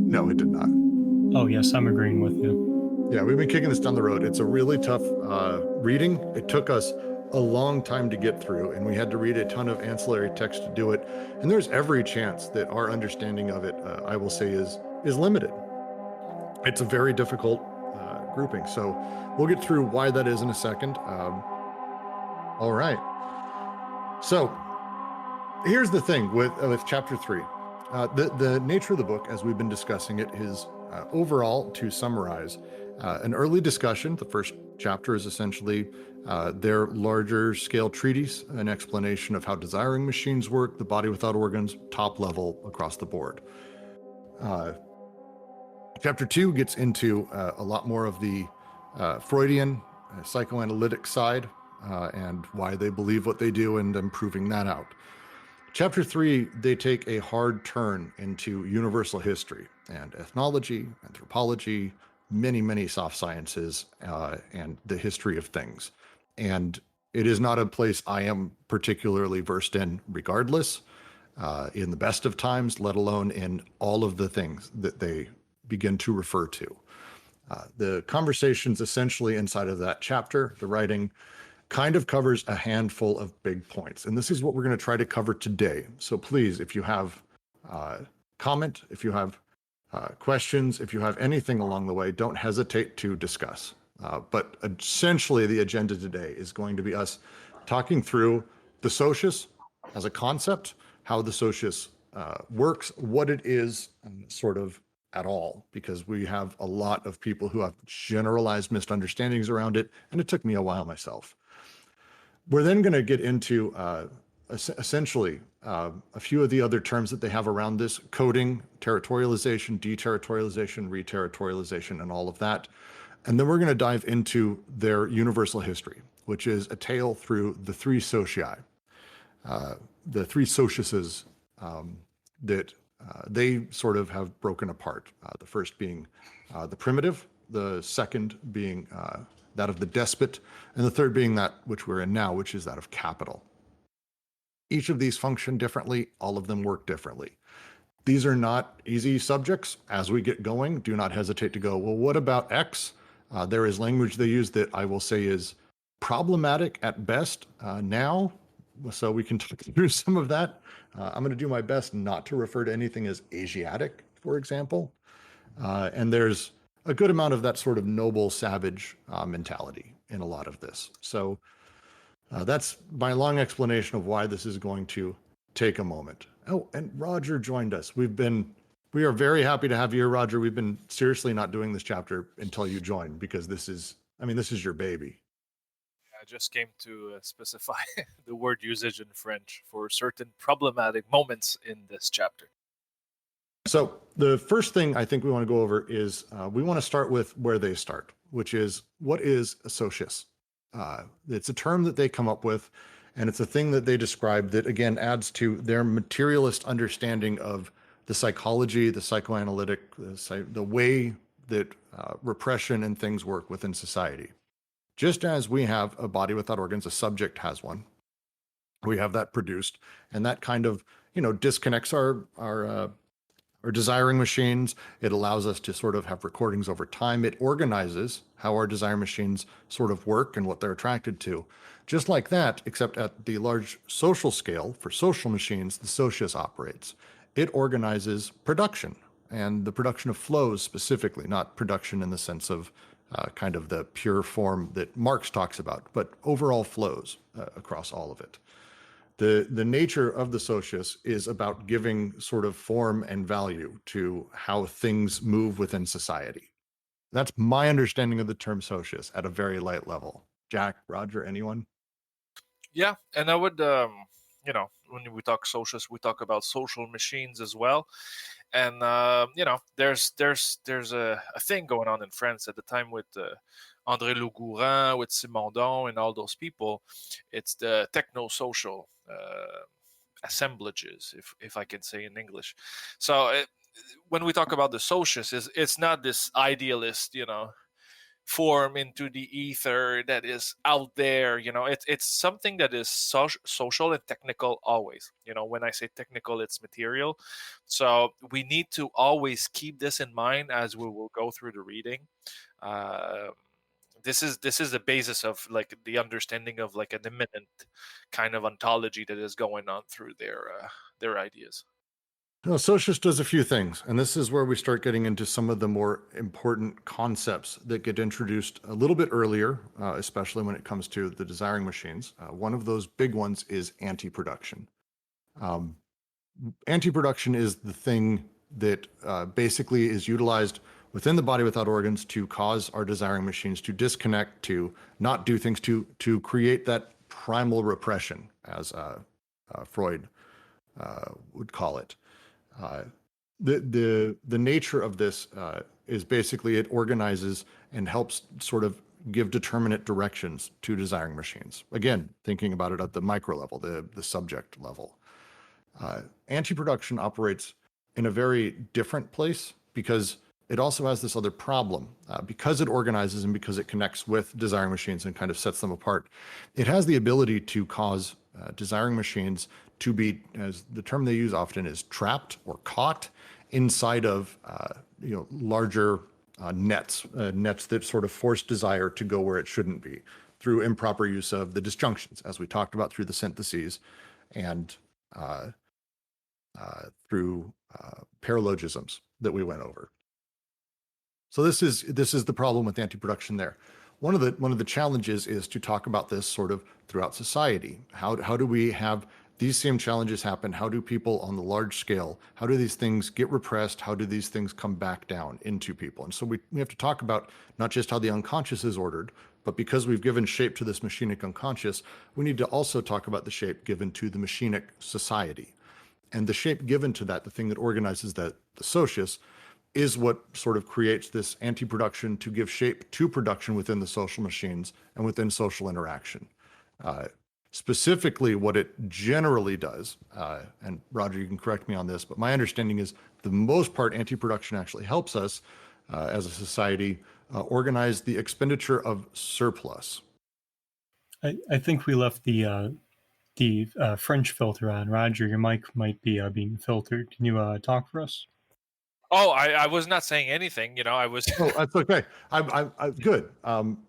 No, it did not. Oh, yes, I'm agreeing with you. Yeah, we've been kicking this down the road. It's a really tough reading. It took us a long time to get through, and we had to read a ton of ancillary text to do it. And there's every chance that our understanding of it, I will say, is limited. It's a very difficult grouping. So we'll get through why that is in a second. All right. So here's the thing with chapter 3. The nature of the book, as we've been discussing it, is overall, to summarize, an early discussion. The first chapter is essentially their larger scale treatise, an explanation of how desiring machines work, the body without organs, top level across the board. Chapter 2 gets into a lot more of the Freudian psychoanalytic side and why they believe what they do, and them proving that out. Chapter 3, they take a hard turn into universal history and ethnology, anthropology, many, many soft sciences, and the history of things. And it is not a place I am particularly versed in, regardless, in the best of times, let alone in all of the things that they begin to refer to. The conversations essentially inside of that chapter, the writing, kind of covers a handful of big points. And this is what we're going to try to cover today. So please, if you have comment, if you have questions, if you have anything along the way, don't hesitate to discuss. But essentially, the agenda today is going to be us talking through the socius as a concept, how the socius works, what it is, and sort of at all, because we have a lot of people who have generalized misunderstandings around it, and it took me a while myself. We're then going to get into essentially a few of the other terms that they have around this: coding, territorialization, deterritorialization, reterritorialization, and all of that. And then we're going to dive into their universal history, which is a tale through the three socii, the three sociuses that they sort of have broken apart. The first being the primitive, the second being that of the despot, and the third being that which we're in now, which is that of capital. Each of these function differently. All of them work differently. These are not easy subjects. As we get going, do not hesitate to go, well, what about X? There is language they use that I will say is problematic at best now, so we can talk through some of that. I'm going to do my best not to refer to anything as Asiatic, for example. And there's a good amount of that sort of noble savage mentality in a lot of this. So that's my long explanation of why this is going to take a moment. Oh, and Roger joined us. We are very happy to have you here, Roger. We've been seriously not doing this chapter until you joined, because this is your baby. I just came to specify the word usage in French for certain problematic moments in this chapter. So the first thing I think we want to go over is we want to start with where they start, which is, what is a socius? It's a term that they come up with, and it's a thing that they describe that, again, adds to their materialist understanding of the psychology, the psychoanalytic, the way that repression and things work within society. Just as we have a body without organs, a subject has one. We have that produced, and that kind of, disconnects our desiring machines. It allows us to sort of have recordings over time. It organizes how our desire machines sort of work and what they're attracted to. Just like that, except at the large social scale, for social machines, the socius operates. It organizes production, and the production of flows specifically, not production in the sense of kind of the pure form that Marx talks about, but overall flows across all of it. The nature of the socius is about giving sort of form and value to how things move within society. That's my understanding of the term socius at a very light level. Jack, Roger, anyone? Yeah, and I would, when we talk socius, we talk about social machines as well. And there's a thing going on in France at the time with André Lougourant, with Simondon, and all those people. It's the techno-social assemblages, if I can say in English. So when we talk about the socius, it's not this idealist, form into the ether that is out there. It's something that is social and technical always. When I say technical, it's material. So we need to always keep this in mind as we will go through the reading. uh, this is the basis of like the understanding of like an imminent kind of ontology that is going on through their ideas. Socius does a few things, and this is where we start getting into some of the more important concepts that get introduced a little bit earlier, especially when it comes to the desiring machines. One of those big ones is anti-production. Anti-production is the thing that basically is utilized within the body without organs to cause our desiring machines to disconnect, to not do things, to create that primal repression, as Freud would call it. The nature of this is basically it organizes and helps sort of give determinate directions to desiring machines. Again, thinking about it at the micro level, the subject level. Anti-production operates in a very different place because it also has this other problem. Because it organizes and because it connects with desiring machines and kind of sets them apart, it has the ability to cause desiring machines to be, as the term they use often is, trapped or caught inside of larger nets that sort of force desire to go where it shouldn't be through improper use of the disjunctions, as we talked about through the syntheses, and through paralogisms that we went over. So this is the problem with anti-production there. One of the challenges is to talk about this sort of throughout society. How do we have these same challenges happen? How do people on the large scale, how do these things get repressed? How do these things come back down into people? And so we have to talk about not just how the unconscious is ordered, but because we've given shape to this machinic unconscious, we need to also talk about the shape given to the machinic society. And the shape given to that, the thing that organizes that, the socius, is what sort of creates this anti-production to give shape to production within the social machines and within social interaction. Specifically, what it generally does, and Roger, you can correct me on this, but my understanding is the most part anti-production actually helps us as a society organize the expenditure of surplus. I think we left the French filter on. Roger, your mic might be being filtered. Can you talk for us? Oh, I was not saying anything. I was. Oh, that's okay. I'm good.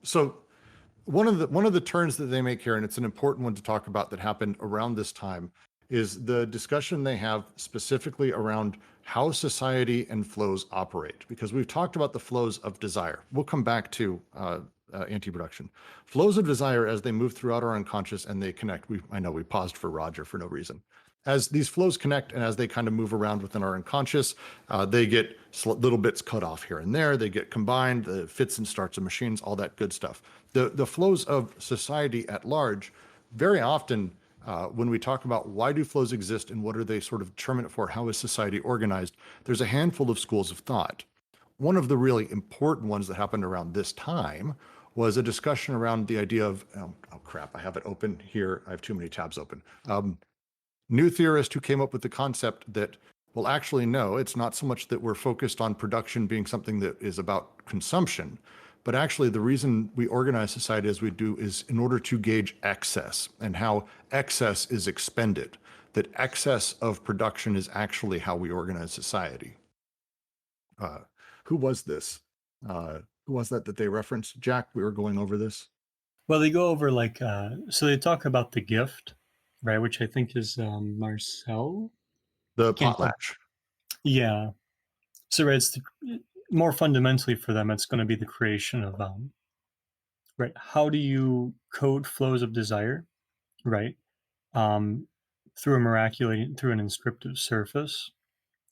So one of the turns that they make here, and it's an important one to talk about that happened around this time, is the discussion they have specifically around how society and flows operate. Because we've talked about the flows of desire. We'll come back to anti-production. Flows of desire as they move throughout our unconscious and they connect. I know we paused for Roger for no reason. As these flows connect and as they kind of move around within our unconscious, they get little bits cut off here and there. They get combined, the fits and starts of machines, all that good stuff. The flows of society at large, very often when we talk about why do flows exist and what are they sort of determinate for, how is society organized, there's a handful of schools of thought. One of the really important ones that happened around this time was a discussion around the idea of, oh crap, I have it open here. I have too many tabs open. New theorist who came up with the concept that, well, actually, no, it's not so much that we're focused on production being something that is about consumption, but actually the reason we organize society as we do is in order to gauge excess and how excess is expended, that excess of production is actually how we organize society. Who was this? Who was that they referenced? Jack, we were going over this. Well, they go over so they talk about the gift, right, which I think is Marcel. The potlatch. Yeah. So right, it's more fundamentally for them, it's going to be the creation of right. How do you code flows of desire, right? Through an inscriptive surface,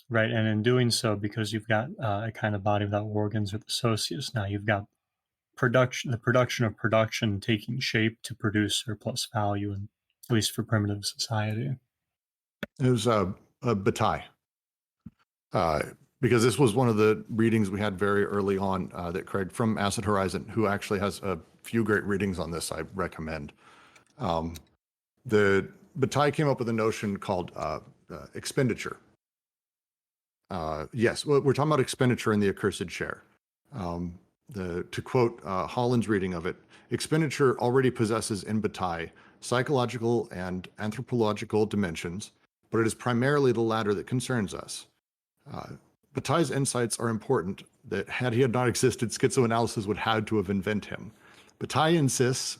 right? And in doing so, because you've got a kind of body without organs or the socius, now you've got the production of production taking shape to produce surplus value, and at least for primitive society. It was Bataille. Because this was one of the readings we had very early on that Craig from Acid Horizon, who actually has a few great readings on this, I recommend. The Bataille came up with a notion called expenditure. Yes, we're talking about expenditure in the accursed share. To quote Holland's reading of it, expenditure already possesses in Bataille psychological and anthropological dimensions, but it is primarily the latter that concerns us. Bataille's insights are important that had he not existed, schizoanalysis would have to have invented him. Bataille insists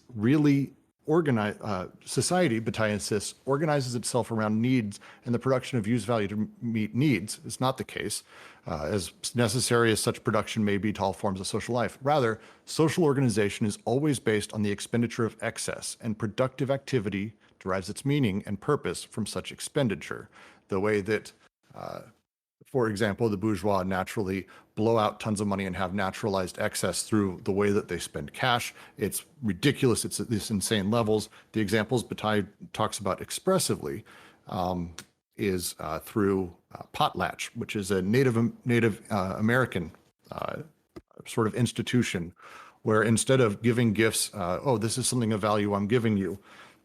society, Bataille insists, organizes itself around needs and the production of use value to meet needs is not the case, as necessary as such production may be to all forms of social life. Rather, social organization is always based on the expenditure of excess, and productive activity derives its meaning and purpose from such expenditure. The way that for example, the bourgeois naturally blow out tons of money and have naturalized excess through the way that they spend cash. It's ridiculous. It's at these insane levels. The examples Bataille talks about expressively is through potlatch, which is a Native American sort of institution where instead of giving gifts, oh, this is something of value I'm giving you,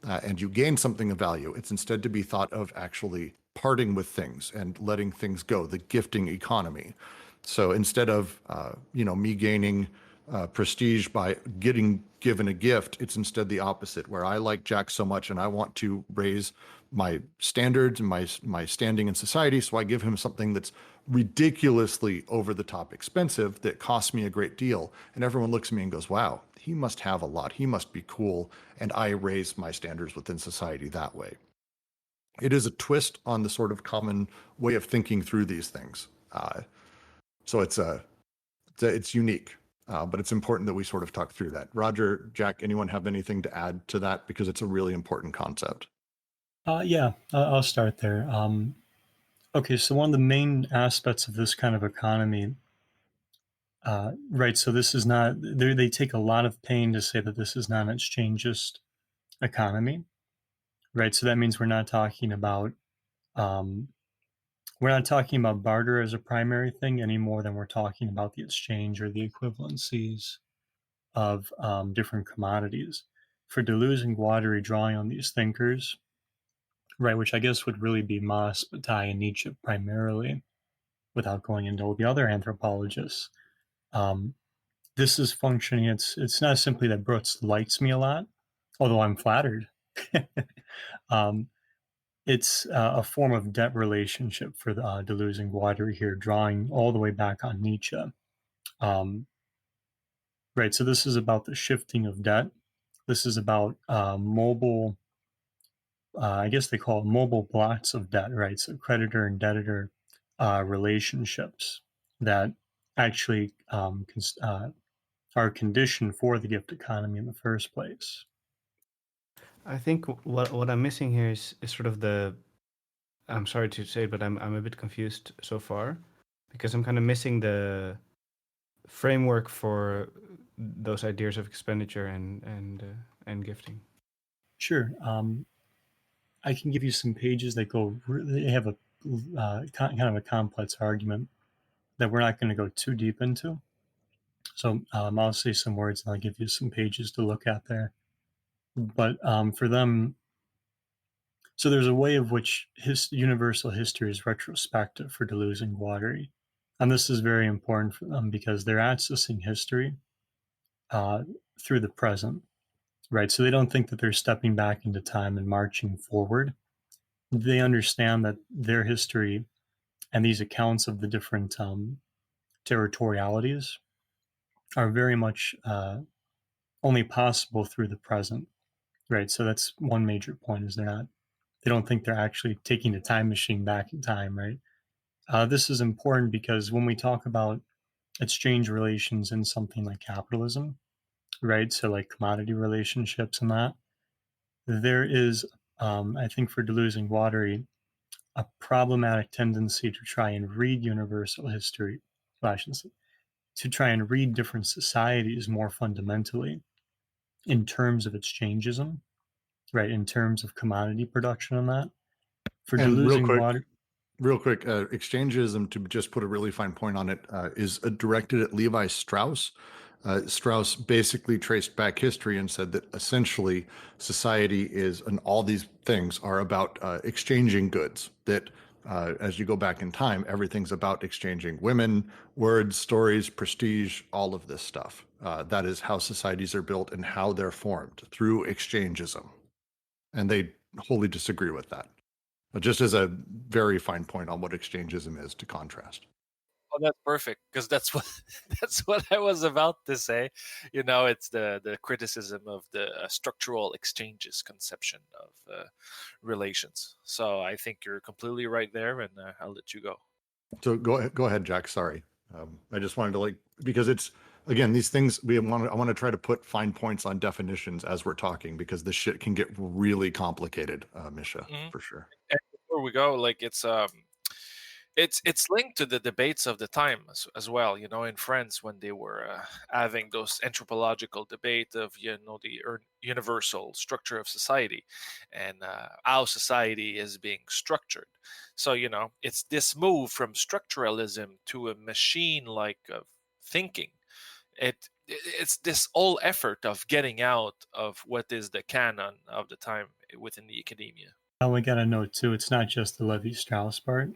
and you gain something of value, it's instead to be thought of actually parting with things and letting things go, the gifting economy. So instead of me gaining prestige by getting given a gift, it's instead the opposite, where I like Jack so much and I want to raise my standards and my standing in society, so I give him something that's ridiculously over the top expensive that costs me a great deal. And everyone looks at me and goes, wow, he must have a lot. He must be cool. And I raise my standards within society that way. It is a twist on the sort of common way of thinking through these things. So it's unique, but it's important that we sort of talk through that. Roger, Jack, anyone have anything to add to that? Because it's a really important concept. Yeah, I'll start there. Okay, so one of the main aspects of this kind of economy, right, so this is not, they take a lot of pain to say that this is not an exchangist economy, right? So that means we're not talking about barter as a primary thing any more than we're talking about the exchange or the equivalencies of different commodities. For Deleuze and Guattari drawing on these thinkers, right, which I guess would really be Mauss, Bataille, and Nietzsche primarily, without going into all the other anthropologists. This is functioning. It's not simply that Brooks likes me a lot, although I'm flattered. It's a form of debt relationship for the Deleuze and Guattari here, drawing all the way back on Nietzsche. Right, so this is about the shifting of debt. This is about mobile, I guess they call it mobile blocks of debt, right? So creditor and debtor relationships that actually are conditioned for the gift economy in the first place. I think what I'm missing here is sort of I'm sorry to say it, but I'm a bit confused so far, because I'm kind of missing the framework for those ideas of expenditure and gifting. Sure. I can give you some pages that they have a kind of a complex argument that we're not going to go too deep into. So I'll say some words and I'll give you some pages to look at there. But for them, so there's a way of which universal history is retrospective for Deleuze and Guattari. And this is very important for them because they're accessing history through the present, right? So they don't think that they're stepping back into time and marching forward. They understand that their history and these accounts of the different territorialities are very much only possible through the present, right? So that's one major point, is they don't think they're actually taking a time machine back in time, right? This is important because when we talk about exchange relations in something like capitalism, right? So like commodity relationships and that, there is, I think for Deleuze and Guattari, a problematic tendency to try and read universal history, to try and read different societies more fundamentally in terms of exchangism, right? In terms of commodity production and that. For And Deleuze and Guattari, real quick, exchangism, to just put a really fine point on it, is directed at Levi Strauss. Strauss basically traced back history and said that essentially society and all these things are about exchanging goods, that as you go back in time, everything's about exchanging women, words, stories, prestige, all of this stuff. That is how societies are built and how they're formed, through exchangism. And they wholly disagree with that. But just as a very fine point on what exchangism is to contrast. Oh, that's perfect, because that's what that's what I was about to say. It's the criticism of the structural exchanges conception of relations. So I think you're completely right there, and I'll let you go. So go ahead, Jack. Sorry, I just wanted to because it's again these things I want to try to put fine points on definitions as we're talking, because this shit can get really complicated, Misha, for sure. And before we go, it's linked to the debates of the time as well. In France, when they were having those anthropological debate of the universal structure of society, and how society is being structured. So it's this move from structuralism to a machine like of thinking. It's this whole effort of getting out of what is the canon of the time within the academia. And we got to note too, it's not just the Levi-Strauss part,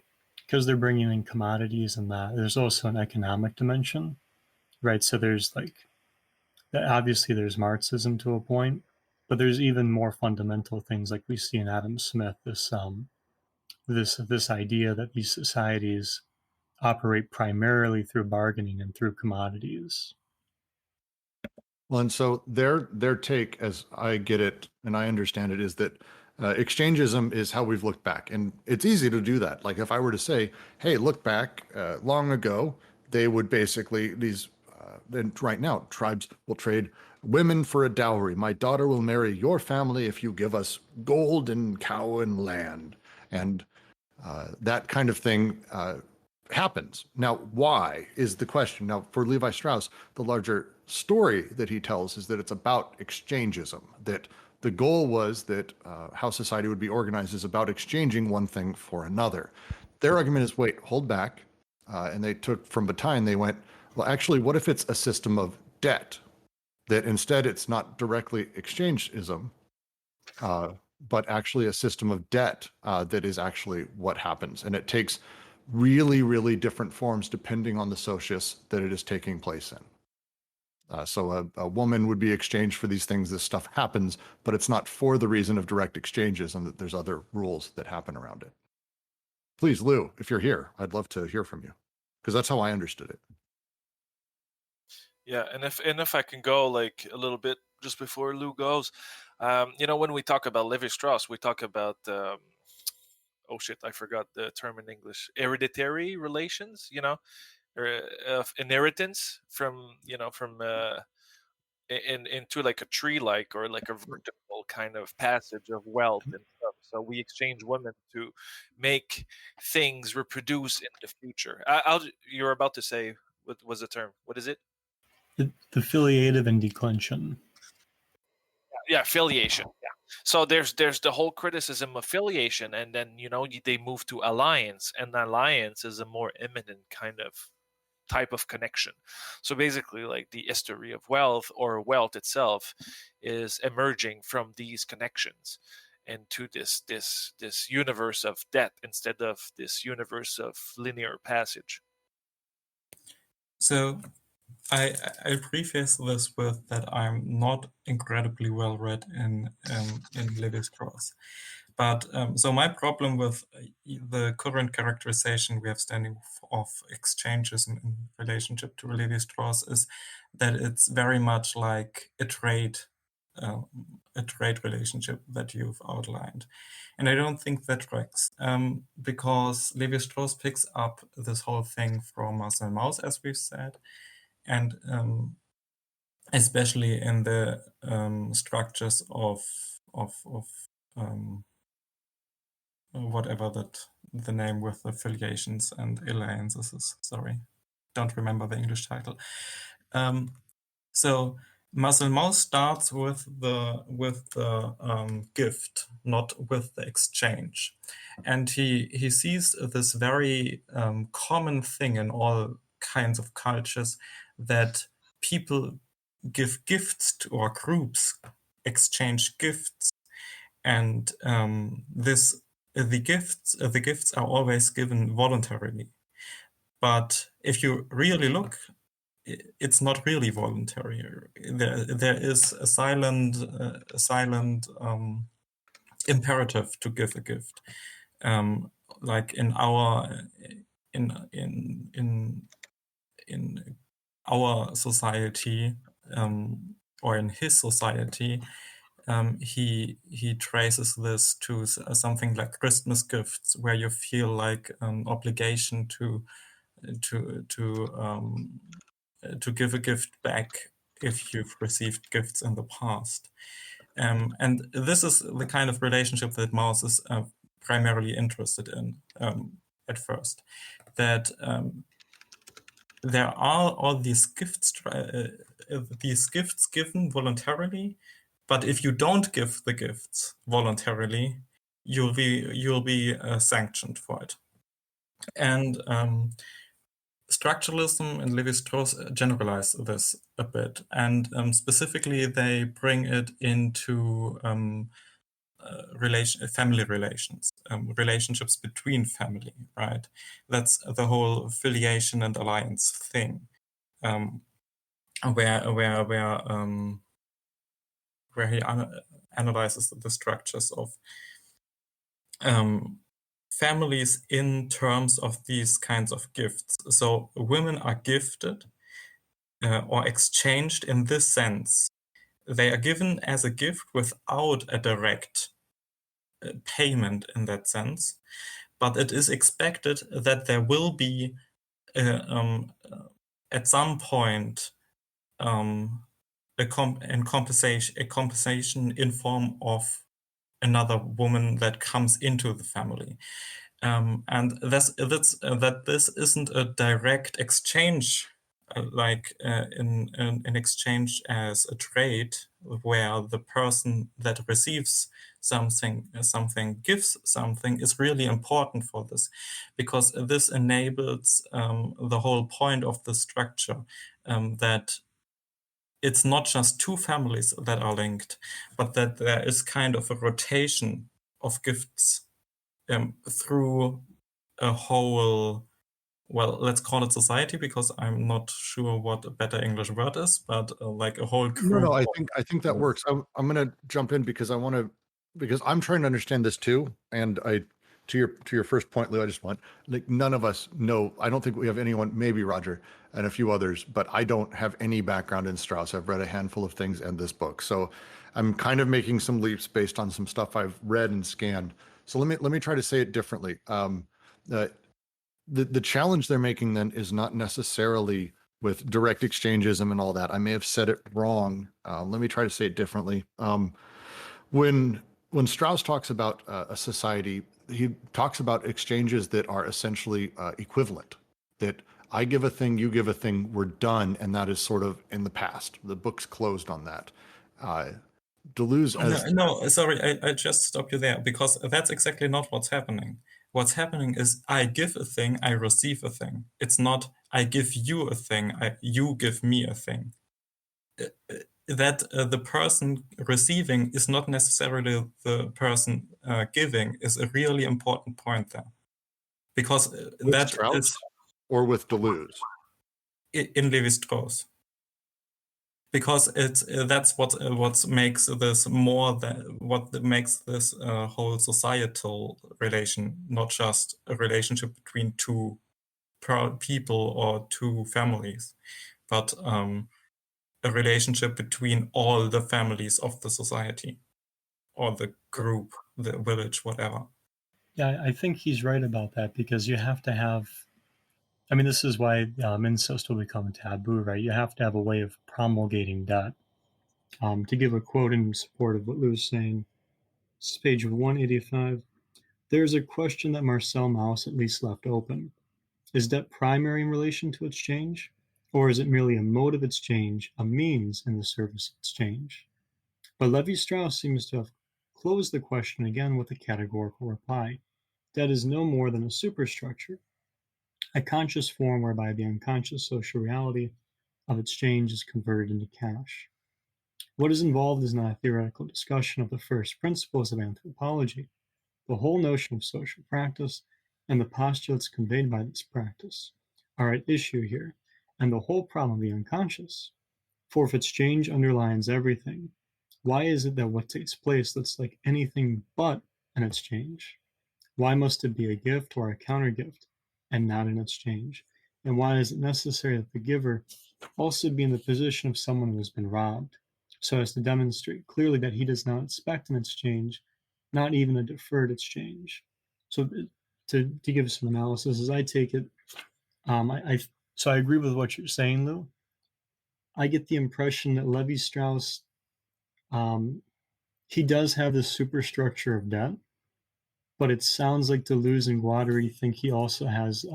because they're bringing in commodities and that. There's also an economic dimension, right? So there's obviously there's Marxism to a point, but there's even more fundamental things like we see in Adam Smith. This idea that these societies operate primarily through bargaining and through commodities. Well, and so their take, as I get it and I understand it, is that exchangism is how we've looked back, and it's easy to do that. Like if I were to say, "Hey, look back long ago," they would basically then right now tribes will trade women for a dowry. My daughter will marry your family if you give us gold and cow and land, and that kind of thing happens. Now, why is the question. Now, for Levi Strauss, the larger story that he tells is that it's about exchangism, that the goal was that how society would be organized is about exchanging one thing for another. Their argument is, wait, hold back. And they took from Bataille, they went, well, actually, what if it's a system of debt? That instead it's not directly exchangism, but actually a system of debt that is actually what happens. And it takes really, really different forms depending on the socius that it is taking place in. So a woman would be exchanged for these things. This stuff happens, but it's not for the reason of direct exchanges, and that there's other rules that happen around it. Please, Lou, if you're here, I'd love to hear from you, because that's how I understood it. Yeah, and if I can go like a little bit just before Lou goes, when we talk about Levi Strauss, we talk about oh shit, I forgot the term in English, hereditary relations, or of inheritance from into like a tree like or like a vertical kind of passage of wealth and stuff. So we exchange women to make things reproduce in the future. You're about to say, what was the term? What is it? The filiative and declension. Yeah, affiliation. Yeah. So there's the whole criticism of affiliation, and then they move to alliance, and alliance is a more imminent kind of type of connection. So basically, like the history of wealth or wealth itself is emerging from these connections into this universe of debt instead of this universe of linear passage. So I preface this with that I'm not incredibly well read in Levi Strauss, but so my problem with the current characterization we have standing of exchanges in relationship to Levi Strauss is that it's very much like a trade relationship that you've outlined, and I don't think that tracks because Levi Strauss picks up this whole thing from Marcel Mauss, as we've said. And especially in the structures of whatever the name with affiliations and alliances is. Sorry, don't remember the English title. So Marcel Mauss starts with the gift, not with the exchange, and he sees this very common thing in all kinds of cultures, that people give gifts to, or groups exchange gifts, and this the gifts are always given voluntarily. But if you really look, it's not really voluntary. There is a silent imperative to give a gift. Like in our society, or in his society, he traces this to something like Christmas gifts, where you feel like an obligation to give a gift back if you've received gifts in the past. And this is the kind of relationship that Maus is primarily interested in at first. That there are all these gifts given voluntarily, but if you don't give the gifts voluntarily, you'll be sanctioned for it. And structuralism and Lévi-Strauss generalize this a bit, and specifically they bring it into family relations, relationships between family, right? That's the whole affiliation and alliance thing, where he analyzes the structures of families in terms of these kinds of gifts. So women are gifted or exchanged in this sense. They are given as a gift without a direct payment in that sense, but it is expected that there will be at some point a compensation in form of another woman that comes into the family. And that this isn't a direct exchange, like in exchange as a trade, where the person that receives something gives something, is really important for this, because this enables the whole point of the structure, that it's not just two families that are linked, but that there is kind of a rotation of gifts through a whole, well, let's call it society, because I'm not sure what a better English word is, but like a whole group. No, I think that works. I'm going to jump in because because I'm trying to understand this too. And to your first point, Lou, I just want, like, none of us know. I don't think we have anyone, maybe Roger and a few others, but I don't have any background in Strauss. I've read a handful of things and this book, so I'm kind of making some leaps based on some stuff I've read and scanned. So let me try to say it differently. The challenge they're making then is not necessarily with direct exchangeism and all that. I may have said it wrong. Let me try to say it differently. When Strauss talks about a society, he talks about exchanges that are essentially equivalent. That I give a thing, you give a thing, we're done, and that is sort of in the past. The book's closed on that. Deleuze as no, sorry, I just stop you there, because that's exactly not what's happening. What's happening is I give a thing, I receive a thing. It's not I give you a thing, you give me a thing. That the person receiving is not necessarily the person giving is a really important point there, because with that Strauss is or with Deleuze. in Lévi-Strauss. Because that's what makes this what makes this whole societal relation, not just a relationship between two people or two families, but a relationship between all the families of the society or the group, the village, whatever. Yeah, I think he's right about that, because you have to have, I mean, this is why incest will become taboo, right? You have to have a way of promulgating that. To give a quote in support of what Lou was saying, this is page 185. There's a question that Marcel Mauss at least left open. Is debt primary in relation to exchange? Or is it merely a mode of exchange, a means in the service of exchange? But Lévi-Strauss seems to have closed the question again with a categorical reply. Debt is no more than a superstructure, a conscious form whereby the unconscious social reality of exchange is converted into cash. What is involved is not a theoretical discussion of the first principles of anthropology, The whole notion of social practice and the postulates conveyed by this practice are at issue here, and the whole problem of the unconscious. For if exchange underlines everything, why is it that what takes place looks like anything but an exchange? Why must it be a gift or a counter-gift and not an exchange? And why is it necessary that the giver also be in the position of someone who has been robbed, so as to demonstrate clearly that he does not expect an exchange, not even a deferred exchange? So to give some analysis, as I take it, so I agree with what you're saying, Lou. I get the impression that Levi-Strauss, he does have this superstructure of debt, but it sounds like Deleuze and Guattari think he also has,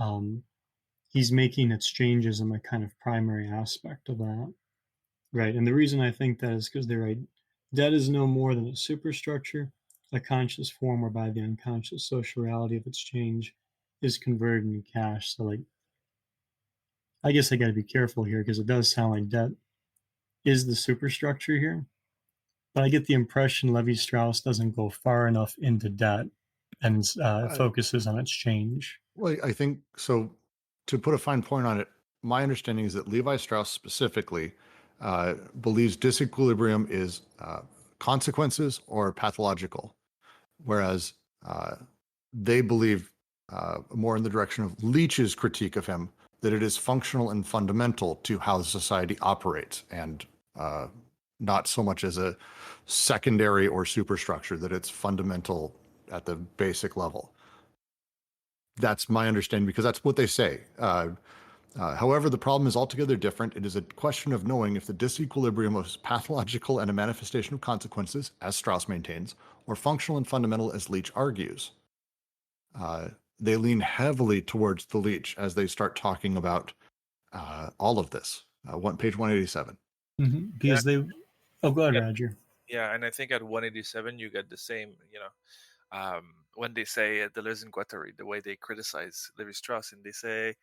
he's making exchanges in the kind of primary aspect of that, right? And the reason I think that is because they're right. Debt is no more than a superstructure, a conscious form whereby the unconscious social reality of exchange is converted into cash. So, like, I guess I got to be careful here because it does sound like debt is the superstructure here. But I get the impression Levi-Strauss doesn't go far enough into debt and focuses on exchange. Well, I think so. To put a fine point on it, my understanding is that Levi-Strauss specifically believes disequilibrium is consequences or pathological, whereas they believe more in the direction of Leach's critique of him, that it is functional and fundamental to how society operates, and not so much as a secondary or superstructure, that it's fundamental at the basic level. That's my understanding, because that's what they say. However, the problem is altogether different. It is a question of knowing if the disequilibrium is pathological and a manifestation of consequences, as Strauss maintains, or functional and fundamental, as Leach argues. They lean heavily towards the Leach as they start talking about all of this. Page 187. Mm-hmm. Because they... Oh, go ahead, Yeah. Roger. Yeah, and I think at 187 you get the same, when they say Deleuze and Guattari, the way they criticize Levi-Strauss, and they say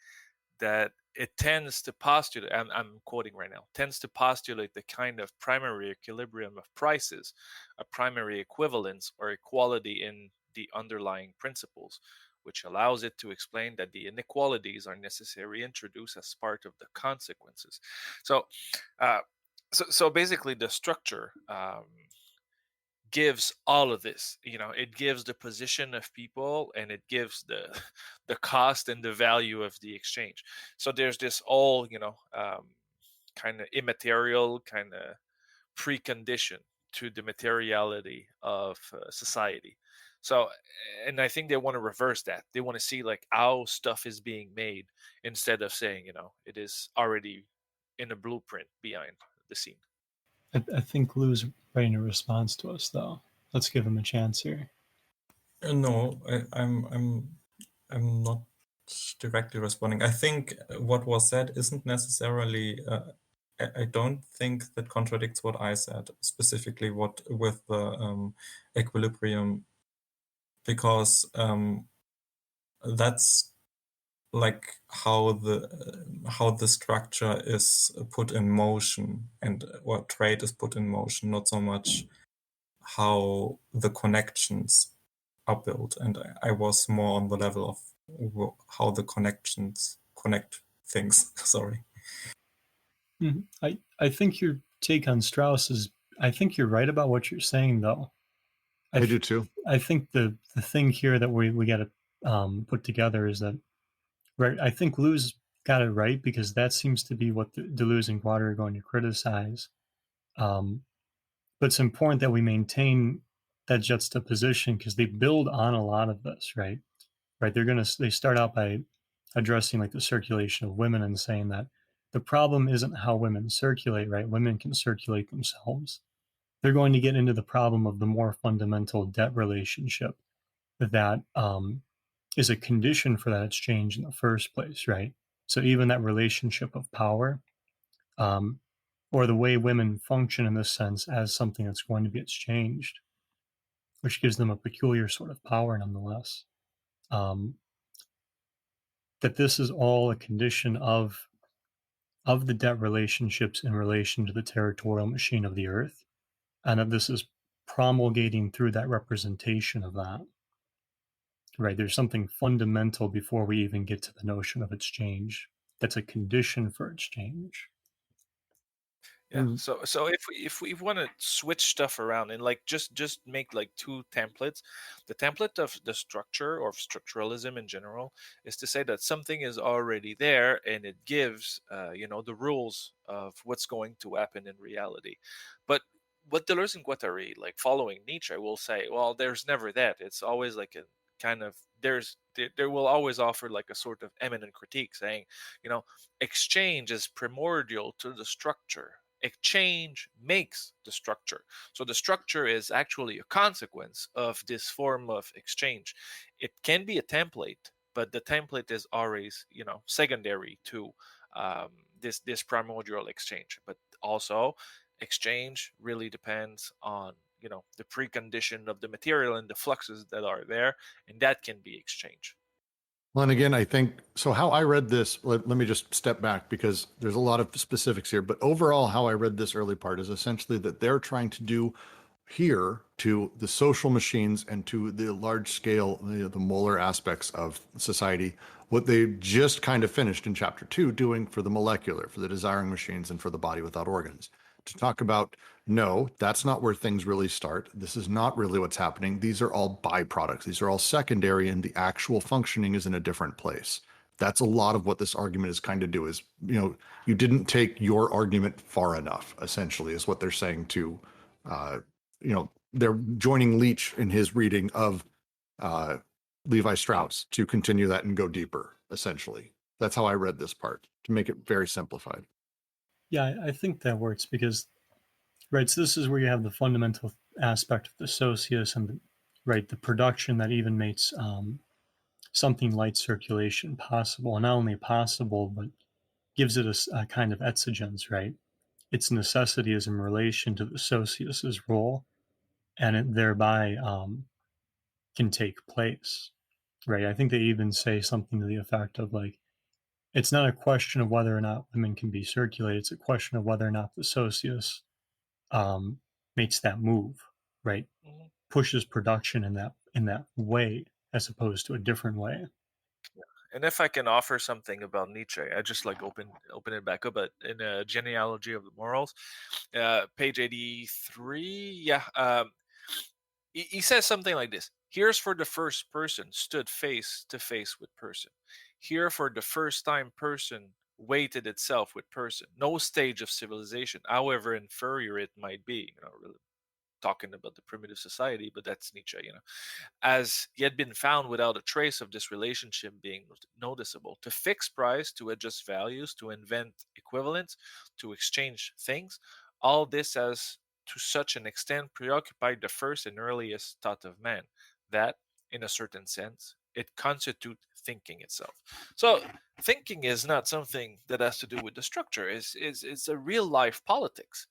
that it tends to postulate, I'm quoting right now, tends to postulate the kind of primary equilibrium of prices, a primary equivalence or equality in the underlying principles, which allows it to explain that the inequalities are necessarily introduced as part of the consequences. So basically the structure gives all of this. It gives the position of people, and it gives the cost and the value of the exchange. So there's this all kind of immaterial, kind of precondition to the materiality of society. So, and I think they want to reverse that. They want to see like how stuff is being made, instead of saying it is already in a blueprint behind the scene. I think Lou's writing a response to us, though. Let's give him a chance here. No, I'm not directly responding. I think what was said isn't necessarily. I don't think that contradicts what I said, specifically what with the equilibrium, because that's like how the structure is put in motion, and what trade is put in motion, not so much how the connections are built. And I was more on the level of how the connections connect things. Sorry. Mm-hmm. I think your take on Strauss is, I think you're right about what you're saying, though. I do too. I think the thing here that we got to put together is that, right, I think Lou's got it right, because that seems to be what Deleuze and Guattari are going to criticize. But it's important that we maintain that juxtaposition, because they build on a lot of this, right? Right. They start out by addressing like the circulation of women and saying that the problem isn't how women circulate, right? Women can circulate themselves. They're going to get into the problem of the more fundamental debt relationship that is a condition for that exchange in the first place, right? So even that relationship of power, or the way women function in this sense as something that's going to be exchanged, which gives them a peculiar sort of power nonetheless. That this is all a condition of the debt relationships in relation to the territorial machine of the earth, and that this is promulgating through that representation of that. right? There's something fundamental before we even get to the notion of exchange. That's a condition for exchange. Yeah. So if we want to switch stuff around and like just make like two templates, the template of the structure or of structuralism in general is to say that something is already there and it gives the rules of what's going to happen in reality. But what Deleuze and Guattari, like following Nietzsche, will say, well, there's never that. It's always like a kind of there will always offer like a sort of eminent critique saying, exchange is primordial to the structure. Exchange makes the structure. So the structure is actually a consequence of this form of exchange. It can be a template, but the template is always, secondary to this primordial exchange. But also, exchange really depends on the precondition of the material and the fluxes that are there, and that can be exchange. Well, and again, I think, so how I read this, let me just step back because there's a lot of specifics here, but overall, how I read this early part is essentially that they're trying to do here to the social machines and to the large scale, the molar aspects of society, what they just kind of finished in chapter 2 doing for the molecular, for the desiring machines, and for the body without organs. To talk about, no, that's not where things really start. This is not really what's happening. These are all byproducts. These are all secondary, and the actual functioning is in a different place. That's a lot of what this argument is kind of do is, you didn't take your argument far enough, essentially, is what they're saying to, they're joining Leach in his reading of Levi Strauss to continue that and go deeper, essentially. That's how I read this part, to make it very simplified. Yeah, I think that works because, right, so this is where you have the fundamental aspect of the socius and, the production that even makes something like circulation possible, and not only possible, but gives it a kind of exigence, right? Its necessity is in relation to the socius's role, and it thereby can take place, right? I think they even say something to the effect of like, it's not a question of whether or not women can be circulated. It's a question of whether or not the socius makes that move, right? Mhm. Pushes production in that way as opposed to a different way. And if I can offer something about Nietzsche, I just like open it back up. But in a genealogy of the morals, page 83, he says something like this: "Here's for the first person stood face to face with person. Here for the first time person weighted itself with person. No stage of civilization, however inferior it might be." Really talking about the primitive society, but that's Nietzsche. As yet been found without a trace of this relationship being noticeable. To fix price, to adjust values, to invent equivalents, to exchange things, all this has to such an extent preoccupied the first and earliest thought of man that, in a certain sense, it constitutes thinking itself. So thinking is not something that has to do with the structure. It's a real life politics.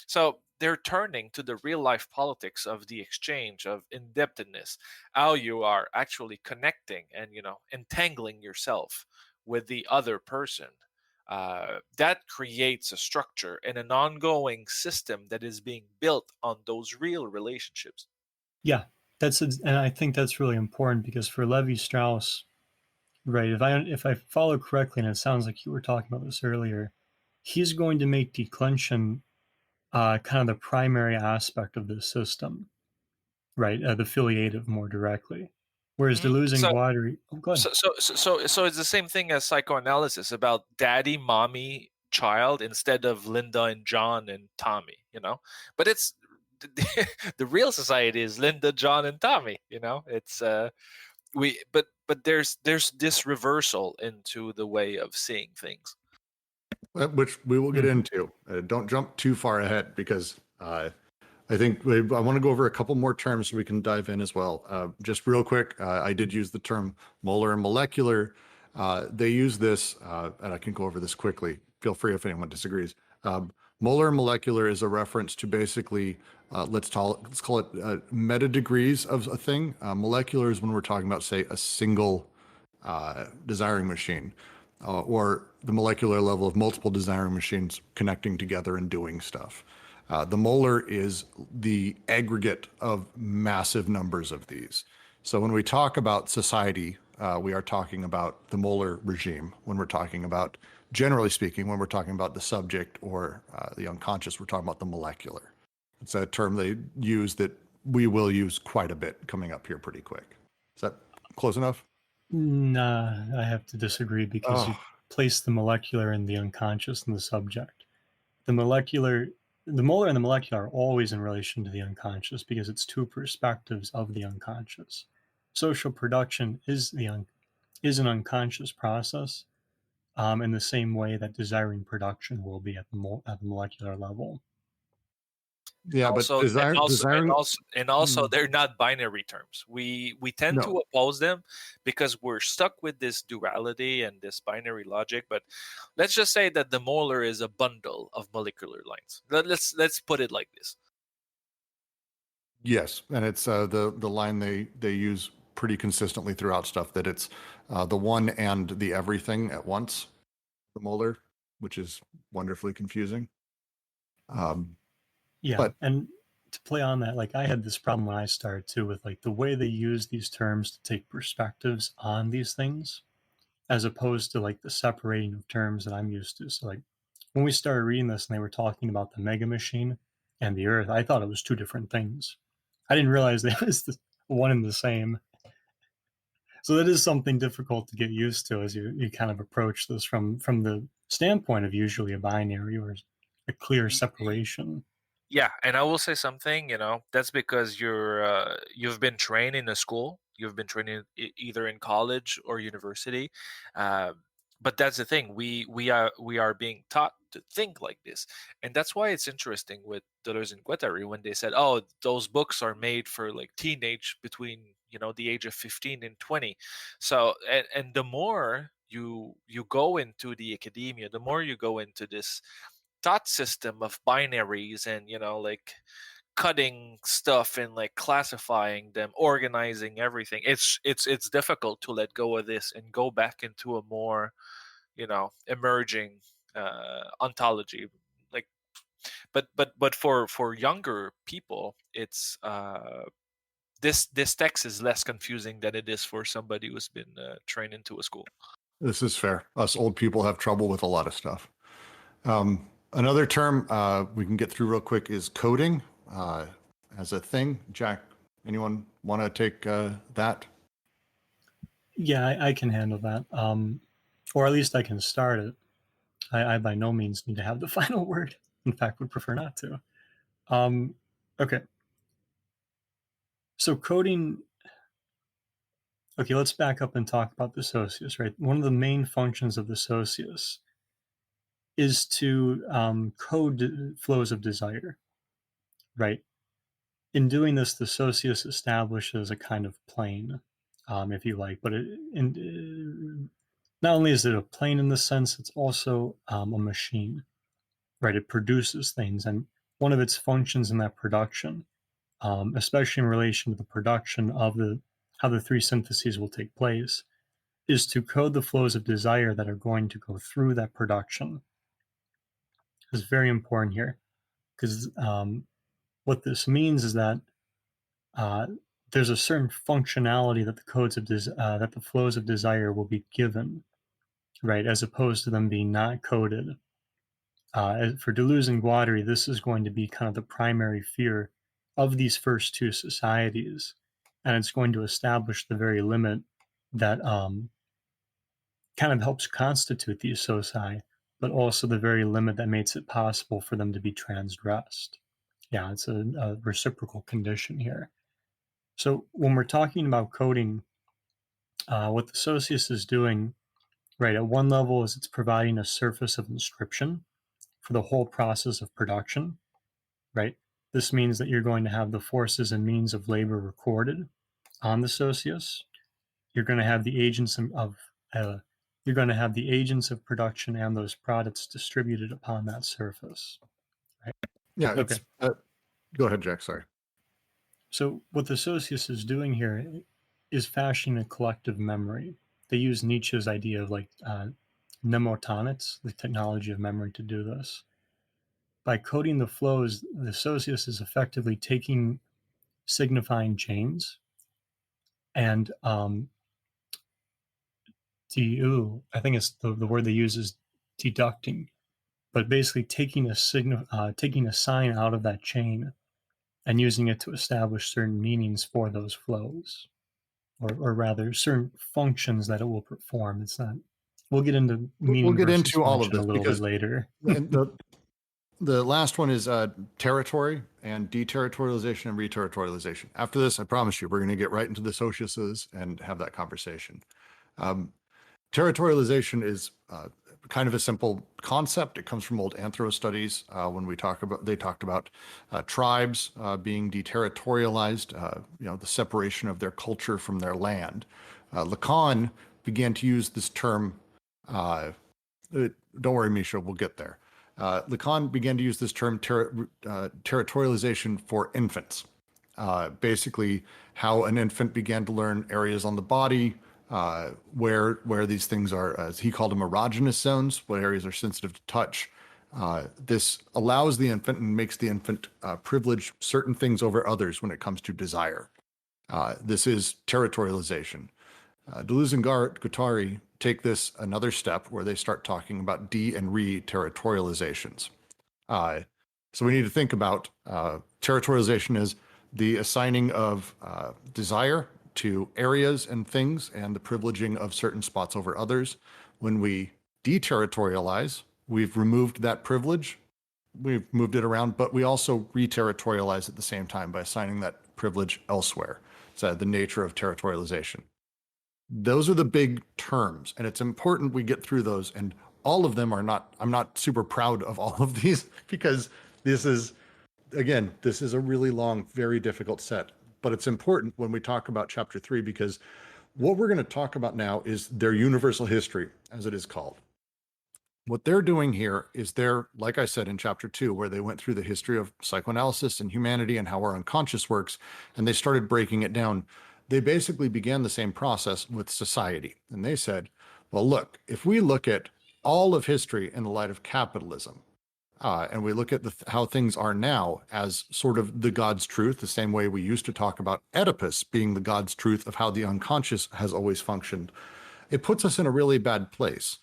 So they're turning to the real life politics of the exchange, of indebtedness, how you are actually connecting and entangling yourself with the other person. That creates a structure and an ongoing system that is being built on those real relationships. Yeah, and I think that's really important because for Levi Strauss, right? If I follow correctly, and it sounds like you were talking about this earlier, he's going to make declension kind of the primary aspect of this system, right? The filiative more directly. Whereas Deleuze and Guattari, go ahead. So it's the same thing as psychoanalysis about daddy, mommy, child instead of Linda and John and Tommy, But it's the real society is Linda, John, and Tommy, It's but there's this reversal into the way of seeing things, which we will get into. Don't jump too far ahead because I think I want to go over a couple more terms so we can dive in as well. Just real quick, I did use the term molar and molecular. They use this, and I can go over this quickly. Feel free if anyone disagrees. Molar and molecular is a reference to basically, let's call it meta degrees of a thing. Molecular is when we're talking about, say, a single desiring machine. Or the molecular level of multiple desiring machines connecting together and doing stuff. The molar is the aggregate of massive numbers of these. So when we talk about society, we are talking about the molar regime. When we're talking about, generally speaking, when we're talking about the subject or the unconscious, we're talking about the molecular. It's a term they use that we will use quite a bit coming up here pretty quick. Is that close enough? Nah, I have to disagree because you place the molecular and the unconscious in the subject. The molar and the molecular are always in relation to the unconscious because it's two perspectives of the unconscious. Social production is an unconscious process, in the same way that desiring production will be at the molecular level. Yeah, but desiring. They're not binary terms. We tend to oppose them because we're stuck with this duality and this binary logic. But let's just say that the molar is a bundle of molecular lines. Let's put it like this. Yes, and it's the line they use pretty consistently throughout stuff, that it's the one and the everything at once, the molar, which is wonderfully confusing. Yeah, but and to play on that, like I had this problem when I started too, with like the way they use these terms to take perspectives on these things, as opposed to like the separating of terms that I'm used to. So like when we started reading this and they were talking about the mega machine and the earth, I thought it was two different things. I didn't realize they was one and the same. So that is something difficult to get used to as you kind of approach this from the standpoint of usually a binary or a clear separation. Yeah, and I will say something. That's because you've been trained in a school. You've been trained either in college or university. But that's the thing. We are being taught to think like this, and that's why it's interesting with Deleuze and Guattari when they said, "Oh, those books are made for like teenage between the age of 15 and 20." So and the more you go into the academia, the more you go into this thought system of binaries and like cutting stuff and like classifying them, organizing everything, it's difficult to let go of this and go back into a more emerging ontology, like but for younger people, it's this text is less confusing than it is for somebody who's been trained into a school. This is fair. Us old people have trouble with a lot of stuff. Another term we can get through real quick is coding as a thing. Jack, anyone want to take that? Yeah, I can handle that. Or at least I can start it. I by no means need to have the final word. In fact, would prefer not to. Okay. So coding. Okay, let's back up and talk about the socius, right? One of the main functions of the socius is to code flows of desire, right? In doing this, the socius establishes a kind of plane, if you like, but not only is it a plane in the sense, it's also a machine, right? It produces things, and one of its functions in that production, especially in relation to the production of how the three syntheses will take place, is to code the flows of desire that are going to go through that production. It's very important here, because what this means is that there's a certain functionality that that the flows of desire will be given, right, as opposed to them being not coded. For Deleuze and Guattari, this is going to be kind of the primary fear of these first two societies, and it's going to establish the very limit that kind of helps constitute these soci, but also the very limit that makes it possible for them to be transgressed. Yeah, it's a reciprocal condition here. So when we're talking about coding, what the socius is doing, right, at one level is it's providing a surface of inscription for the whole process of production, right? This means that you're going to have the forces and means of labor recorded on the socius. You're going to have the agents of production and those products distributed upon that surface. Right? Yeah. Okay. Go ahead, Jack. Sorry. So what the socius is doing here is fashioning a collective memory. They use Nietzsche's idea of like mnemotonics, the technology of memory, to do this. By coding the flows, the socius is effectively taking signifying chains And I think it's the word they use is deducting, but basically taking a taking a sign out of that chain and using it to establish certain meanings for those flows, or rather certain functions that it will perform. It's not. We'll get into meaning We'll get versus into all of function this a little bit because later. the last one is territory and deterritorialization and reterritorialization. After this, I promise you, we're going to get right into the sociuses and have that conversation. Territorialization is kind of a simple concept. It comes from old anthro studies. When they talked about tribes being deterritorialized, the separation of their culture from their land. Lacan began to use this term. Don't worry, Misha, we'll get there. Lacan began to use this term territorialization for infants. Basically, how an infant began to learn areas on the body, where these things are, as he called them, erogenous zones, what areas are sensitive to touch. This allows the infant and makes the infant privilege certain things over others when it comes to desire. This is territorialization. Deleuze and Guattari take this another step where they start talking about de and re-territorializations. So we need to think about territorialization as the assigning of desire to areas and things and the privileging of certain spots over others. When we deterritorialize, we've removed that privilege, we've moved it around, but we also re-territorialize at the same time by assigning that privilege elsewhere. So the nature of territorialization. Those are the big terms, and it's important we get through those. And all of them are not, I'm not super proud of all of these because this is a really long, very difficult set. But it's important when we talk about chapter 3, because what we're going to talk about now is their universal history, as it is called. What they're doing here is like I said in chapter 2, where they went through the history of psychoanalysis and humanity and how our unconscious works, and they started breaking it down. They basically began the same process with society. And they said, well, look, if we look at all of history in the light of capitalism, and we look at how things are now as sort of the God's truth, the same way we used to talk about Oedipus being the God's truth of how the unconscious has always functioned, it puts us in a really bad place.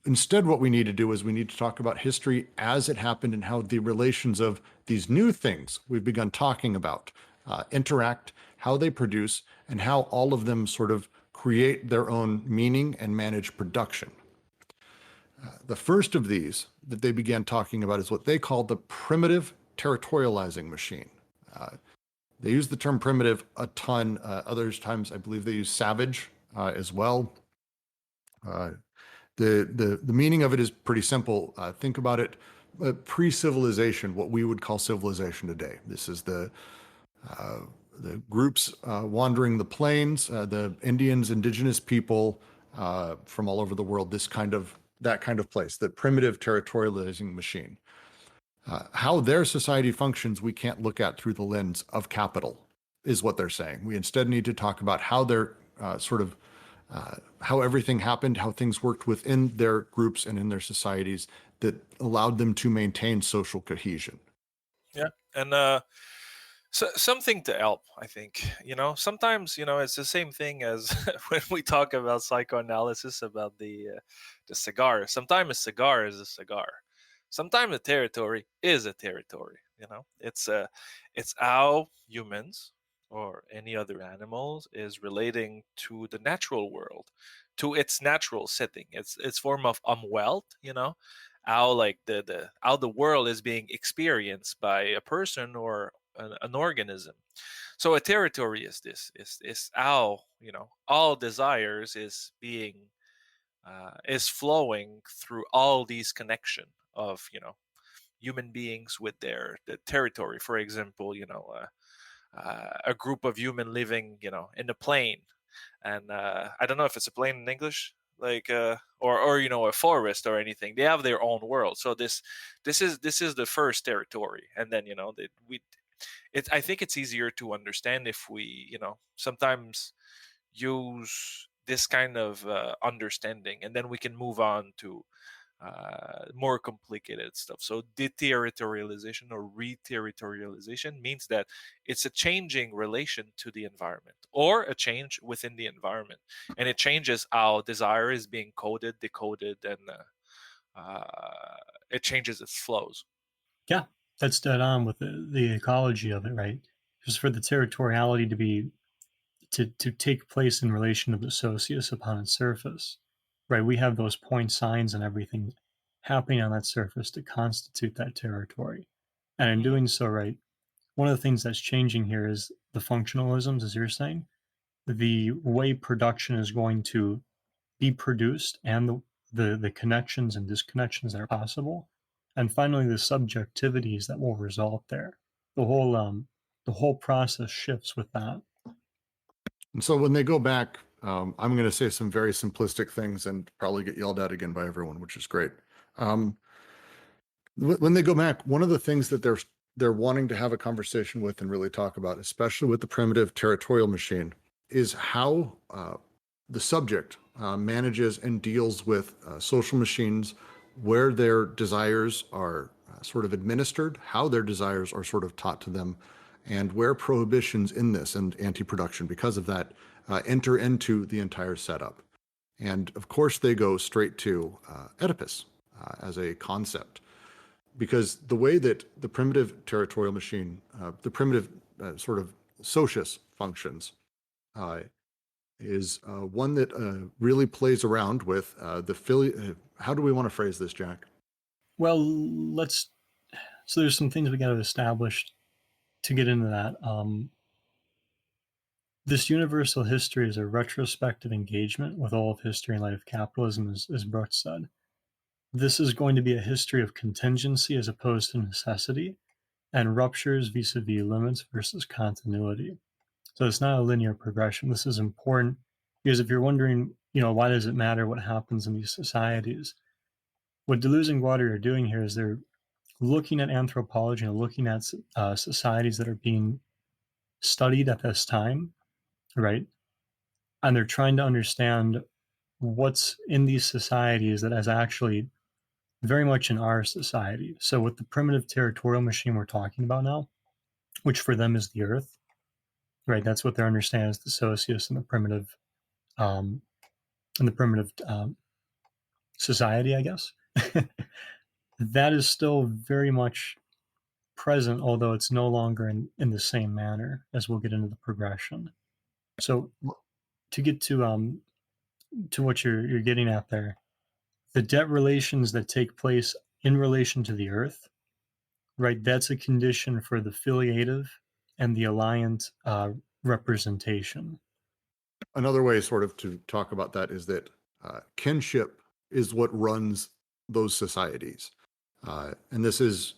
Instead, what we need to do is we need to talk about history as it happened and how the relations of these new things we've begun talking about interact, how they produce, and how all of them sort of create their own meaning and manage production. The first of these that they began talking about is what they called the primitive territorializing machine. They use the term primitive a ton. Other times, I believe they use savage as well. The meaning of it is pretty simple. Think about it, pre-civilization, what we would call civilization today. This is the groups wandering the plains, the Indians, indigenous people from all over the world, that kind of place, the primitive territorializing machine. How their society functions, we can't look at through the lens of capital, is what they're saying. We instead need to talk about how they're how everything happened, how things worked within their groups and in their societies that allowed them to maintain social cohesion. Yeah, and something to help, I think. Sometimes it's the same thing as when we talk about psychoanalysis about the cigar. Sometimes a cigar is a cigar. Sometimes a territory is a territory. It's how humans or any other animals is relating to the natural world, to its natural setting, its form of wealth. How like how the world is being experienced by a person or an organism. So a territory is how all desires is being is flowing through all these connection of human beings with the territory. For example, a group of human living in a plain, and I don't know if it's a plain in English, like or a forest or anything. They have their own world. So this is the first territory, and then I think it's easier to understand if we sometimes use this kind of understanding, and then we can move on to more complicated stuff. So deterritorialization or reterritorialization means that it's a changing relation to the environment or a change within the environment, and it changes how desire is being coded, decoded, and it changes its flows. Yeah, that's dead on with the ecology of it, right? Just for the territoriality to take place in relation to the socius upon its surface, right? We have those point signs and everything happening on that surface to constitute that territory. And in doing so, right, one of the things that's changing here is the functionalisms, as you're saying, the way production is going to be produced and the connections and disconnections that are possible. And finally, the subjectivities that will result there. The whole process shifts with that. And so when they go back, I'm going to say some very simplistic things and probably get yelled at again by everyone, which is great. When they go back, one of the things that they're wanting to have a conversation with and really talk about, especially with the primitive territorial machine, is how the subject manages and deals with social machines, where their desires are sort of administered, how their desires are sort of taught to them, and where prohibitions in this and anti-production, because of that, enter into the entire setup. And of course, they go straight to Oedipus as a concept, because the way that the primitive territorial machine, the primitive sort of socius functions, is one that really plays around with how do we want to phrase this, Jack? Well, so there's some things we got to establish to get into that. This universal history is a retrospective engagement with all of history in light of capitalism, as Brooke said. This is going to be a history of contingency as opposed to necessity, and ruptures vis-a-vis limits versus continuity. So it's not a linear progression. This is important because if you're wondering, why does it matter what happens in these societies? What Deleuze and Guattari are doing here is they're looking at anthropology and looking at societies that are being studied at this time, right? And they're trying to understand what's in these societies that is actually very much in our society. So with the primitive territorial machine we're talking about now, which for them is the earth, right? That's what they're understanding as the socius and the primitive society, I guess. That is still very much present, although it's no longer in the same manner, as we'll get into the progression. So to get to what you're getting at there, the debt relations that take place in relation to the earth, right? That's a condition for the filiative and the alliant representation. Another way sort of to talk about that is that kinship is what runs those societies. And this is,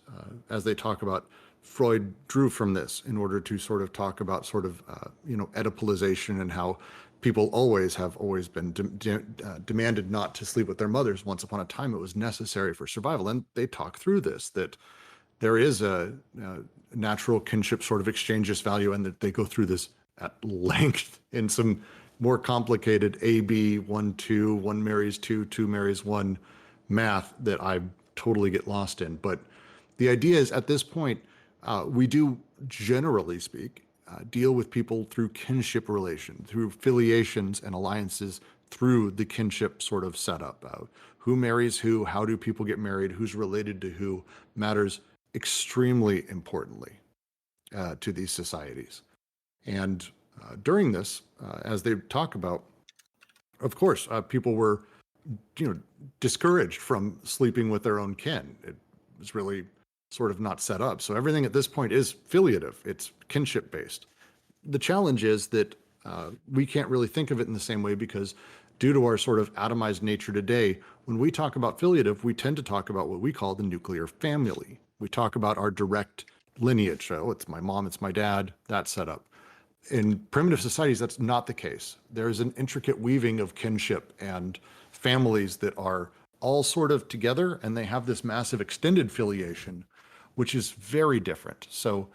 as they talk about, Freud drew from this in order to sort of talk about sort of, Oedipalization and how people have always been demanded not to sleep with their mothers. Once upon a time, it was necessary for survival. And they talk through this, that there is a natural kinship sort of exchanges value, and that they go through this at length in some more complicated AB 1-2, one marries two, two marries one math that I totally get lost in. But the idea is, at this point, we do, generally speak, deal with people through kinship relation, through filiations and alliances, through the kinship sort of setup. Who marries who, how do people get married, who's related to who, matters extremely importantly to these societies. And during this, as they talk about, of course, people were discouraged from sleeping with their own kin. It was really sort of not set up. So everything at this point is filiative. It's kinship based. The challenge is that we can't really think of it in the same way, because due to our sort of atomized nature today, when we talk about filiative, we tend to talk about what we call the nuclear family. We talk about our direct lineage. So it's my mom, it's my dad, that setup. In primitive societies, that's not the case. There's an intricate weaving of kinship and families that are all sort of together, and they have this massive extended filiation, which is very different. So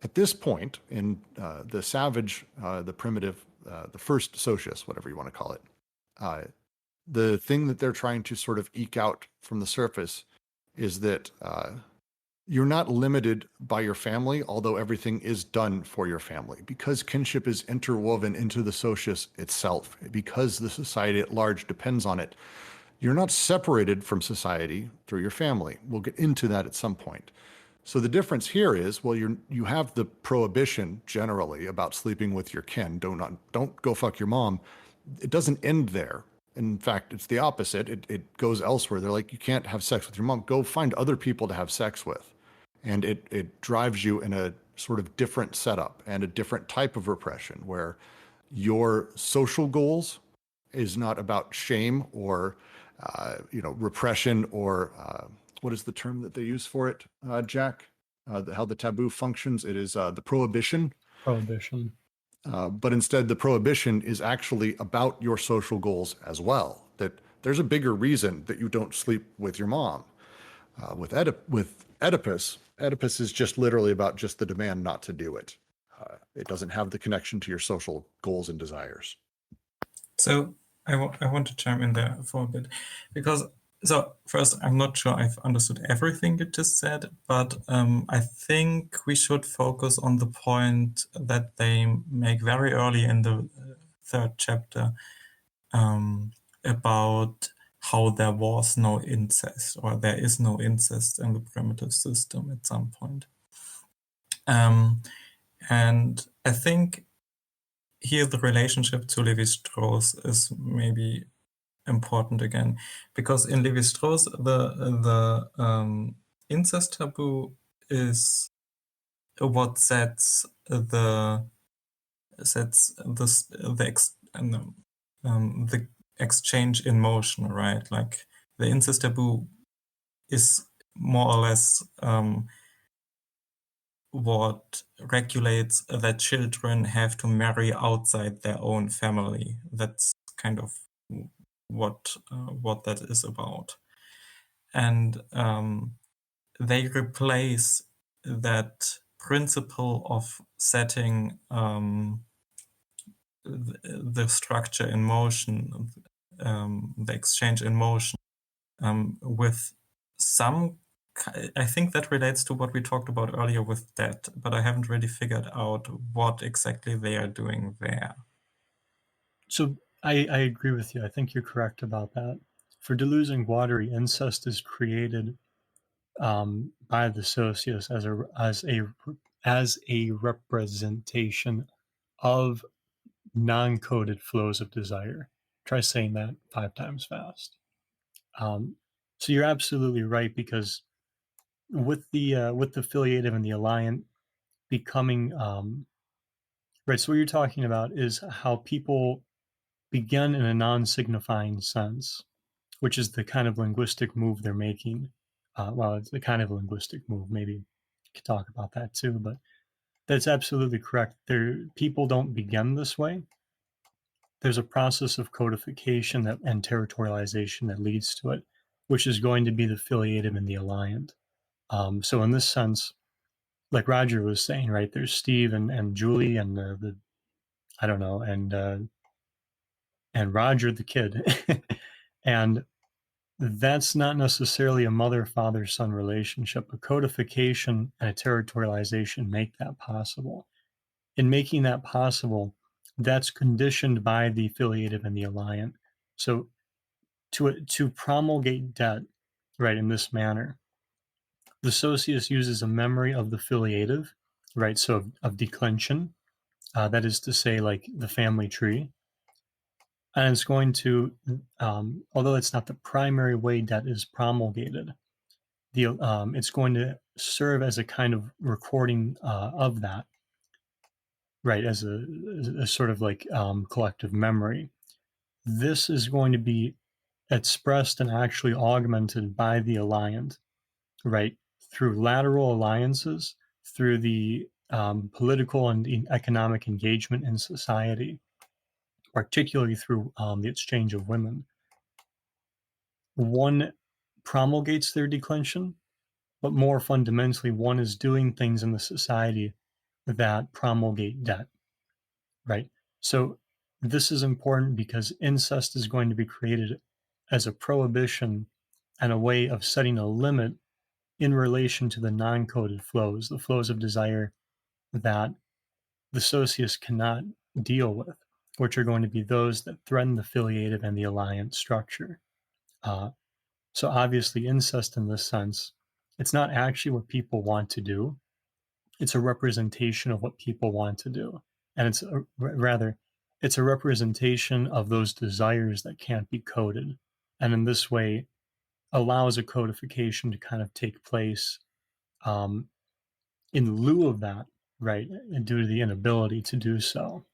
at this point in the savage, the primitive, the first socius, whatever you want to call it, the thing that they're trying to sort of eke out from the surface is that you're not limited by your family, although everything is done for your family. Because kinship is interwoven into the socius itself, because the society at large depends on it, you're not separated from society through your family. We'll get into that at some point. So the difference here is, well, you have the prohibition generally about sleeping with your kin. Don't go fuck your mom. It doesn't end there. In fact, it's the opposite. It goes elsewhere. They're like, you can't have sex with your mom. Go find other people to have sex with. And it drives you in a sort of different setup and a different type of repression where your social goals is not about shame or repression or what is the term that they use for it, Jack? How the taboo functions. It is the prohibition. Prohibition. But instead, the prohibition is actually about your social goals as well. That there's a bigger reason that you don't sleep with your mom. With Oedipus, Oedipus is just literally about just the demand not to do it. It doesn't have the connection to your social goals and desires. So I want to chime in there for a bit, because so first, I'm not sure I've understood everything you just said, but I think we should focus on the point that they make very early in the third chapter about how there was no incest, or there is no incest in the primitive system at some point. And I think here the relationship to Levi-Strauss is maybe important again, because in Levi-Strauss the incest taboo is what sets the exchange in motion, right? Like the incest taboo is more or less what regulates that children have to marry outside their own family. That's kind of what that is about. And they replace that principle of setting the structure in motion, the exchange in motion, with some. I think that relates to what we talked about earlier with debt, but I haven't really figured out what exactly they are doing there. So I agree with you. I think you're correct about that. For Deleuze and Guattari, incest is created by the socius as a representation of non-coded flows of desire. Try saying that 5 times fast. So you're absolutely right, because with the affiliative and the alliant becoming right. So what you're talking about is how people begin in a non-signifying sense, which is the kind of linguistic move they're making. Well, it's the kind of linguistic move. Maybe we could talk about that too, but that's absolutely correct. People don't begin this way. There's a process of codification and territorialization that leads to it, which is going to be the affiliative and the alliant. So in this sense, like Roger was saying, right, there's Steve and Julie and the I don't know, and Roger the kid. And that's not necessarily a mother-father-son relationship. A codification and a territorialization make that possible. In making that possible, that's conditioned by the affiliative and the alliant. So to promulgate debt, right, in this manner, the socius uses a memory of the affiliative, right, so of declension, that is to say, like the family tree. And it's going to, although it's not the primary way debt is promulgated, it's going to serve as a kind of recording of that, right, as a sort of like collective memory. This is going to be expressed and actually augmented by the alliant, right, through lateral alliances, through the political and economic engagement in society, particularly through the exchange of women. One promulgates their declension, but more fundamentally, one is doing things in the society that promulgate debt, right? So this is important because incest is going to be created as a prohibition and a way of setting a limit in relation to the non-coded flows, the flows of desire that the socius cannot deal with, which are going to be those that threaten the affiliative and the alliance structure. So obviously incest in this sense, it's not actually what people want to do. It's a representation of what people want to do. And it's a representation of those desires that can't be coded. And in this way, allows a codification to kind of take place in lieu of that, right? And due to the inability to do so.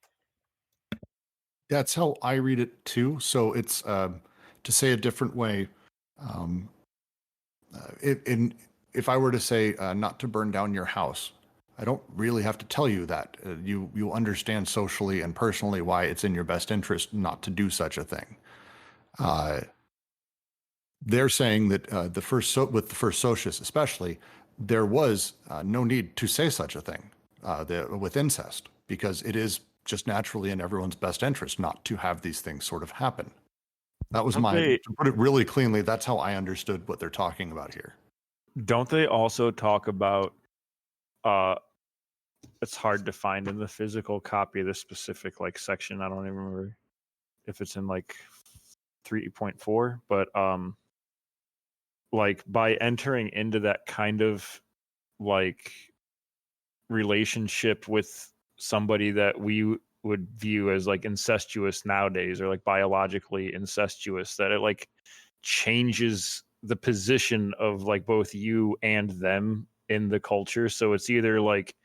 That's how I read it too. So it's to say a different way. If I were to say not to burn down your house, I don't really have to tell you that. You understand socially and personally why it's in your best interest not to do such a thing. They're saying that with the first socius especially, there was no need to say such a thing with incest, because it is just naturally in everyone's best interest not to have these things sort of happen. That was to put it really cleanly, that's how I understood what they're talking about here. Don't they also talk about, it's hard to find in the physical copy of the specific like section. I don't even remember if it's in like 3.4, but like by entering into that kind of like relationship with somebody that we would view as like incestuous nowadays, or like biologically incestuous, that it like changes the position of like both you and them in the culture. So it's either like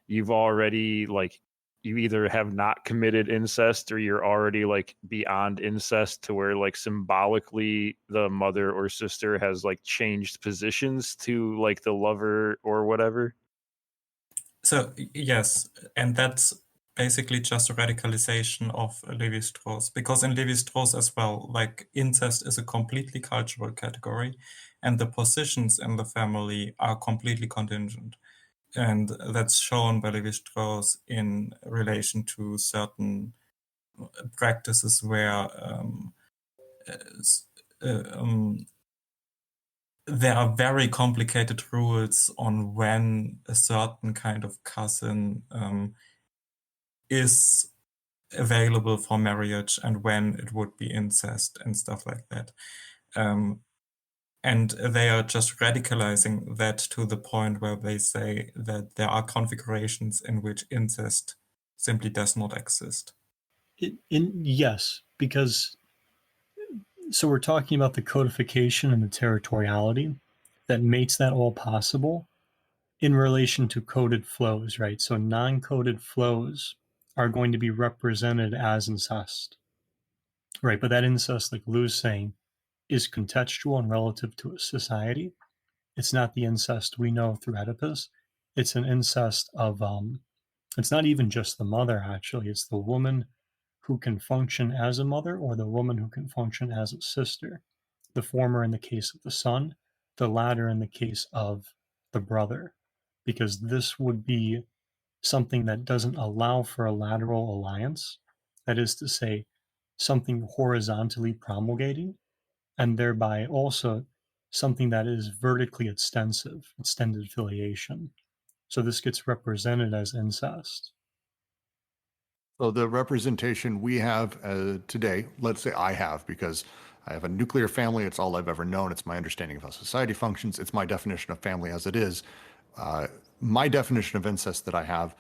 you've already like, you either have not committed incest, or you're already like beyond incest, to where like symbolically the mother or sister has like changed positions to like the lover or whatever. So yes, and that's basically just a radicalization of Levi-Strauss, because in Levi-Strauss as well, like incest is a completely cultural category, and the positions in the family are completely contingent. And that's shown by Levi-Strauss in relation to certain practices where there are very complicated rules on when a certain kind of cousin is available for marriage and when it would be incest and stuff like that. And they are just radicalizing that to the point where they say that there are configurations in which incest simply does not exist. Yes, because so we're talking about the codification and the territoriality that makes that all possible in relation to coded flows, right? So non-coded flows are going to be represented as incest, right? But that incest, like Lou's saying, is contextual and relative to a society. It's not the incest we know through Oedipus. It's an incest of, it's not even just the mother, actually. It's the woman who can function as a mother, or the woman who can function as a sister. The former in the case of the son, the latter in the case of the brother, because this would be something that doesn't allow for a lateral alliance. That is to say, something horizontally promulgating, and thereby also something that is vertically extensive, extended filiation. So this gets represented as incest. So the representation we have today, let's say I have, because I have a nuclear family, it's all I've ever known, it's my understanding of how society functions, it's my definition of family as it is. My definition of incest that I have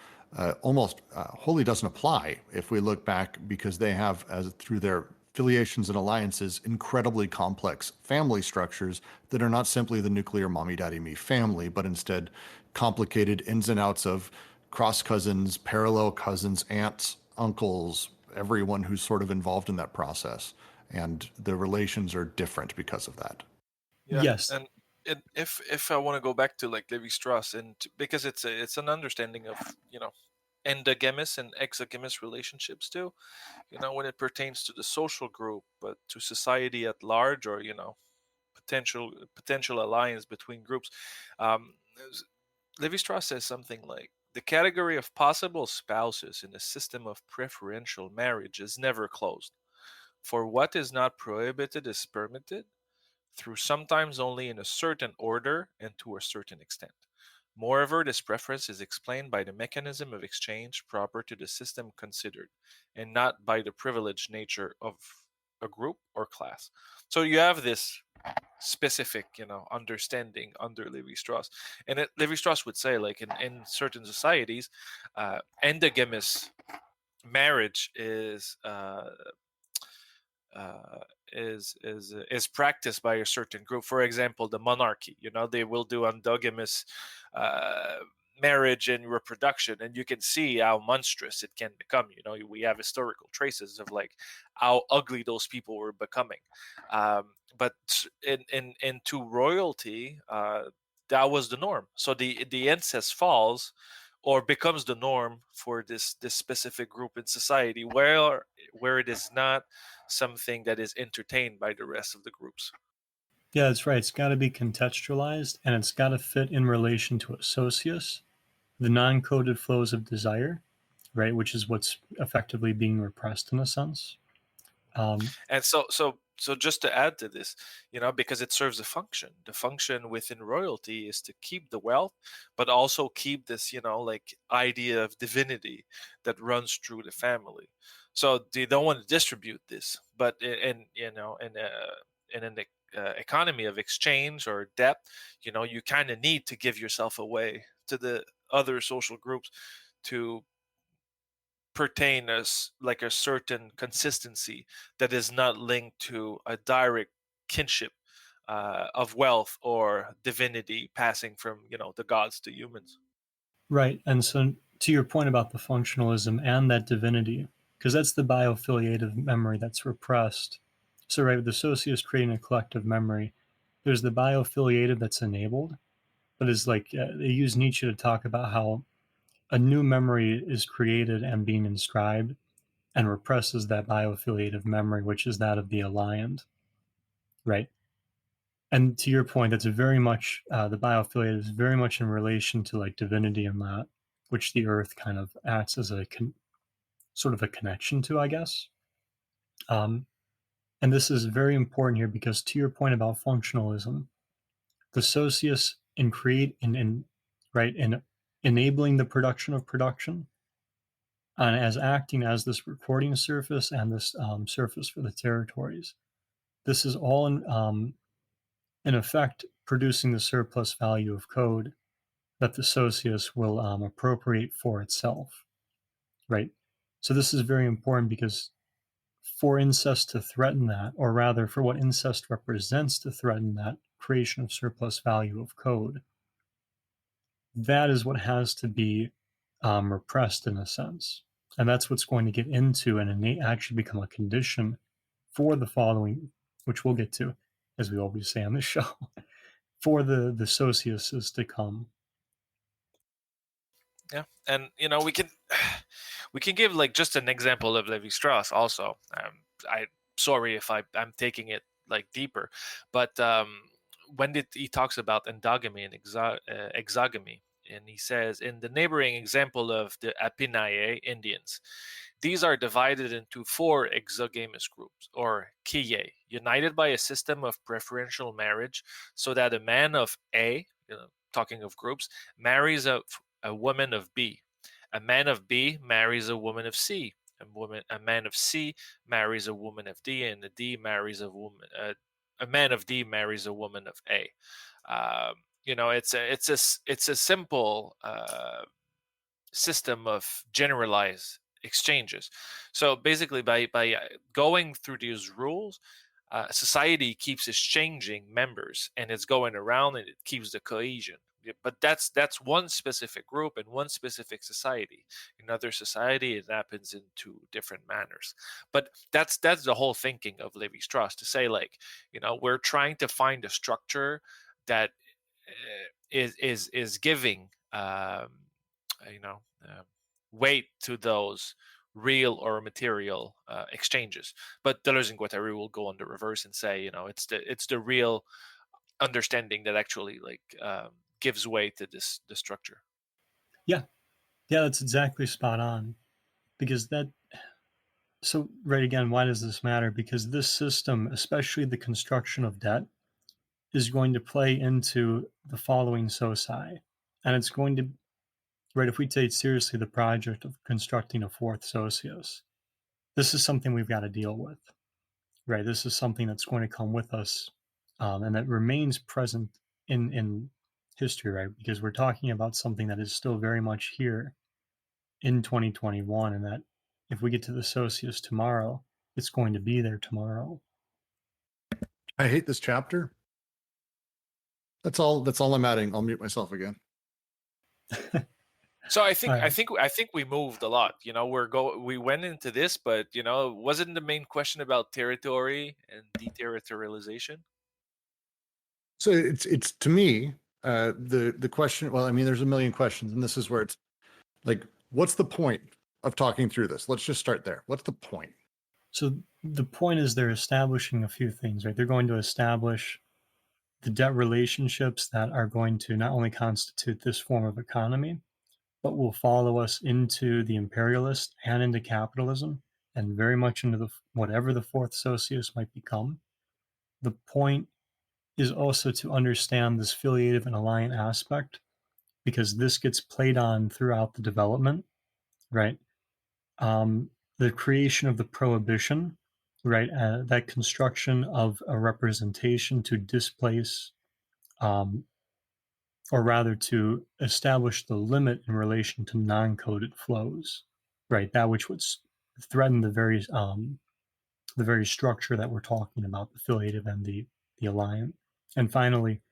almost wholly doesn't apply if we look back, because they have, through their affiliations and alliances, incredibly complex family structures that are not simply the nuclear mommy, daddy, me family, but instead complicated ins and outs of cross cousins, parallel cousins, aunts, uncles, everyone who's sort of involved in that process. And the relations are different because of that. Yeah. Yes. And if I want to go back to like Levi-Strauss, and because it's an understanding of, you know, endogamous and exogamous relationships too, you know, when it pertains to the social group, but to society at large, or, you know, potential alliance between groups. Levi-Strauss says something like, the category of possible spouses in a system of preferential marriage is never closed. For what is not prohibited is permitted, through sometimes only in a certain order and to a certain extent. Moreover, this preference is explained by the mechanism of exchange proper to the system considered, and not by the privileged nature of a group or class. So you have this specific, understanding under Levi-Strauss, and Levi-Strauss would say, like in certain societies, endogamous marriage is practiced by a certain group. For example, the monarchy. They will do endogamous marriage and reproduction, and you can see how monstrous it can become. We have historical traces of like how ugly those people were becoming. But into royalty, that was the norm. So the incest falls or becomes the norm for this specific group in society, where it is not something that is entertained by the rest of the groups. Yeah, that's right. It's got to be contextualized, and it's got to fit in relation to a socius, the non-coded flows of desire, right, which is what's effectively being repressed in a sense. And so just to add to this, because it serves a function. The function within royalty is to keep the wealth, but also keep this, like idea of divinity that runs through the family. So they don't want to distribute this, but in an economy of exchange or debt, you kind of need to give yourself away to the other social groups to pertain as like a certain consistency that is not linked to a direct kinship of wealth or divinity passing from the gods to humans. Right. And so to your point about the functionalism and that divinity, because that's the bioaffiliative memory that's repressed. So right, with the socius creating a collective memory, there's the bioaffiliative that's enabled, but it's like they use Nietzsche to talk about how a new memory is created and being inscribed and represses that bioaffiliative memory, which is that of the aligned, right? And to your point, that's very much the bioaffiliative is very much in relation to like divinity and that, which the earth kind of acts as a sort of a connection to, I guess. And this is very important here because to your point about functionalism, the socius in enabling the production of production, and as acting as this recording surface and this surface for the territories. This is all in effect producing the surplus value of code that the socius will appropriate for itself, right? So this is very important because for incest to threaten that, or rather for what incest represents to threaten that creation of surplus value of code, that is what has to be repressed in a sense. And that's what's going to get into and actually become a condition for the following, which we'll get to, as we always say on this show, for the sociuses to come. Yeah, and we can give like just an example of Levi-Strauss also. I sorry if I'm taking it like deeper, but when he talks about endogamy and exogamy, and he says in the neighboring example of the Apinaye Indians, these are divided into 4 exogamous groups, or kiye, united by a system of preferential marriage, so that a man of A, talking of groups, marries a woman of B. A man of B marries a woman of C. A man of C marries a woman of D, and a man of D marries a woman of A. It's a simple system of generalized exchanges. So basically, by going through these rules, society keeps exchanging members, and it's going around, and it keeps the cohesion. But that's one specific group and one specific society. In other society, it happens in 2 different manners. But that's the whole thinking of Levi-Strauss, to say like, we're trying to find a structure that is giving weight to those real or material exchanges. But Deleuze and Guattari will go on the reverse and say, it's the real understanding that actually like gives way to the structure. Yeah, that's exactly spot on, because that So, right again, why does this matter? Because this system, especially the construction of debt, is going to play into the following soci. And it's going to, right, if we take seriously the project of constructing a fourth socius, this is something we've got to deal with, right? This is something that's going to come with us and that remains present in history, right? Because we're talking about something that is still very much here in 2021, and that if we get to the socius tomorrow, it's going to be there tomorrow. I hate this chapter. That's all I'm adding. I'll mute myself again. So I think All right. I think we moved a lot. You know, we went into this, but you know, wasn't the main question about territory and deterritorialization? So it's to me, the question, well, I mean, there's a million questions, and this is where it's like, what's the point of talking through this? Let's just start there. What's the point? So the point is they're establishing a few things, right? They're going to establish the debt relationships that are going to not only constitute this form of economy, but will follow us into the imperialist and into capitalism, and very much into the whatever the fourth socius might become. The point is also to understand this filiative and alliant aspect, because this gets played on throughout the development, right? The creation of the prohibition, right? That construction of a representation to displace, or rather to establish the limit in relation to non-coded flows, right? That which would threaten the very structure that we're talking about, the filiative and the alliant. And finally,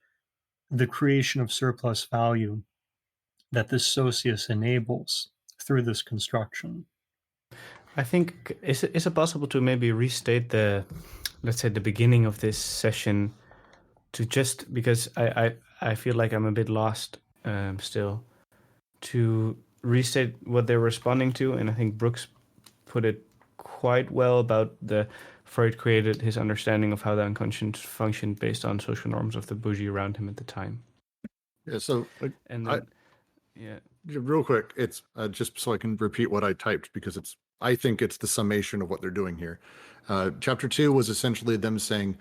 the creation of surplus value that this socius enables through this construction. I think is it possible to maybe restate the, let's say, the beginning of this session, to just because I feel like I'm a bit lost still, to restate what they're responding to, and I think Brooks put it quite well about the Freud created his understanding of how the unconscious functioned based on social norms of the bourgeois around him at the time. Yeah. So And then, yeah. real quick, it's just so I can repeat what I typed, because I think it's the summation of what they're doing here. Chapter 2 was essentially them saying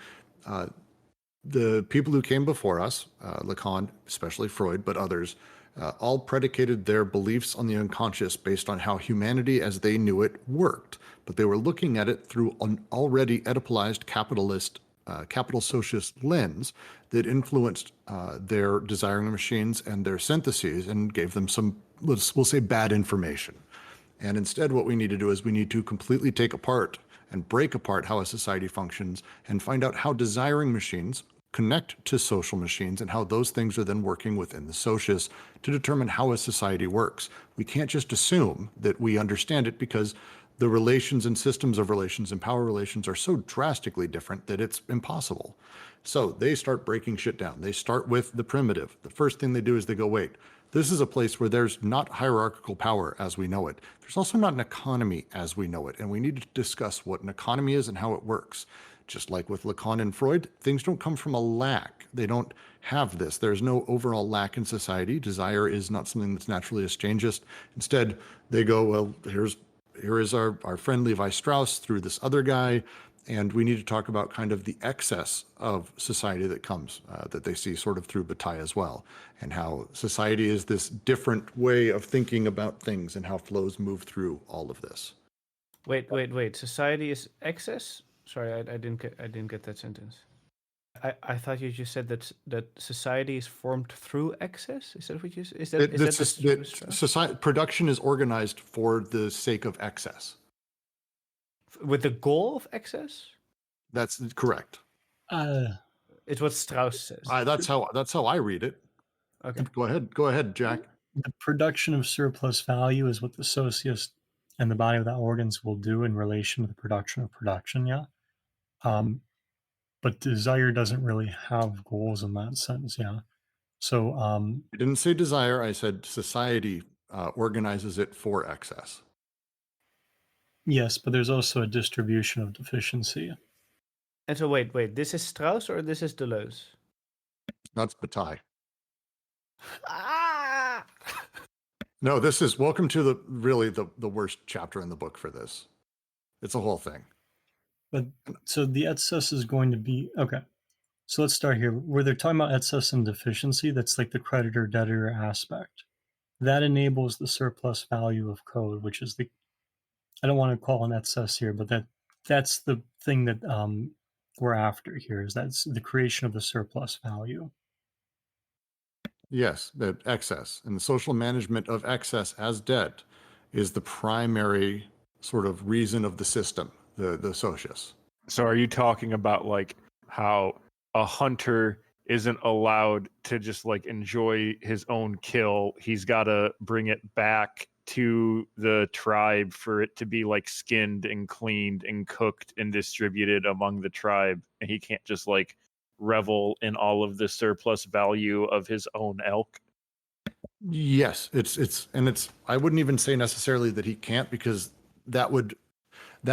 the people who came before us, Lacan, especially Freud, but others, all predicated their beliefs on the unconscious based on how humanity as they knew it worked. But they were looking at it through an already Oedipalized capital socialist lens that influenced their desiring machines and their syntheses and gave them some, we'll say, bad information. And instead, what we need to do is we need to completely take apart and break apart how a society functions and find out how desiring machines connect to social machines and how those things are then working within the socius to determine how a society works. We can't just assume that we understand it, because the relations and systems of relations and power relations are so drastically different that it's impossible. So they start breaking shit down. They start with the primitive. The first thing they do is they go, wait, this is a place where there's not hierarchical power as we know it. There's also not an economy as we know it. And we need to discuss what an economy is and how it works. Just like with Lacan and Freud, things don't come from a lack. They don't have this. There's no overall lack in society. Desire is not something that's naturally exchanged. Instead, they go, well, here is our friend Levi Strauss through this other guy, and we need to talk about kind of the excess of society that comes, that they see sort of through Bataille as well, and how society is this different way of thinking about things and how flows move through all of this. Wait. Society is excess? Sorry, I didn't get that sentence. I thought you just said that society is formed through excess. Is that what you said? Society production is organized for the sake of excess. With the goal of excess? That's correct. It's what Strauss says. That's how I read it. Okay. Go ahead, Jack. The production of surplus value is what the socius and the body without organs will do in relation to the production of production, yeah. But desire doesn't really have goals in that sense, yeah. So I didn't say desire. I said society organizes it for excess. yes, but there's also a distribution of deficiency. And so wait, this is Strauss or this is Deleuze? That's Bataille. Ah! No, this is welcome to the worst chapter in the book for this. It's a whole thing. But so the excess is going to be okay. So let's start here. Where they're talking about excess and deficiency, that's like the creditor-debtor aspect. That enables the surplus value of code, which is I don't want to call an excess here, but that's the thing that we're after here, is that's the creation of the surplus value. Yes, that excess and the social management of excess as debt is the primary sort of reason of the system, the socius. So are you talking about like how a hunter isn't allowed to just like enjoy his own kill? He's got to bring it back to the tribe for it to be like skinned and cleaned and cooked and distributed among the tribe. And he can't just like revel in all of the surplus value of his own elk. Yes, it's I wouldn't even say necessarily that he can't, because that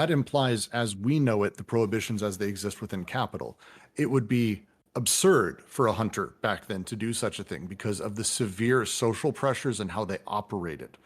implies, as we know it, the prohibitions as they exist within capital. It would be absurd for a hunter back then to do such a thing because of the severe social pressures and how they operated.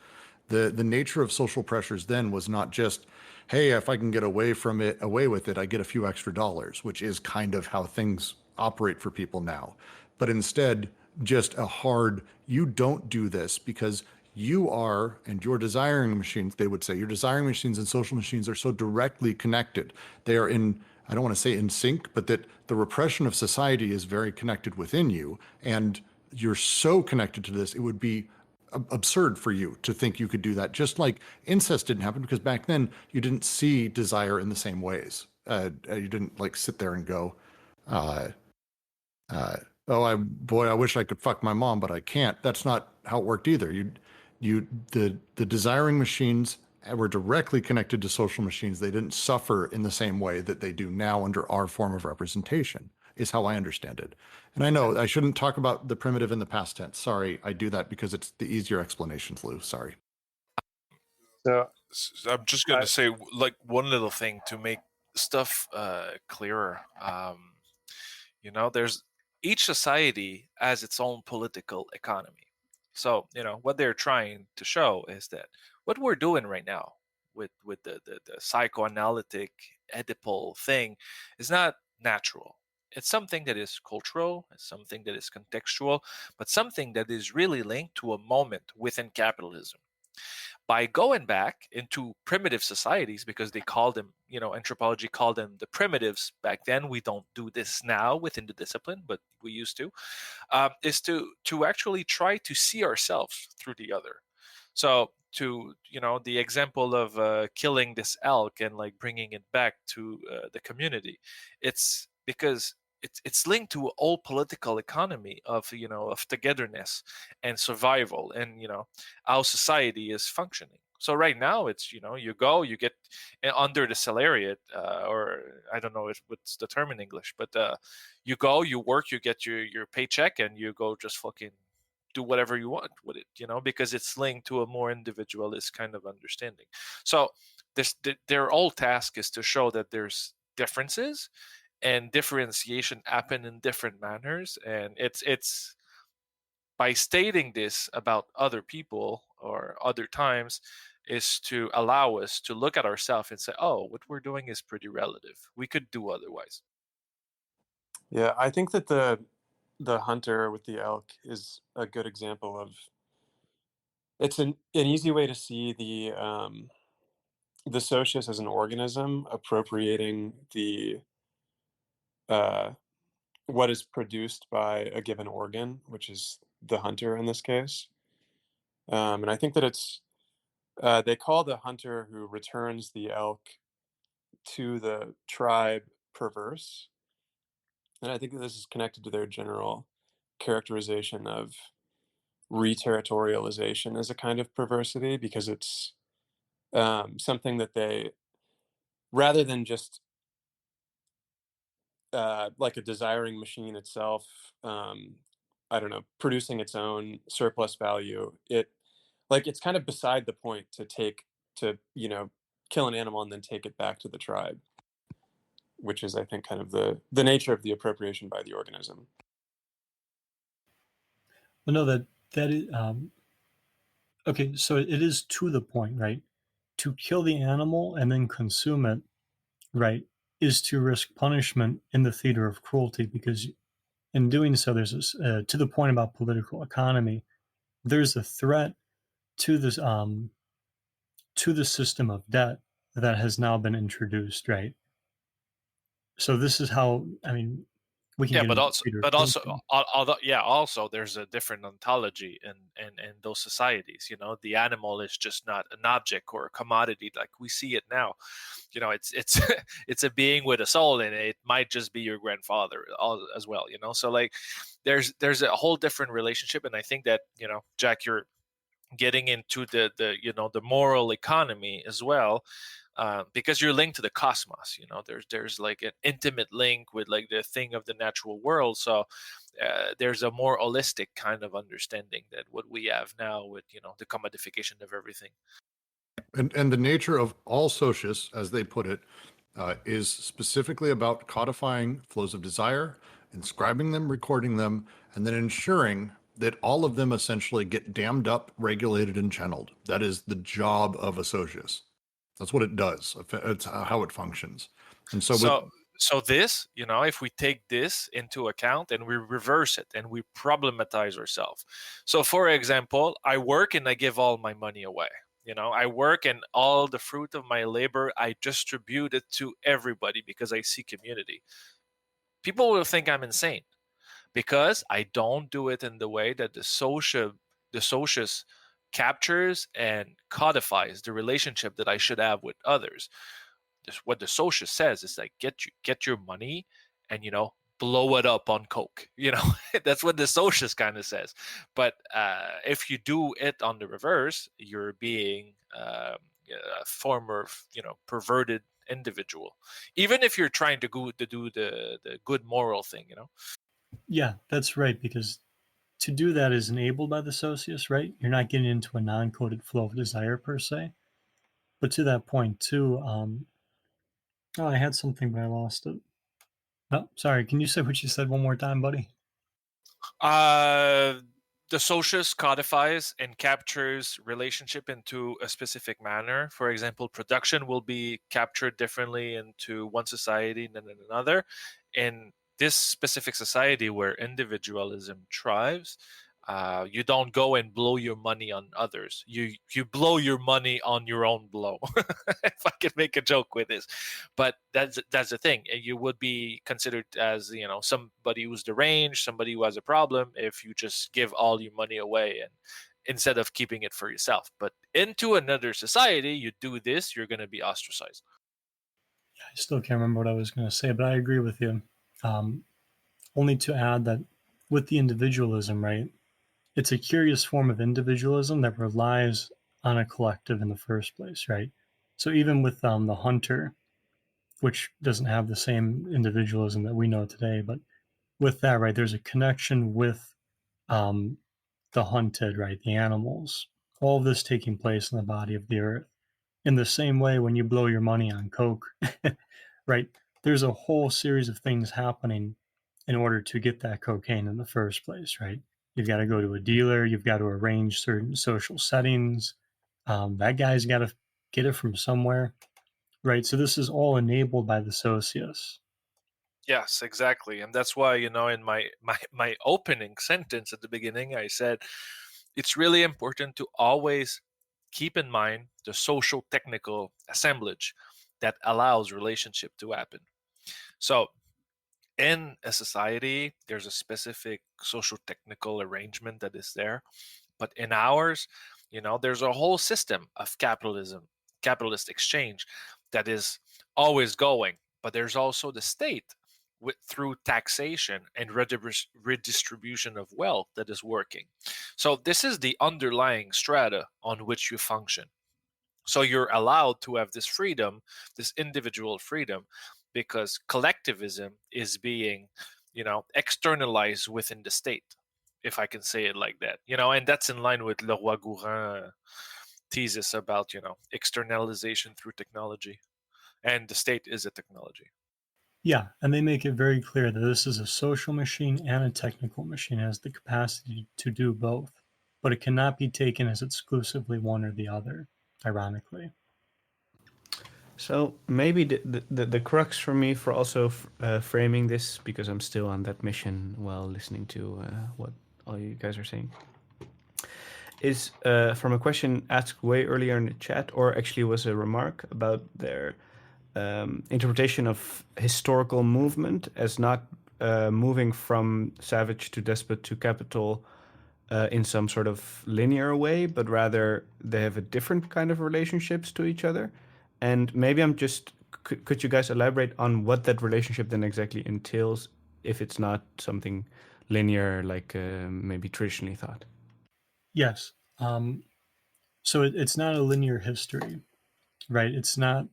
The nature of social pressures then was not just, hey, if I can get away with it, I get a few extra dollars, which is kind of how things operate for people now. But instead, just a hard, you don't do this because you are, and your desiring machines, they would say, your desiring machines and social machines are so directly connected. They are I don't want to say in sync, but that the repression of society is very connected within you. And you're so connected to this, it would be absurd for you to think you could do that. Just like incest didn't happen because back then you didn't see desire in the same ways. You didn't like sit there and go, I wish I could fuck my mom, but I can't. That's not how it worked either. The desiring machines were directly connected to social machines. They didn't suffer in the same way that they do now under our form of representation, is how I understand it. And I know I shouldn't talk about the primitive in the past tense. Sorry, I do that because it's the easier explanation, Lou. Sorry. So I'm just going to say, like, one little thing to make stuff clearer. There's each society has its own political economy. So, what they're trying to show is that what we're doing right now with the psychoanalytic Oedipal thing is not natural. It's something that is cultural, it's something that is contextual, but something that is really linked to a moment within capitalism. By going back into primitive societies, because they called them, anthropology called them the primitives back then. We don't do this now within the discipline, but we used to, is to actually try to see ourselves through the other. So the example of killing this elk and like bringing it back to the community, it's because it's linked to a whole political economy of togetherness and survival, and how society is functioning. So right now it's you go, you get under the salariat, or I don't know what's the term in English, but you go, you work, you get your paycheck, and you go just fucking do whatever you want with it, because it's linked to a more individualist kind of understanding. So their whole task is to show that there's differences, and differentiation happen in different manners, and it's by stating this about other people or other times is to allow us to look at ourselves and say, oh, what we're doing is pretty relative, we could do otherwise. Yeah, I think that the hunter with the elk is a good example of, it's an easy way to see the socius as an organism appropriating the what is produced by a given organ, which is the hunter in this case. And I think that it's they call the hunter who returns the elk to the tribe perverse, and I think that this is connected to their general characterization of reterritorialization as a kind of perversity, because it's something that they, rather than just like a desiring machine itself, I don't know, producing its own surplus value, it's kind of beside the point to kill an animal and then take it back to the tribe, which is, I think, kind of the nature of the appropriation by the organism. But no, that is okay. So it is to the point, right? to kill the animal and then consume it, right, is to risk punishment in the theater of cruelty, because in doing so, there's this, to the point about political economy, there's a threat to this to the system of debt that has now been introduced, right? So this is how, I mean, we can Yeah, get but into also, theater of but also, cruelty. although, yeah, also there's a different ontology in those societies. You know, the animal is just not an object or a commodity like we see it now. You know, it's it's a being with a soul, and it might just be your grandfather as well. You know, so like there's a whole different relationship, and I think that, you know, Jack, you're getting into the you know, the moral economy as well, because you're linked to the cosmos. You know, there's like an intimate link with like the thing of the natural world. So there's a more holistic kind of understanding that what we have now with, you know, the commodification of everything. And the nature of all socius, as they put it, is specifically about codifying flows of desire, inscribing them, recording them, and then ensuring that all of them essentially get dammed up, regulated, and channeled. That is the job of a socius. That's what it does. It's how it functions. And so with So this, you know, if we take this into account and we reverse it and we problematize ourselves. So for example, I work and I give all my money away. You know, I work and all the fruit of my labor, I distribute it to everybody because I see community. People will think I'm insane because I don't do it in the way that the socius captures and codifies the relationship that I should have with others. What the socius says is like, get your money and, you know, blow it up on coke. You know, that's what the socius kind of says. But if you do it on the reverse, you're being a former, you know, perverted individual, even if you're trying to do the good moral thing, you know. Yeah, that's right, because to do that is enabled by the socius, right? You're not getting into a non-coded flow of desire per se. But to that point too, oh, I had something but I lost it. Oh, sorry. Can you say what you said one more time, buddy? Uh, the socius codifies and captures relationship into a specific manner. For example, production will be captured differently into one society than in another. In this specific society where individualism thrives, you don't go and blow your money on others. You blow your money on your own blow. If I can make a joke with this, but that's the thing. You would be considered as, you know, somebody who's deranged, somebody who has a problem, if you just give all your money away and instead of keeping it for yourself. But into another society, you do this, you're going to be ostracized. I still can't remember what I was going to say, but I agree with you. Um, only to add that with the individualism, right, it's a curious form of individualism that relies on a collective in the first place, right? So even with the hunter, which doesn't have the same individualism that we know today, but with that, right, there's a connection with um, the hunted, right, the animals, all of this taking place in the body of the earth. In the same way, when you blow your money on coke, right, there's a whole series of things happening in order to get that cocaine in the first place, right? You've got to go to a dealer, you've got to arrange certain social settings. That guy's got to get it from somewhere, right? So this is all enabled by the socius. Yes, exactly. And that's why, you know, in my opening sentence at the beginning, I said it's really important to always keep in mind the social technical assemblage that allows relationship to happen. So in a society, there's a specific social technical arrangement that is there. But in ours, you know, there's a whole system of capitalism, capitalist exchange that is always going. But there's also the state through taxation and redistribution of wealth that is working. So this is the underlying strata on which you function. So you're allowed to have this freedom, this individual freedom, because collectivism is being, you know, externalized within the state, if I can say it like that. You know, and that's in line with Leroy-Gourhan thesis about, you know, externalization through technology, and the state is a technology. Yeah, and they make it very clear that this is a social machine and a technical machine. It has the capacity to do both, but it cannot be taken as exclusively one or the other, ironically. So maybe the crux for me for also framing this, because I'm still on that mission while listening to what all you guys are saying, is from a question asked way earlier in the chat, or actually was a remark about their interpretation of historical movement as not moving from savage to despot to capital in some sort of linear way, but rather they have a different kind of relationships to each other. And maybe I'm just, could you guys elaborate on what that relationship then exactly entails, if it's not something linear like maybe traditionally thought? Yes. So it's not a linear history, right? It's not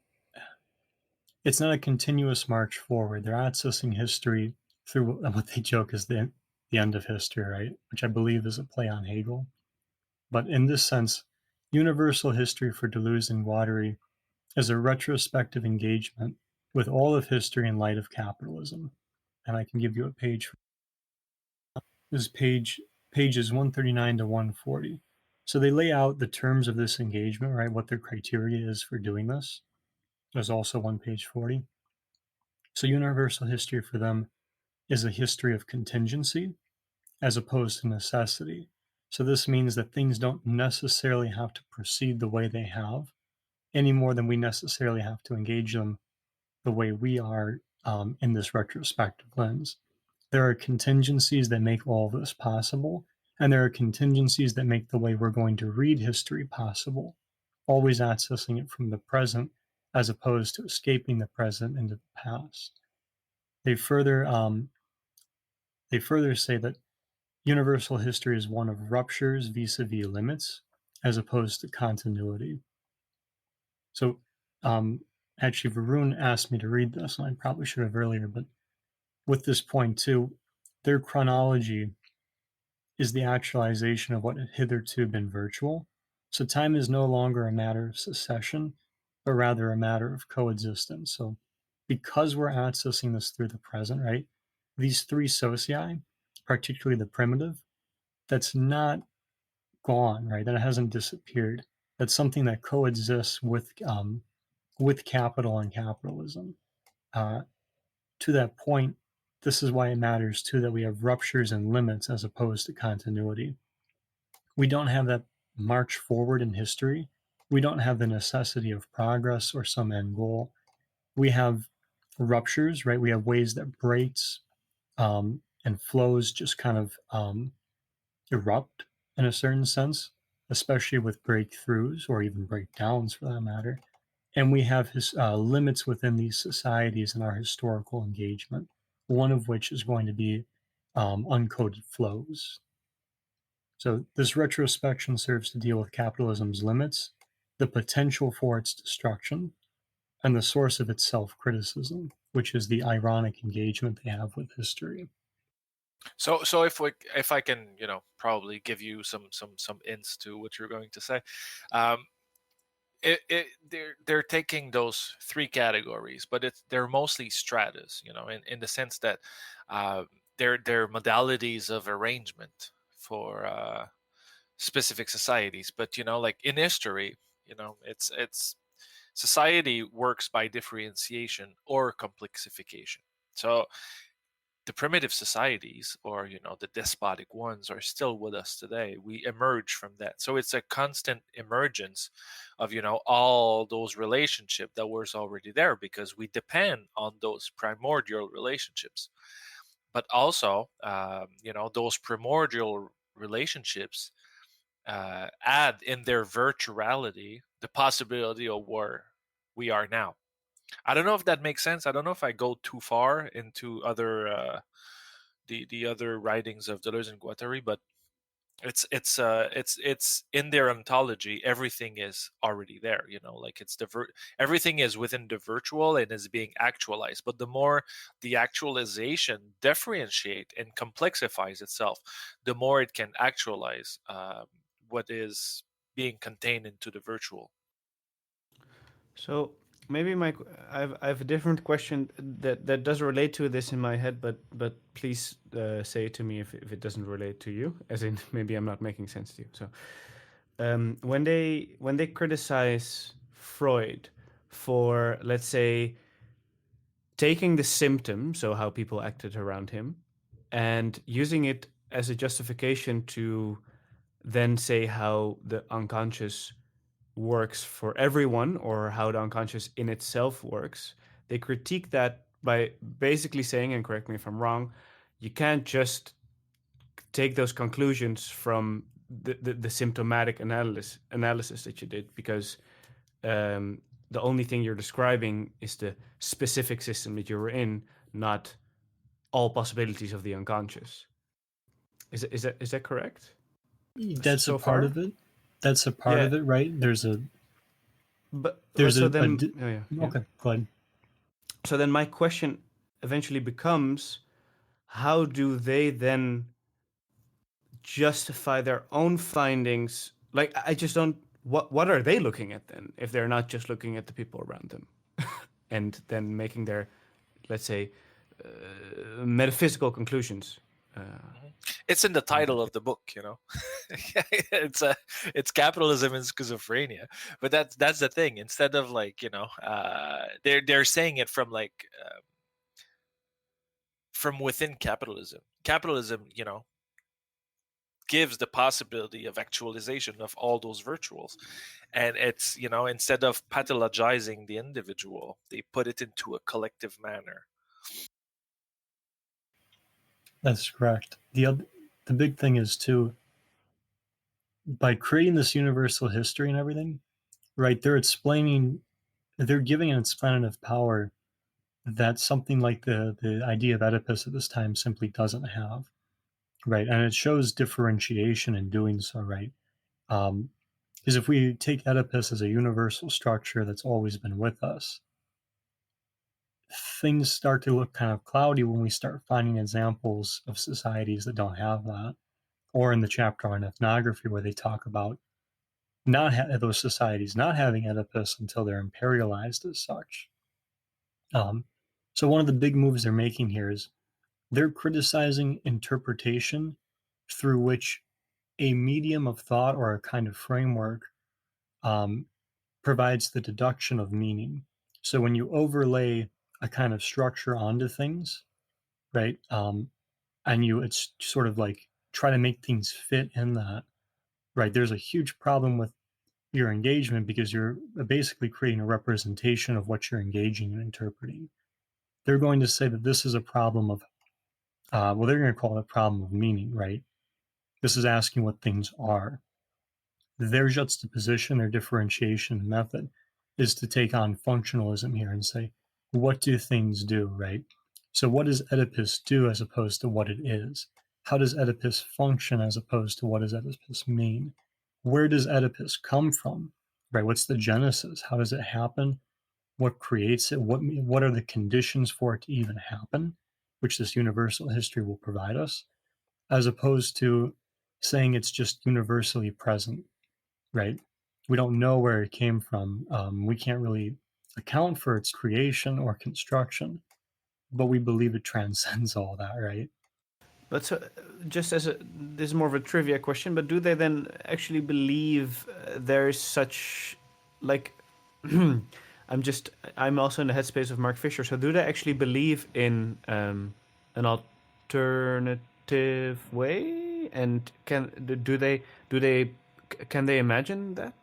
a continuous march forward. They're accessing history through what they joke is the end of history, right? Which I believe is a play on Hegel. But in this sense, universal history for Deleuze and Guattari is a retrospective engagement with all of history in light of capitalism. And I can give you a page. This is pages 139 to 140. So they lay out the terms of this engagement, right? What their criteria is for doing this. There's also on page 40. So universal history for them is a history of contingency as opposed to necessity. So this means that things don't necessarily have to proceed the way they have any more than we necessarily have to engage them the way we are in this retrospective lens. There are contingencies that make all of this possible, and there are contingencies that make the way we're going to read history possible, always accessing it from the present as opposed to escaping the present into the past. They further say that universal history is one of ruptures vis-a-vis limits as opposed to continuity. So actually, Varun asked me to read this, and I probably should have earlier, but with this point too, their chronology is the actualization of what had hitherto been virtual. So time is no longer a matter of secession, but rather a matter of coexistence. So because we're accessing this through the present, right, these three socii, particularly the primitive, that's not gone, right? That hasn't disappeared. That's something that coexists with capital and capitalism. To that point, this is why it matters too that we have ruptures and limits as opposed to continuity. We don't have that march forward in history. We don't have the necessity of progress or some end goal. We have ruptures, right? We have ways that breaks and flows just kind of erupt in a certain sense, especially with breakthroughs or even breakdowns for that matter. And we have limits within these societies in our historical engagement, one of which is going to be uncoded flows. So this retrospection serves to deal with capitalism's limits, the potential for its destruction, and the source of its self-criticism, which is the ironic engagement they have with history. So if I can, probably give you some hints to what you're going to say. They're taking those three categories, but they're mostly stratas, in the sense that they're modalities of arrangement for specific societies. But like in history, it's society works by differentiation or complexification. So the primitive societies, or the despotic ones, are still with us today. We emerge from that, so it's a constant emergence of all those relationships that was already there, because we depend on those primordial relationships. But also those primordial relationships add in their virtuality the possibility of where we are now. I don't know if that makes sense. I don't know if I go too far into other the other writings of Deleuze and Guattari, but it's in their ontology. Everything is already there. Like it's everything is within the virtual and is being actualized. But the more the actualization differentiate and complexifies itself, the more it can actualize what is being contained into the virtual. So maybe I have a different question that does relate to this in my head, but please say it to me if it doesn't relate to you, as in maybe I'm not making sense to you. So when they criticize Freud for, let's say, taking the symptom, so how people acted around him, and using it as a justification to then say how the unconscious works for everyone, or how the unconscious in itself works. They critique that by basically saying, and correct me if I'm wrong, you can't just take those conclusions from the symptomatic analysis that you did, because the only thing you're describing is the specific system that you were in, not all possibilities of the unconscious. Is that correct? That's so a part far? of it. That's a part of Yeah. it, right? There's a So then, okay, go ahead. So then my question eventually becomes, how do they then justify their own findings? Like, I just don't, what are they looking at then, if they're not just looking at the people around them and then making their, let's say, metaphysical conclusions? It's in the title of the book, you know. It's capitalism and schizophrenia, but that's the thing. Instead of like, you know, they're saying it from like from within capitalism. Capitalism, you know, gives the possibility of actualization of all those virtuals, and it's, you know, instead of pathologizing the individual, they put it into a collective manner. That's correct. The big thing is too, by creating this universal history and everything, right? They're giving an explanative power that something like the idea of Oedipus at this time simply doesn't have, right? And it shows differentiation in doing so, right? Because if we take Oedipus as a universal structure that's always been with us, things start to look kind of cloudy when we start finding examples of societies that don't have that. Or in the chapter on ethnography, where they talk about those societies not having Oedipus until they're imperialized as such. So one of the big moves they're making here is they're criticizing interpretation through which a medium of thought or a kind of framework provides the deduction of meaning. So when you overlay a kind of structure onto things, right, and it's sort of like try to make things fit in that, right, there's a huge problem with your engagement, because you're basically creating a representation of what you're engaging and interpreting. They're going to say that this is a problem of, they're going to call it a problem of meaning, right? This is asking what things are. Their juxtaposition, their differentiation method is to take on functionalism here and say, what do things do, right? So what does Oedipus do as opposed to what it is? How does Oedipus function as opposed to what does Oedipus mean? Where does Oedipus come from, right? What's the genesis? How does it happen? What creates it? What are the conditions for it to even happen, which this universal history will provide us, as opposed to saying it's just universally present, right? We don't know where it came from. We can't really account for its creation or construction, but we believe it transcends all that, right? But so, just as this is more of a trivia question, but do they then actually believe there is such, like, I'm also in the headspace of Mark Fisher. So do they actually believe in an alternative way? And can they imagine that?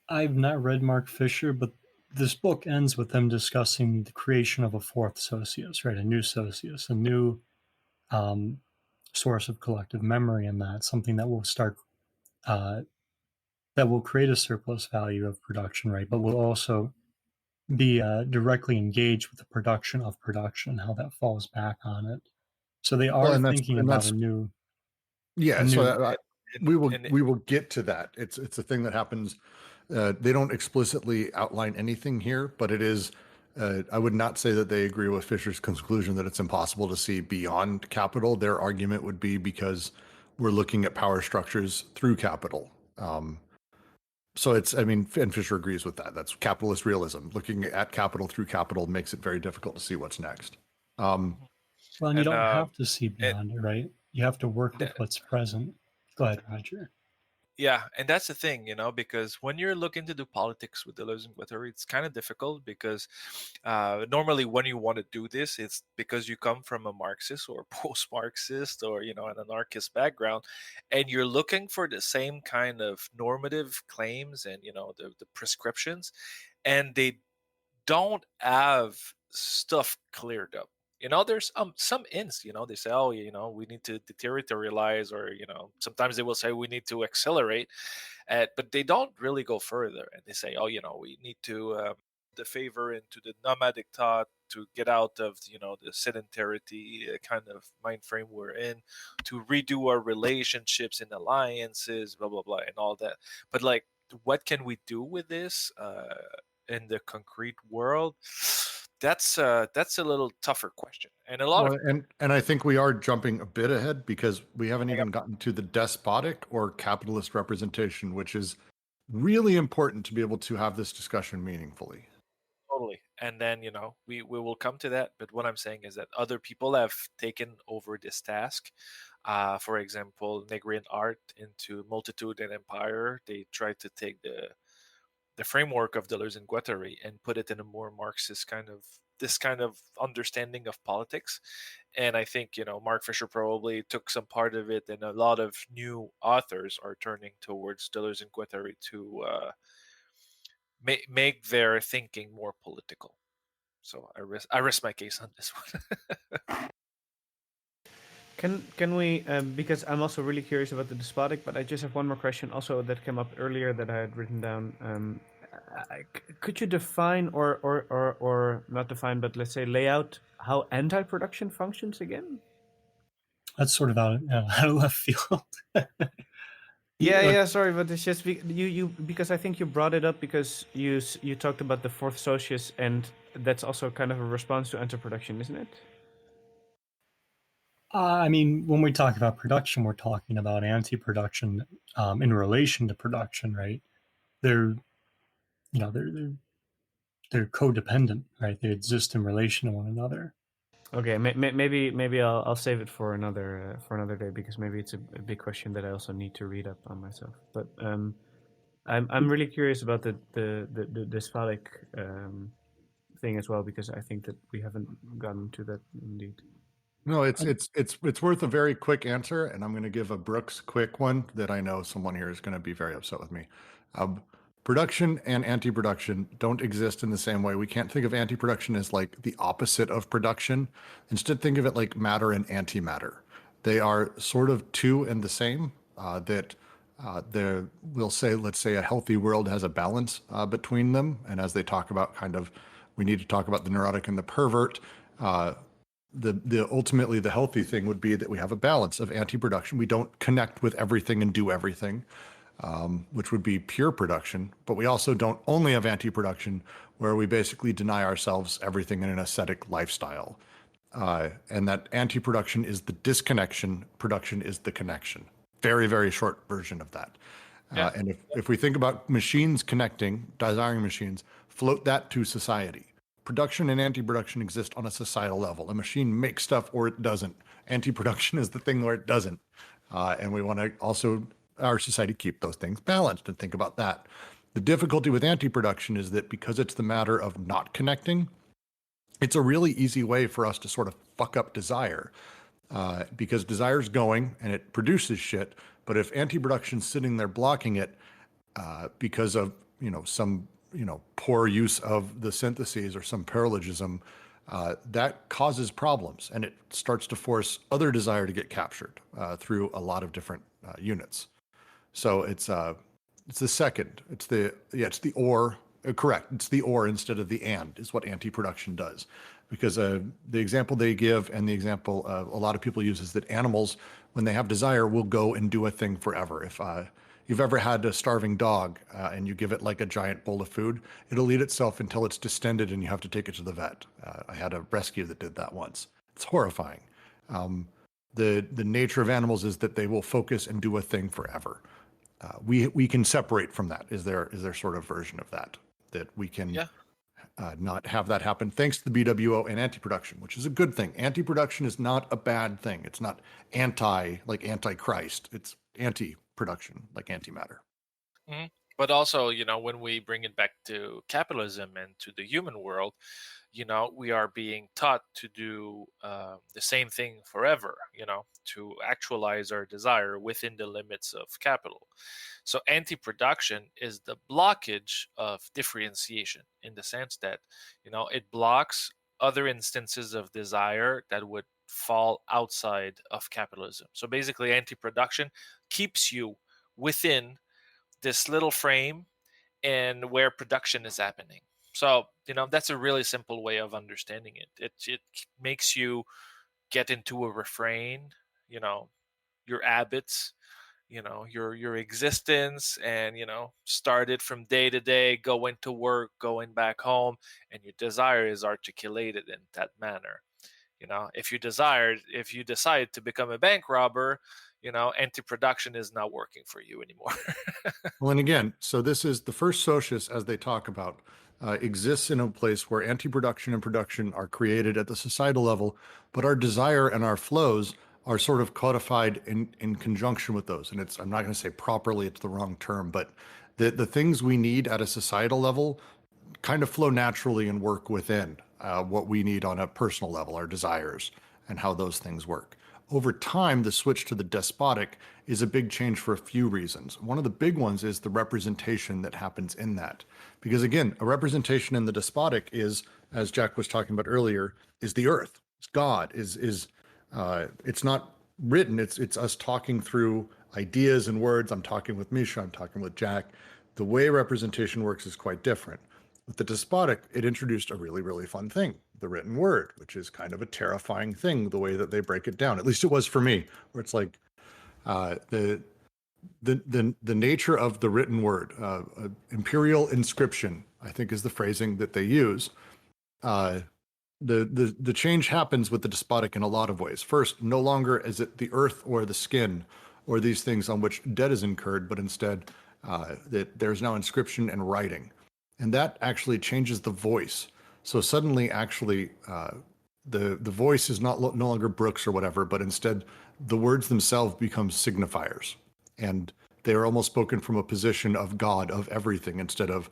I've not read Mark Fisher, but this book ends with them discussing the creation of a fourth socius, right? A new socius, a new source of collective memory, and that's something that will start, that will create a surplus value of production, right? But will also be directly engaged with the production of production, how that falls back on it. So they are thinking about a new. Yeah, we will get to that. It's a thing that happens. They don't explicitly outline anything here, but it is. I would not say that they agree with Fisher's conclusion that it's impossible to see beyond capital. Their argument would be because we're looking at power structures through capital. So and Fisher agrees with that. That's capitalist realism. Looking at capital through capital makes it very difficult to see what's next. Well, and you don't have to see beyond it, right? You have to work with what's present. Go ahead, Roger. Yeah, and that's the thing, because when you're looking to do politics with Deleuze and Guattari, it's kind of difficult because normally when you want to do this, it's because you come from a Marxist or post-Marxist or an anarchist background, and you're looking for the same kind of normative claims and the prescriptions, and they don't have stuff cleared up. There's some ins, they say, oh, we need to deterritorialize, or sometimes they will say we need to accelerate, but they don't really go further, and they say, oh, we need to the favor into the nomadic thought to get out of the sedentarity kind of mind frame we're in, to redo our relationships and alliances, blah blah blah, and all that. But like, what can we do with this in the concrete world? That's a little tougher question, and a lot of and I think we are jumping a bit ahead because we haven't even gotten to the despotic or capitalist representation, which is really important to be able to have this discussion meaningfully. totally. And then we will come to that. But what I'm saying is that other people have taken over this task. For example, Negrian art into Multitude and Empire. They tried to take the framework of Deleuze and Guattari and put it in a more Marxist kind of understanding of politics. And I think Mark Fisher probably took some part of it, and a lot of new authors are turning towards Deleuze and Guattari to make their thinking more political. So I rest my case on this one. Can we, because I'm also really curious about the despotic, but I just have one more question also that came up earlier that I had written down. Could you define or not define, but let's say lay out how anti-production functions again? That's sort of out of left field. Yeah, sorry, but it's just you because I think you brought it up because you talked about the fourth socius, and that's also kind of a response to anti-production, isn't it? I mean, when we talk about production, we're talking about anti-production in relation to production, right? They're codependent, right? They exist in relation to one another. Okay, maybe I'll save it for another day, because maybe it's a big question that I also need to read up on myself. But I'm really curious about the despotic thing as well, because I think that we haven't gotten to that indeed. No, it's worth a very quick answer, and I'm going to give a Brooks quick one that I know someone here is going to be very upset with me. Production and anti-production don't exist in the same way. We can't think of anti-production as like the opposite of production. Instead, think of it like matter and antimatter. They are sort of two and the same. We'll say, let's say a healthy world has a balance between them. And as they talk about we need to talk about the neurotic and the pervert. The ultimately the healthy thing would be that we have a balance of anti-production. We don't connect with everything and do everything, which would be pure production. But we also don't only have anti-production, where we basically deny ourselves everything in an ascetic lifestyle. And that anti-production is the disconnection, production is the connection. Very, very short version of that. Yeah. And if we think about machines connecting, desiring machines, float that to society. Production and anti-production exist on a societal level. A machine makes stuff or it doesn't. Anti-production is the thing where it doesn't. And we want to also, our society, keep those things balanced and think about that. The difficulty with anti-production is that because it's the matter of not connecting, it's a really easy way for us to sort of fuck up desire. Because desire's going and it produces shit, but if anti-production's sitting there blocking it because of some poor use of the syntheses or some paralogism, that causes problems, and it starts to force other desire to get captured through a lot of different units. So it's the second. It's the or. Correct. It's the or instead of the and is what anti-production does. Because the example they give and the example a lot of people use is that animals, when they have desire, will go and do a thing forever. If you've ever had a starving dog and you give it like a giant bowl of food, it'll eat itself until it's distended and you have to take it to the vet. I had a rescue that did that once. It's horrifying. The nature of animals is that they will focus and do a thing forever. We can separate from that. Is there sort of version of that we can not have that happen thanks to the BWO and anti-production, which is a good thing. Anti-production is not a bad thing. It's not anti-Christ. It's anti-production. production, like antimatter. But also, when we bring it back to capitalism and to the human world, we are being taught to do the same thing forever, to actualize our desire within the limits of capital. So anti-production is the blockage of differentiation, in the sense that, it blocks other instances of desire that would fall outside of capitalism. So basically, anti-production keeps you within this little frame and where production is happening. So, that's a really simple way of understanding it. It makes you get into a refrain, your habits, your existence, and, start it from day to day, going to work, going back home, and your desire is articulated in that manner. If you decide to become a bank robber, anti-production is not working for you anymore. Well, and again, so this is the first socius, as they talk about, exists in a place where anti-production and production are created at the societal level, but our desire and our flows are sort of codified in conjunction with those. And I'm not going to say properly, it's the wrong term, but the things we need at a societal level kind of flow naturally and work within what we need on a personal level, our desires, and how those things work. Over time, the switch to the despotic is a big change for a few reasons. One of the big ones is the representation that happens in that. Because again, a representation in the despotic is, as Jack was talking about earlier, is the earth. It's God. It's not written. It's us talking through ideas and words. I'm talking with Misha. I'm talking with Jack. The way representation works is quite different. With the despotic, it introduced a really, really fun thing, the written word, which is kind of a terrifying thing, the way that they break it down. At least it was for me, where it's like the nature of the written word, imperial inscription, I think is the phrasing that they use. The change happens with the despotic in a lot of ways. First, no longer is it the earth or the skin or these things on which debt is incurred, but instead that there's now inscription and writing. And that actually changes the voice. So suddenly, actually, the voice is no longer Brooks or whatever, but instead the words themselves become signifiers. And they're almost spoken from a position of God, of everything, instead of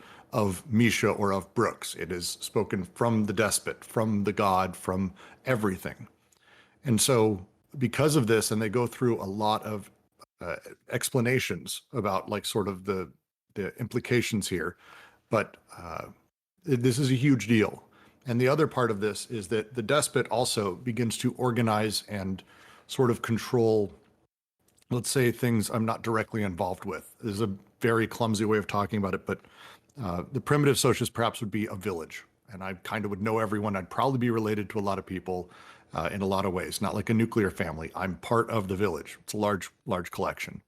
Misha or of Brooks. It is spoken from the despot, from the God, from everything. And so because of this, and they go through a lot of explanations about like sort of the implications here, but this is a huge deal. And the other part of this is that the despot also begins to organize and sort of control, let's say, things I'm not directly involved with. This is a very clumsy way of talking about it, but the primitive socius perhaps would be a village. And I kind of would know everyone. I'd probably be related to a lot of people in a lot of ways, not like a nuclear family. I'm part of the village. It's a large, large collection.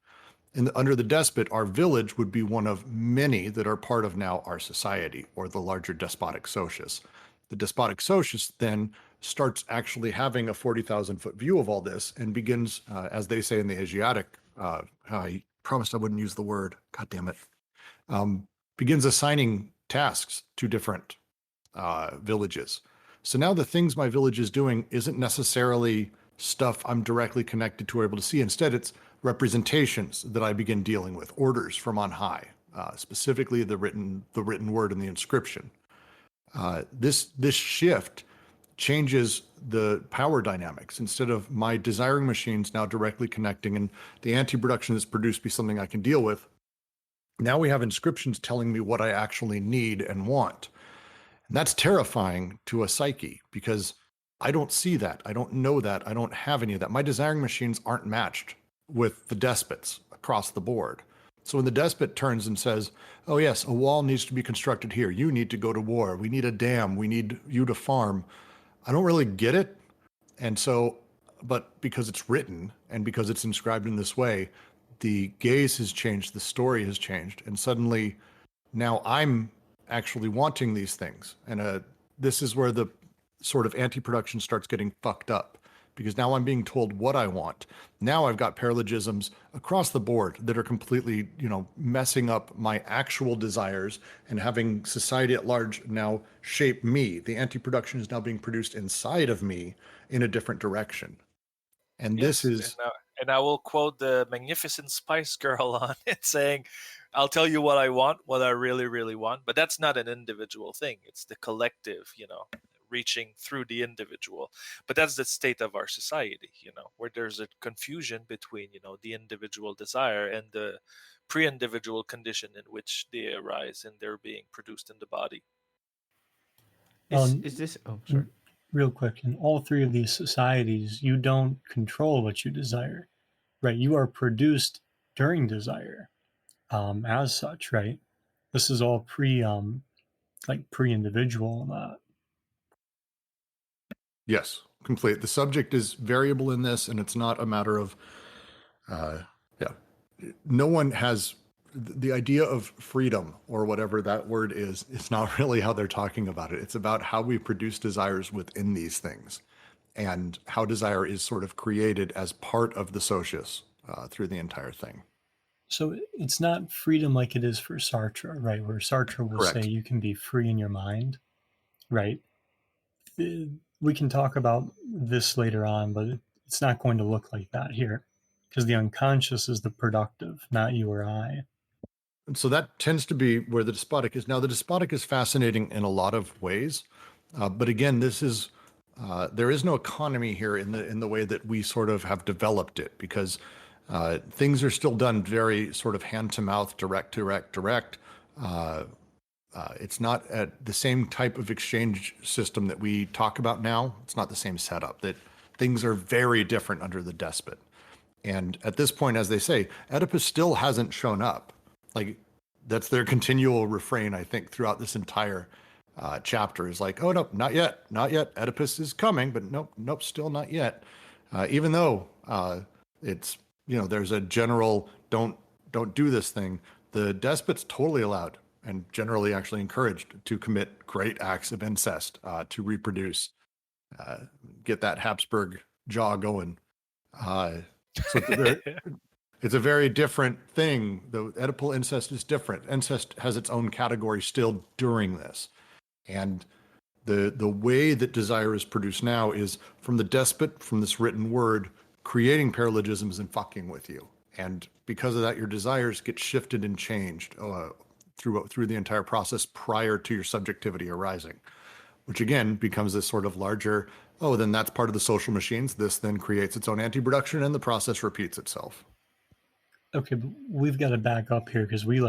And under the despot, our village would be one of many that are part of now our society, or the larger despotic socius. The despotic socius then starts actually having a 40,000-foot view of all this and begins, as they say in the Asiatic, I promised I wouldn't use the word, God damn it, begins assigning tasks to different villages. So now the things my village is doing isn't necessarily stuff I'm directly connected to or able to see. Instead, it's representations that I begin dealing with, orders from on high, specifically the written word and the inscription. This shift changes the power dynamics. Instead of my desiring machines now directly connecting and the anti-production that's produced be something I can deal with, now we have inscriptions telling me what I actually need and want. And that's terrifying to a psyche because I don't see that. I don't know that. I don't have any of that. My desiring machines aren't matched with the despots across the board. So when the despot turns and says, oh yes, a wall needs to be constructed here. You need to go to war. We need a dam. We need you to farm. I don't really get it. And so, but because it's written and because it's inscribed in this way, the gaze has changed, the story has changed. And suddenly now I'm actually wanting these things. And this is where the sort of anti-production starts getting fucked up, because now I'm being told what I want. Now I've got paralogisms across the board that are completely, messing up my actual desires and having society at large now shape me. The anti-production is now being produced inside of me in a different direction. And Yes, this is And I will quote the magnificent Spice Girl on it, saying, "I'll tell you what I want, what I really, really want." But that's not an individual thing. It's the collective, reaching through the individual. But that's the state of our society, where there's a confusion between, the individual desire and the pre-individual condition in which they arise and they're being produced in the body. Is this? Oh, sorry. Real quick, in all three of these societies, you don't control what you desire, right? You are produced during desire, as such, right? This is all pre-individual. Yes, complete. The subject is variable in this, and it's not a matter of, yeah, no one has the idea of freedom or whatever that word is. It's not really how they're talking about it. It's about how we produce desires within these things and how desire is sort of created as part of the socius through the entire thing. So it's not freedom like it is for Sartre, right? Where Sartre will Correct. say you can be free in your mind, right? We can talk about this later on, but it's not going to look like that here because the unconscious is the productive, not you or I. And so that tends to be where the despotic is. Now, the despotic is fascinating in a lot of ways, but again, this is there is no economy here in the way that we sort of have developed it, because things are still done very sort of hand to mouth, direct. It's not at the same type of exchange system that we talk about now. It's not the same setup. That things are very different under the despot. And at this point, as they say, Oedipus still hasn't shown up. Like, that's their continual refrain, I think, throughout this entire chapter is like, oh, no, not yet. Oedipus is coming, but nope, still not yet. Even though it's, there's a general don't do this thing, the despot's totally allowed and generally actually encouraged to commit great acts of incest, to reproduce, get that Habsburg jaw going. So it's a very different thing. The Oedipal incest is different. Incest has its own category still during this. And the way that desire is produced now is from the despot, from this written word, creating paralogisms and fucking with you. And because of that, your desires get shifted and changed through the entire process prior to your subjectivity arising, which again becomes this sort of larger, oh, then that's part of the social machines. This then creates its own anti-production and the process repeats itself. Okay, but we've got to back up here because we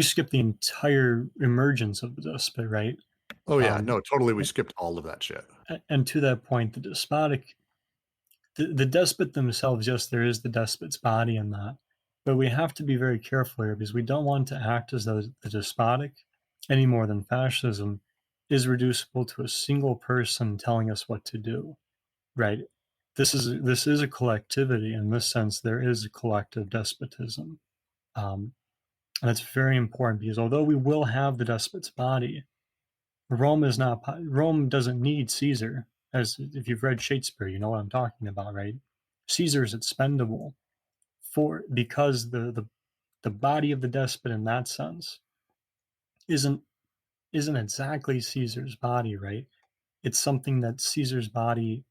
skipped the entire emergence of the despot, right? Oh yeah, no, totally. We skipped all of that shit. And to that point, the despotic, the despot themselves, yes, there is the despot's body in that, but we have to be very careful here because we don't want to act as though the despotic, any more than fascism, is reducible to a single person telling us what to do, right? This is a collectivity. In this sense, there is a collective despotism. And that's very important because although we will have the despot's body, Rome doesn't need Caesar. As if you've read Shakespeare, you know what I'm talking about, right? Caesar is expendable because the body of the despot in that sense isn't exactly Caesar's body, right? It's something that Caesar's body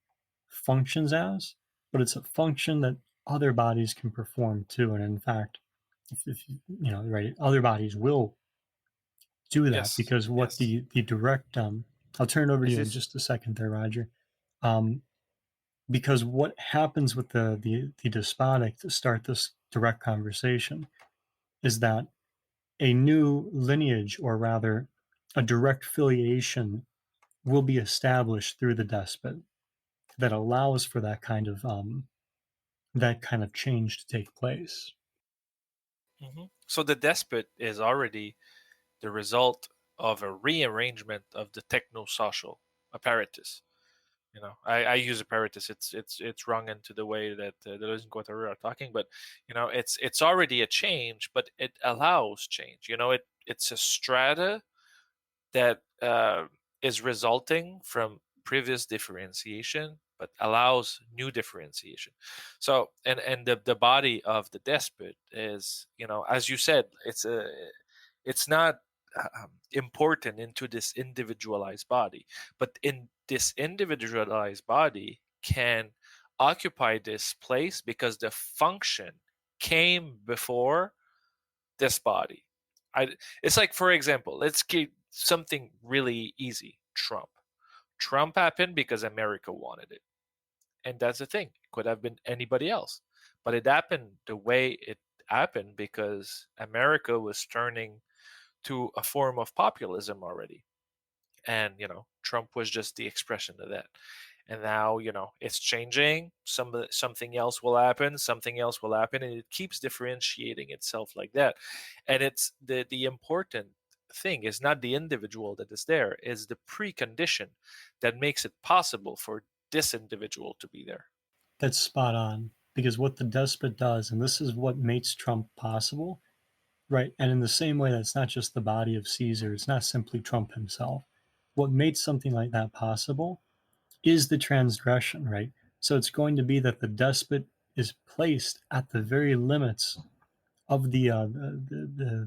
functions as, but it's a function that other bodies can perform too. And in fact, if right, other bodies will do that Yes, because what yes. the direct I'll turn it over to Is you in this- just a second there, Roger. Because what happens with the despotic to start this direct conversation is that a new lineage, or rather a direct filiation, will be established through the despot that allows for that kind of change to take place. So the despot is already the result of a rearrangement of the techno-social apparatus. I use apparatus. It's wrong into the way that Deleuze and Guattari are talking, but it's already a change, but it allows change. It's a strata that is resulting from previous differentiation, but allows new differentiation. So, and the body of the despot is, as you said, it's not important into this individualized body, but in this individualized body can occupy this place because the function came before this body. It's like, for example, let's keep something really easy. Trump happened because America wanted it. And that's the thing. It could have been anybody else. But it happened the way it happened because America was turning to a form of populism already. And, Trump was just the expression of that. And now, it's changing. Something else will happen. Something else will happen. And it keeps differentiating itself like that. And it's the important thing is not the individual that is there, is the precondition that makes it possible for this individual to be there. That's spot on. Because what the despot does, and this is what makes Trump possible, right? And in the same way, that's not just the body of Caesar, it's not simply Trump himself. What made something like that possible is the transgression, right? So it's going to be that the despot is placed at the very limits of the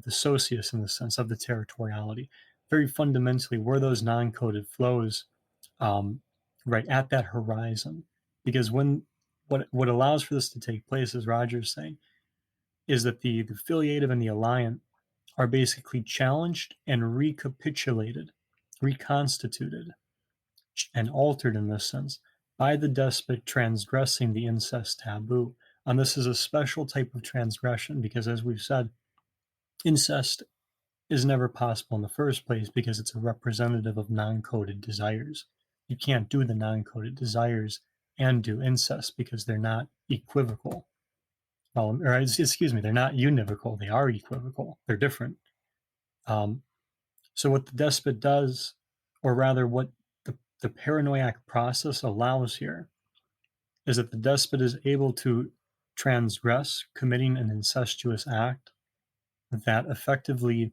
socius, in the sense of the territoriality, very fundamentally where those non-coded flows, right at that horizon. Because what allows for this to take place, as Roger's saying, is that the affiliative and the alliant are basically challenged and recapitulated, reconstituted, and altered in this sense by the despot transgressing the incest taboo. And this is a special type of transgression because, as we've said, incest is never possible in the first place because it's a representative of non-coded desires. You can't do the non-coded desires and do incest because they're not equivocal. Or excuse me, they're not univocal. They are equivocal. They're different. So what the despot does, or rather what the paranoiac process allows here, is that the despot is able to transgress, committing an incestuous act that effectively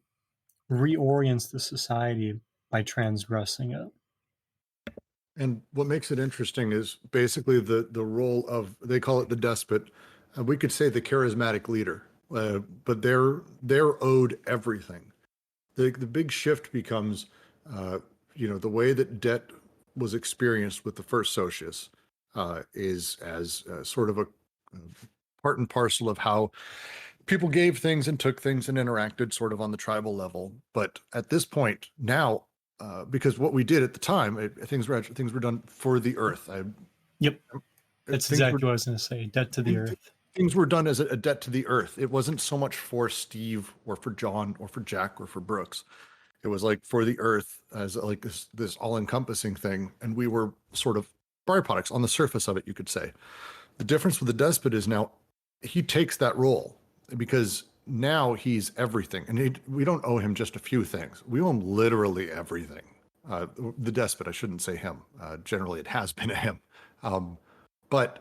reorients the society by transgressing it. And what makes it interesting is basically the role of, they call it the despot. We could say the charismatic leader, but they're owed everything. The big shift becomes, the way that debt was experienced with the first socius is as sort of a part and parcel of how people gave things and took things and interacted sort of on the tribal level. But at this point now, because what we did at the time, things were done for the earth. Yep, that's exactly what I was going to say. Debt to the earth. Things were done as a debt to the earth. It wasn't so much for Steve or for John or for Jack or for Brooks. It was like for the earth as like this all-encompassing thing, and we were sort of byproducts on the surface of it, you could say. The difference with the despot is now he takes that role because now he's everything, and we don't owe him just a few things. We owe him literally everything. The despot, I shouldn't say him. Generally, it has been a him. But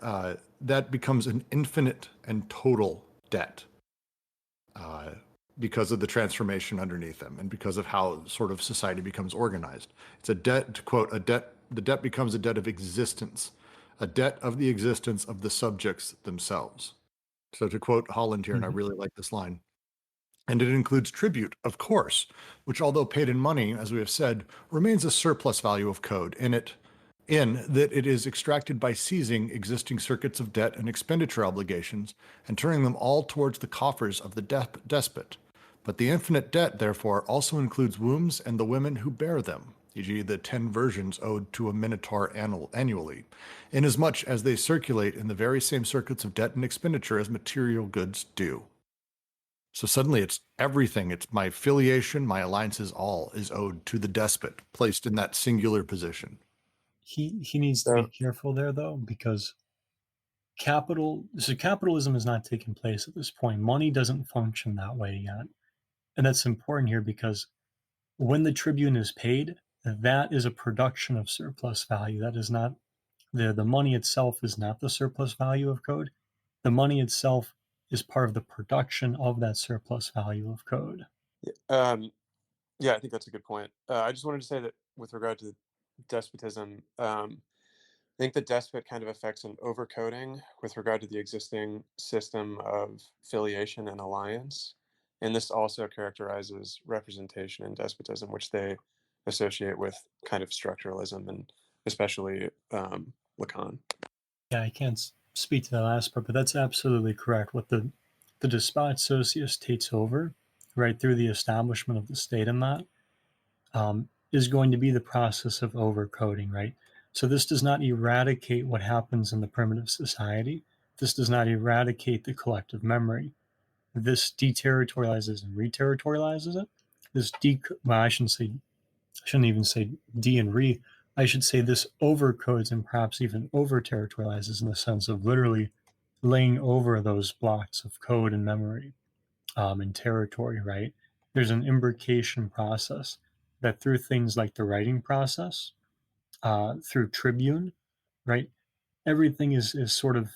that becomes an infinite and total debt because of the transformation underneath them and because of how sort of society becomes organized. It's a debt, to quote, the debt becomes a debt of existence, a debt of the existence of the subjects themselves. So to quote Holland here, and I really like this line, and it includes tribute, of course, which, although paid in money, as we have said, remains a surplus value of code in that it is extracted by seizing existing circuits of debt and expenditure obligations and turning them all towards the coffers of the despot. But the infinite debt, therefore, also includes wombs and the women who bear them, e.g. the 10 versions owed to a minotaur annually, inasmuch as they circulate in the very same circuits of debt and expenditure as material goods do. So suddenly it's everything. It's my affiliation, my alliances, all is owed to the despot, placed in that singular position. He needs to be careful there, though, because capitalism is not taking place at this point. Money doesn't function that way yet. And that's important here because when the tribune is paid, that is a production of surplus value. That is not the money itself is not the surplus value of code. The money itself is part of the production of that surplus value of code. Yeah, I think that's a good point. I just wanted to say that with regard to despotism, I think the despot kind of affects an overcoding with regard to the existing system of filiation and alliance. And this also characterizes representation in despotism, which they associate with kind of structuralism and especially Lacan. Yeah, I can't speak to the last part, but that's absolutely correct. What the despot socius takes over, right, through the establishment of the state in that, is going to be the process of overcoding, right? So this does not eradicate what happens in the primitive society. This does not eradicate the collective memory. This deterritorializes and reterritorializes it. Well, I shouldn't even say de and re. I should say this overcodes and perhaps even over territorializes in the sense of literally laying over those blocks of code and memory and territory, right? There's an imbrication process that through things like the writing process, through Tribune, right? Everything is sort of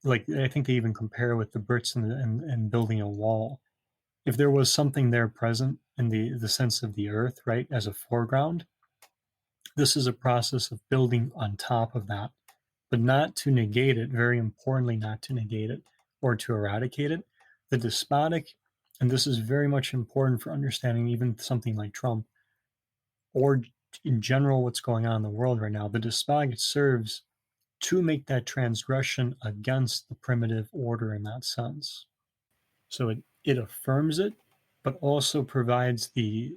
like, I think they even compare with the Brits and building a wall. If there was something there present in the sense of the earth, right, as a foreground, this is a process of building on top of that, but not to negate it, very importantly, not to negate it or to eradicate it. The despotic, and this is very much important for understanding even something like Trump, or in general what's going on in the world right now, the despotic serves to make that transgression against the primitive order in that sense. So it affirms it, but also provides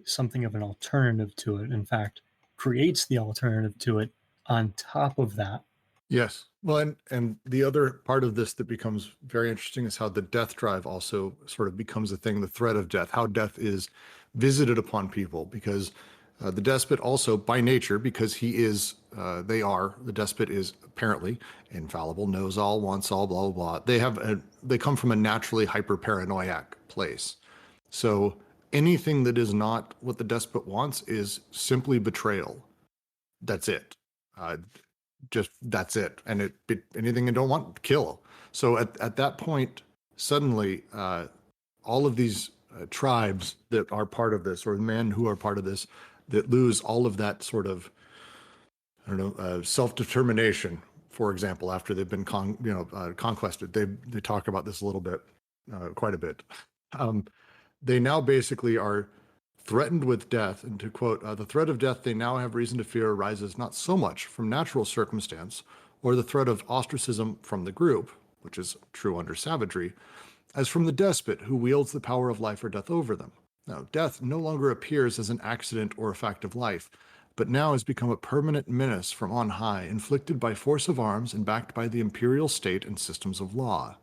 something of an alternative to it. In fact, creates the alternative to it on top of that. Yes. Well, and the other part of this that becomes very interesting is how the death drive also sort of becomes a thing, the threat of death, how death is visited upon people, because the despot also, by nature, because the despot is apparently infallible, knows all, wants all, blah, blah, blah. They come from a naturally hyper-paranoiac place. So anything that is not what the despot wants is simply betrayal. That's it. That's it. And anything you don't want, kill. So at that point, suddenly, all of these tribes that are part of this, or men who are part of this, that lose all of that sort of, self-determination, for example, after they've been conquested. They talk about this a little bit, quite a bit. They now basically are threatened with death, and to quote, the threat of death they now have reason to fear arises not so much from natural circumstance or the threat of ostracism from the group, which is true under savagery, as from the despot who wields the power of life or death over them. Now, death no longer appears as an accident or a fact of life, but now has become a permanent menace from on high, inflicted by force of arms and backed by the imperial state and systems of law.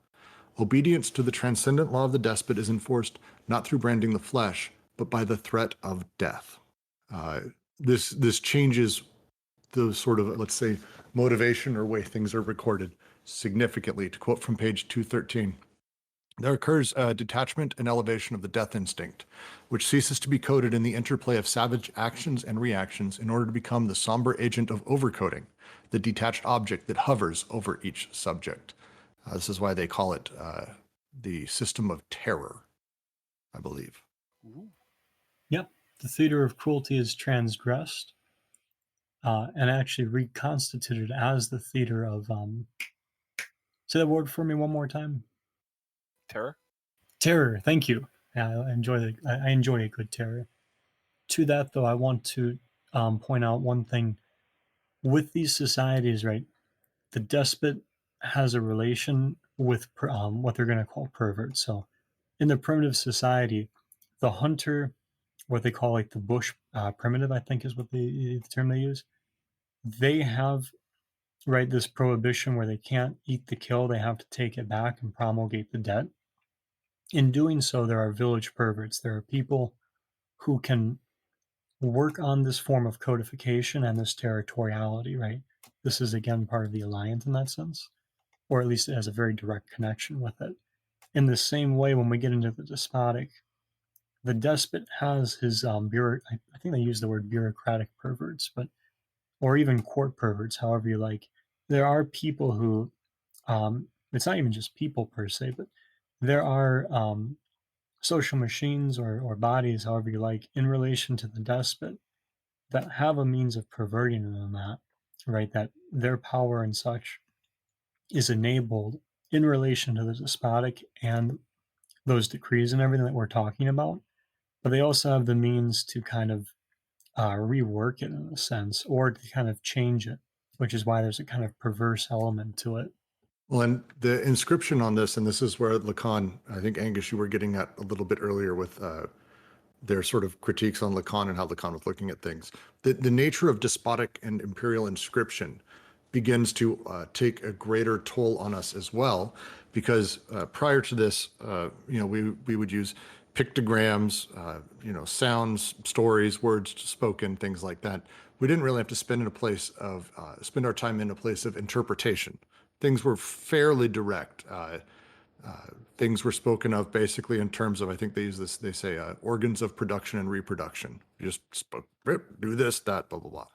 Obedience to the transcendent law of the despot is enforced not through branding the flesh, but by the threat of death. This changes the sort of, let's say, motivation or way things are recorded significantly. To quote from page 213, there occurs a detachment and elevation of the death instinct, which ceases to be coded in the interplay of savage actions and reactions in order to become the somber agent of overcoding, the detached object that hovers over each subject. This is why they call it the system of terror, I believe. Ooh. Yep, the theater of cruelty is transgressed and actually reconstituted as the theater of, say that word for me one more time. Terror. Terror, thank you. Yeah, I enjoy a good terror. To that, though, I want to point out one thing. With these societies, right, the despot has a relation with what they're going to call perverts. So in the primitive society, the hunter, what they call like the bush primitive, I think is what the term they use, they have, right, this prohibition where they can't eat the kill, they have to take it back and promulgate the debt. In doing so, there are village perverts. There are people who can work on this form of codification and this territoriality, right? This is, again, part of the alliance in that sense, or at least it has a very direct connection with it. In the same way, when we get into the despotic, the despot has his I think they use the word bureaucratic perverts, but or even court perverts, however you like. There are people who, it's not even just people per se, but there are social machines or bodies, however you like, in relation to the despot that have a means of perverting them that, right? That their power and such is enabled in relation to the despotic and those decrees and everything that we're talking about. But they also have the means to kind of rework it in a sense, or to kind of change it which is why there's a kind of perverse element to it. Well, and the inscription on this, and this is where Lacan, I think, Angus, you were getting at a little bit earlier with their sort of critiques on Lacan and how Lacan was looking at things. The nature of despotic and imperial inscription begins to take a greater toll on us as well, because prior to this, we would use pictograms, sounds, stories, words spoken, things like that. We didn't really have to spend our time in a place of interpretation. Things were fairly direct. Things were spoken of basically in terms of, I think they use this, they say organs of production and reproduction. You just spoke, do this, that, blah, blah, blah.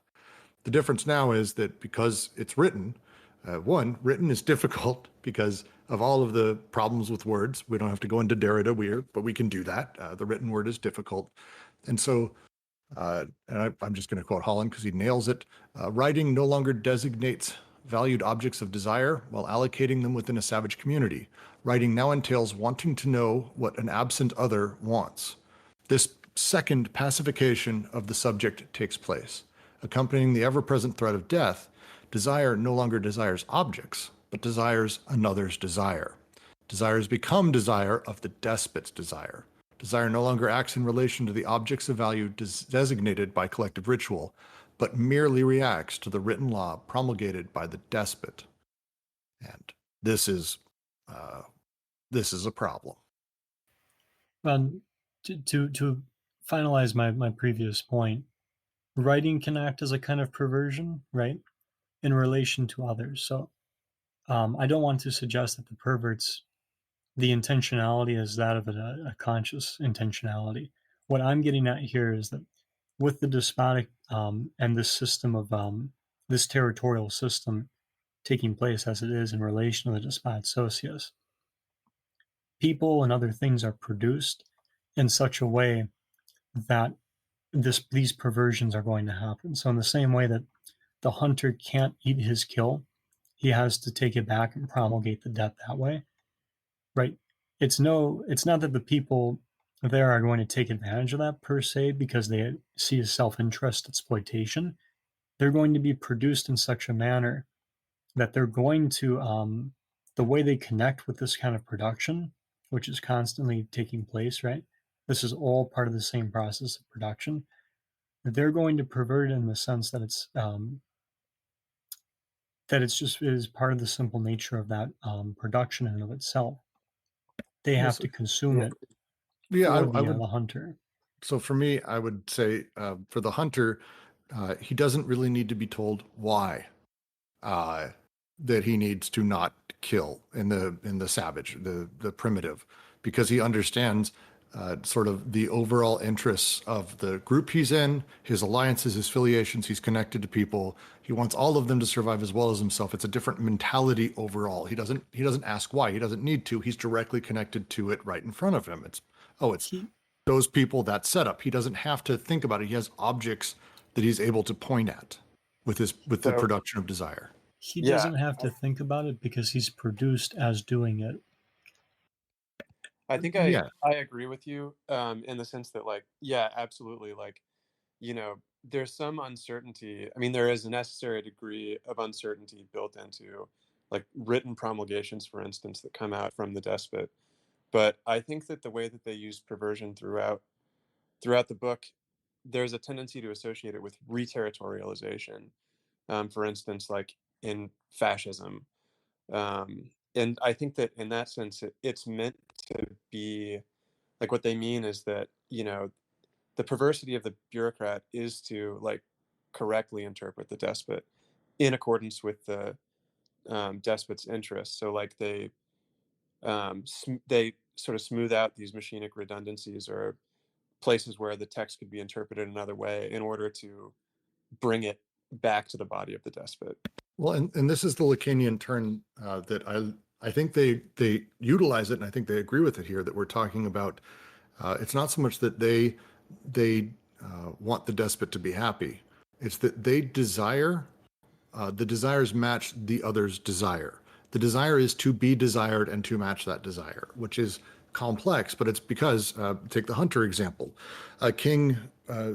The difference now is that because it's written, written is difficult because of all of the problems with words. We don't have to go into Derrida, but we can do that. The written word is difficult. And so, I'm just going to quote Holland because he nails it. Writing no longer designates valued objects of desire while allocating them within a savage community. Writing now entails wanting to know what an absent other wants. This second pacification of the subject takes place. Accompanying the ever-present threat of death, desire no longer desires objects, but desires another's desire. Desires become desire of the despot's desire. Desire no longer acts in relation to the objects of value designated by collective ritual, but merely reacts to the written law promulgated by the despot. And this is a problem. To finalize my previous point, writing can act as a kind of perversion, right, in relation to others. So I don't want to suggest that the intentionality is that of a conscious intentionality. What I'm getting at here is that with the despotic and this system of this territorial system taking place as it is in relation to the despotic socius, people and other things are produced in such a way that these perversions are going to happen. So in the same way that the hunter can't eat his kill, he has to take it back and promulgate the death that way, right? It's not that the people there are going to take advantage of that per se because they see a self-interest exploitation. They're going to be produced in such a manner that they're going to, the way they connect with this kind of production, which is constantly taking place, right? This is all part of the same process of production. They're going to pervert it in the sense that it's just is part of the simple nature of that production in and of itself. They have to consume it for the hunter. So for me, I would say for the hunter, he doesn't really need to be told why that he needs to not kill in the savage, the primitive, because he understands sort of the overall interests of the group he's in, his alliances, his affiliations. He's connected to people. He wants all of them to survive as well as himself. It's a different mentality overall. He doesn't ask why. He doesn't need to. He's directly connected to it right in front of him. It's those people, that setup. He doesn't have to think about it. He has objects that he's able to point at with the production of desire. He doesn't have to think about it because he's produced as doing it. I think I agree with you in the sense that, like, yeah, absolutely. Like, there's some uncertainty. I mean, there is a necessary degree of uncertainty built into, like, written promulgations, for instance, that come out from the despot. But I think that the way that they use perversion throughout the book, there's a tendency to associate it with reterritorialization. For instance, like in fascism. And I think that in that sense, it's meant to be like, what they mean is that, the perversity of the bureaucrat is to, like, correctly interpret the despot in accordance with the despot's interests. So, like, they sort of smooth out these machinic redundancies or places where the text could be interpreted another way in order to bring it back to the body of the despot. Well, and this is the Lacanian turn that I think they utilize it, and I think they agree with it here, that we're talking about. It's not so much that they want the despot to be happy. It's that they desire, the desires match the other's desire. The desire is to be desired and to match that desire, which is complex, but it's because, take the hunter example. A king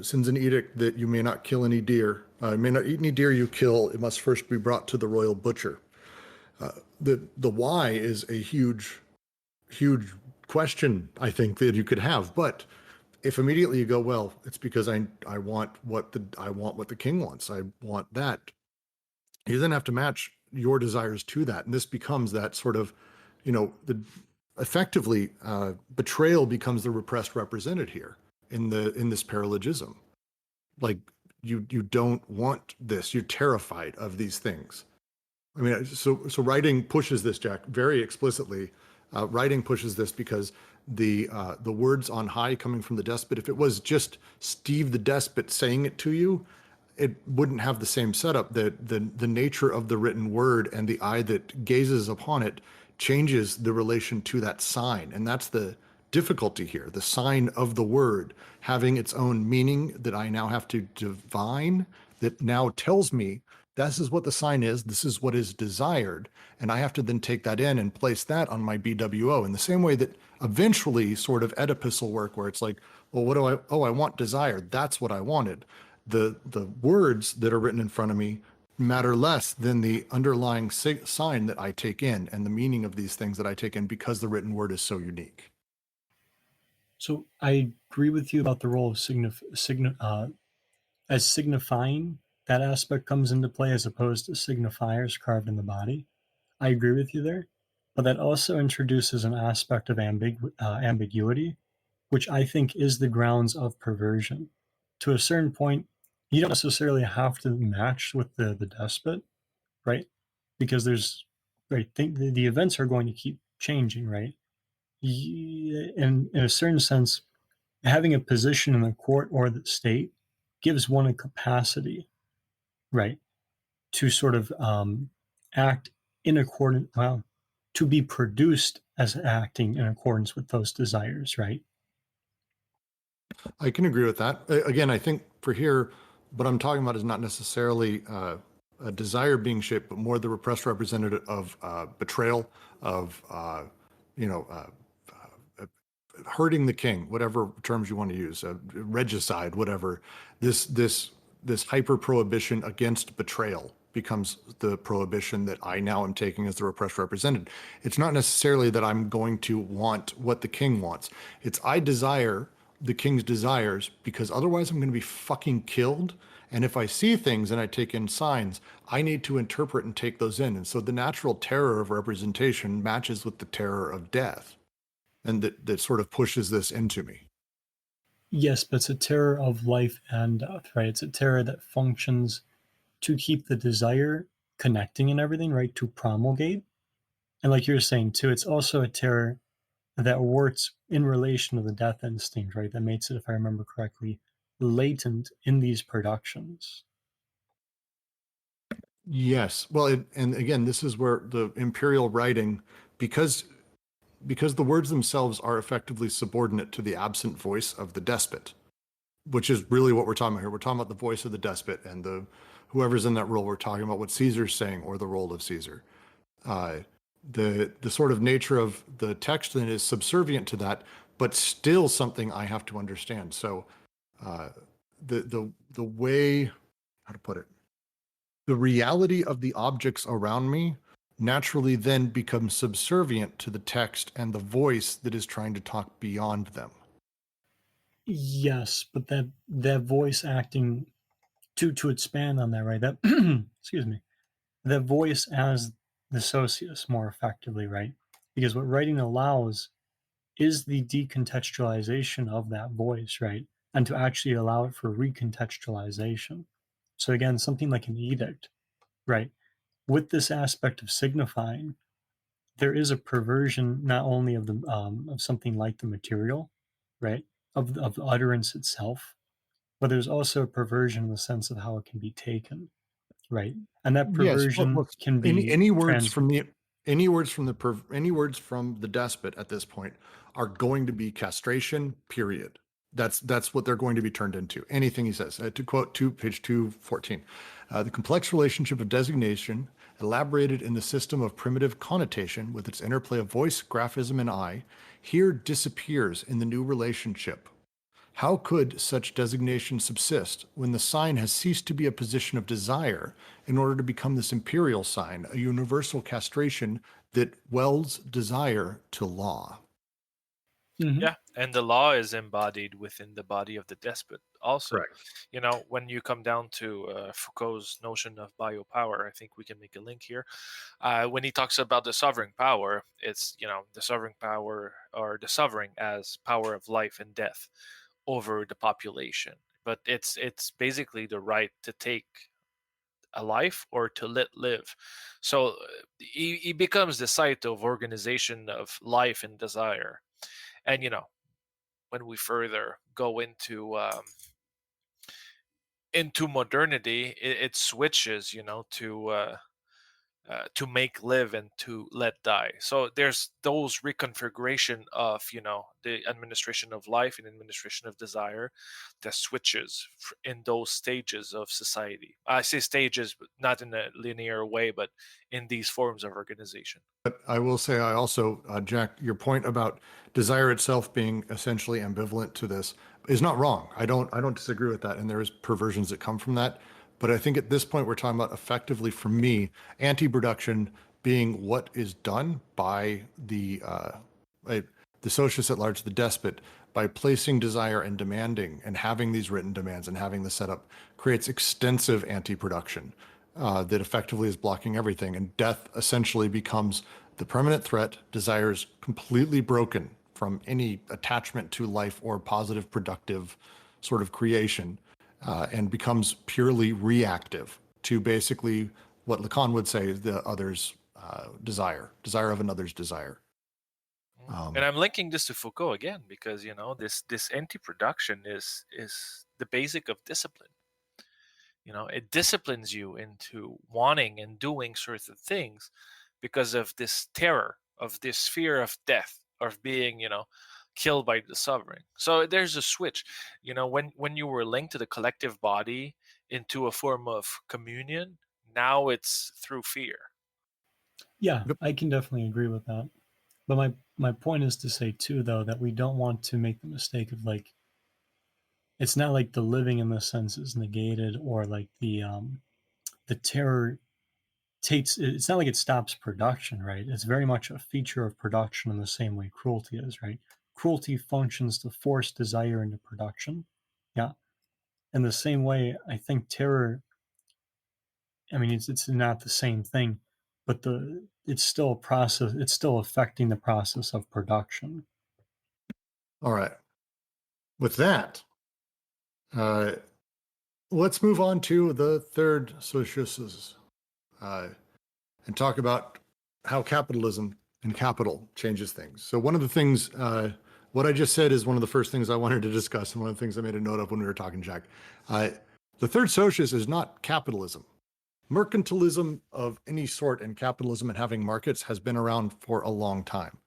sends an edict that you may not kill any deer May not eat any deer you kill. It must first be brought to the royal butcher. The why is a huge question, I think, that you could have. But if immediately you go, well, it's because I want what the king wants. I want that. You then have to match your desires to that, and this becomes that sort of, effectively betrayal becomes the repressed represented here in this paralogism. Like you don't want this. You're terrified of these things. I mean, so writing pushes this, Jack, very explicitly. Writing pushes this because the words on high coming from the despot, if it was just Steve the despot saying it to you, it wouldn't have the same setup. The nature of the written word and the eye that gazes upon it changes the relation to that sign. And that's the difficulty here. The sign of the word having its own meaning that I now have to divine, that now tells me this is what the sign is, this is what is desired, and I have to then take that in and place that on my BWO in the same way that eventually sort of Oedipus will work, where it's like, well, what do I want desire, that's what I wanted. The words that are written in front of me matter less than the underlying sign that I take in and the meaning of these things that I take in, because the written word is so unique. So I agree with you about the role of as signifying. That aspect comes into play as opposed to signifiers carved in the body. I agree with you there, but that also introduces an aspect of ambiguity, which I think is the grounds of perversion. To a certain point, you don't necessarily have to match with the despot, right? Because the events are going to keep changing, right? In a certain sense, having a position in the court or the state gives one a capacity, right, to sort of act in accordance, to be produced as acting in accordance with those desires, right? I can agree with that. Again, I think for here, what I'm talking about is not necessarily a desire being shaped, but more the repressed representative of betrayal, of hurting the king, whatever terms you want to use, regicide, whatever. This hyper prohibition against betrayal becomes the prohibition that I now am taking as the repressed represented. It's not necessarily that I'm going to want what the king wants. It's I desire the king's desires because otherwise I'm going to be fucking killed. And if I see things and I take in signs, I need to interpret and take those in. And so the natural terror of representation matches with the terror of death. And that sort of pushes this into me. Yes, but it's a terror of life and death, right? It's a terror that functions to keep the desire connecting and everything, right? To promulgate. And like you're saying too, it's also a terror that works in relation to the death instinct, right? That makes it, if I remember correctly, latent in these productions. Yes. Well, and again, this is where the imperial writing, because the words themselves are effectively subordinate to the absent voice of the despot, which is really what we're talking about here. We're talking about the voice of the despot and whoever's in that role. We're talking about what Caesar's saying or the role of Caesar. The sort of nature of the text then is subservient to that, but still something I have to understand. So the way, how to put it, the reality of the objects around me naturally then becomes subservient to the text and the voice that is trying to talk beyond them. Yes, but that voice acting to expand on that, right? That excuse me, that voice as the socius more effectively, right? Because what writing allows is the decontextualization of that voice, right? And to actually allow it for recontextualization. So again, something like an edict, right? With this aspect of signifying, there is a perversion not only of the of something like the material, right, of the utterance itself, but there's also a perversion in the sense of how it can be taken, right? And that perversion can be any words from the despot at this point are going to be castration. Period. That's what they're going to be turned into. Anything he says. To quote page 214, the complex relationship of designation, elaborated in the system of primitive connotation with its interplay of voice, graphism, and eye, here disappears in the new relationship. How could such designation subsist when the sign has ceased to be a position of desire in order to become this imperial sign, a universal castration that welds desire to law? Mhm. Yeah, and the law is embodied within the body of the despot also. Correct. You know, when you come down to Foucault's notion of biopower, I think we can make a link here. When he talks about the sovereign power, it's, you know, the sovereign power, or the sovereign as power of life and death over the population. But it's basically the right to take a life or to let live. So he becomes the site of organization of life and desire. And you know, when we further go into modernity, it switches, you know, to make live and to let die. So there's those reconfiguration of, you know, the administration of life and administration of desire that switches in those stages of society. I say stages, but not in a linear way, but in these forms of organization. But I will say, I also, Jack, your point about desire itself being essentially ambivalent to this is not wrong. I don't disagree with that, and there is perversions that come from that. But I think at this point we're talking about effectively, for me, anti-production being what is done by the socialist at large, the despot, by placing desire and demanding and having these written demands and having the setup, creates extensive anti-production that effectively is blocking everything. And death essentially becomes the permanent threat. Desire is completely broken from any attachment to life or positive, productive sort of creation, and becomes purely reactive to basically what Lacan would say is the other's desire of another's desire. And I'm linking this to Foucault again because, you know, this anti-production is the basic of discipline. You know, it disciplines you into wanting and doing certain things because of this terror, of this fear of death, of being, you know, killed by the sovereign. So there's a switch. You know, when you were linked to the collective body into a form of communion, now it's through fear. Yeah, I can definitely agree with that. But my point is to say too, though, that we don't want to make the mistake of like, it's not like the living in the sense is negated, or like the terror takes. It's not like it stops production, right? It's very much a feature of production in the same way cruelty is, right? Cruelty functions to force desire into production. Yeah. In the same way, I think terror, I mean, it's not the same thing, but it's still a process. It's still affecting the process of production. All right. With that, let's move on to the third socius and talk about how capitalism and capital changes things. So one of the things, what I just said is one of the first things I wanted to discuss, and one of the things I made a note of when we were talking, Jack. The third socius is not capitalism. Mercantilism of any sort and capitalism and having markets has been around for a long time.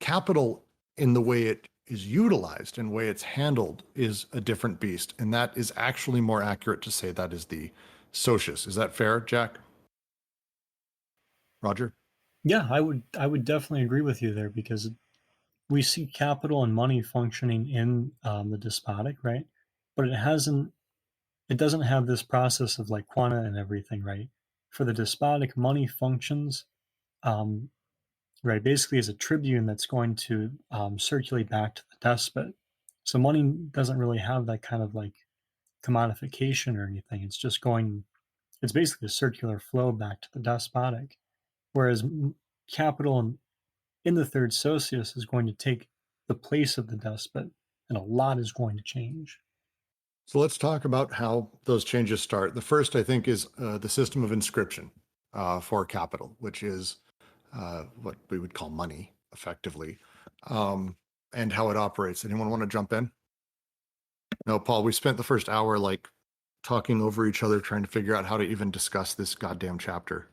Capital, in the way it is utilized and the way it's handled, is a different beast. And that is actually more accurate to say that is the socius. Is that fair, Jack? Roger? Yeah, I would definitely agree with you there, because we see capital and money functioning in the despotic, right? But it doesn't have this process of like quanta and everything, right? For the despotic, money functions, right, basically as a tribune that's going to circulate back to the despot. So money doesn't really have that kind of like commodification or anything. It's just it's basically a circular flow back to the despotic. Whereas capital in the third socius is going to take the place of the despot, and a lot is going to change. So let's talk about how those changes start. The first, I think, is the system of inscription for capital, which is what we would call money, effectively, and how it operates. Anyone want to jump in? No, Paul, we spent the first hour like talking over each other, trying to figure out how to even discuss this goddamn chapter.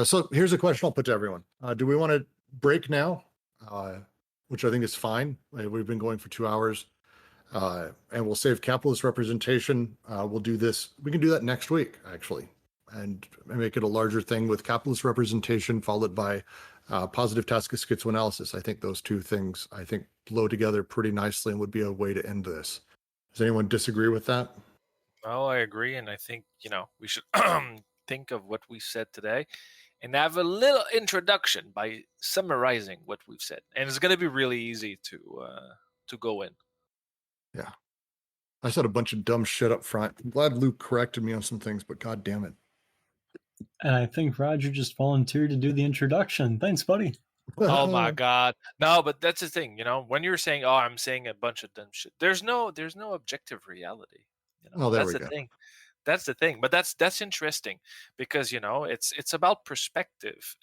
So here's a question I'll put to everyone. Do we want to break now? Which I think is fine. We've been going for 2 hours. And we'll save capitalist representation. We'll do this. We can do that next week, actually, and make it a larger thing with capitalist representation followed by positive task of schizoanalysis. I think those two things, flow together pretty nicely and would be a way to end this. Does anyone disagree with that? Oh, I agree, and I think we should think of what we said today, and have a little introduction by summarizing what we've said, and it's going to be really easy to go in. Yeah. I said a bunch of dumb shit up front. I'm glad Luke corrected me on some things, but god damn it. And I think Roger just volunteered to do the introduction. Thanks, buddy. Oh my god. No, but that's the thing, when you're saying, "Oh, I'm saying a bunch of dumb shit." There's no objective reality. Oh, there That's we the go. thing. That's the thing. But that's interesting because, it's about perspective.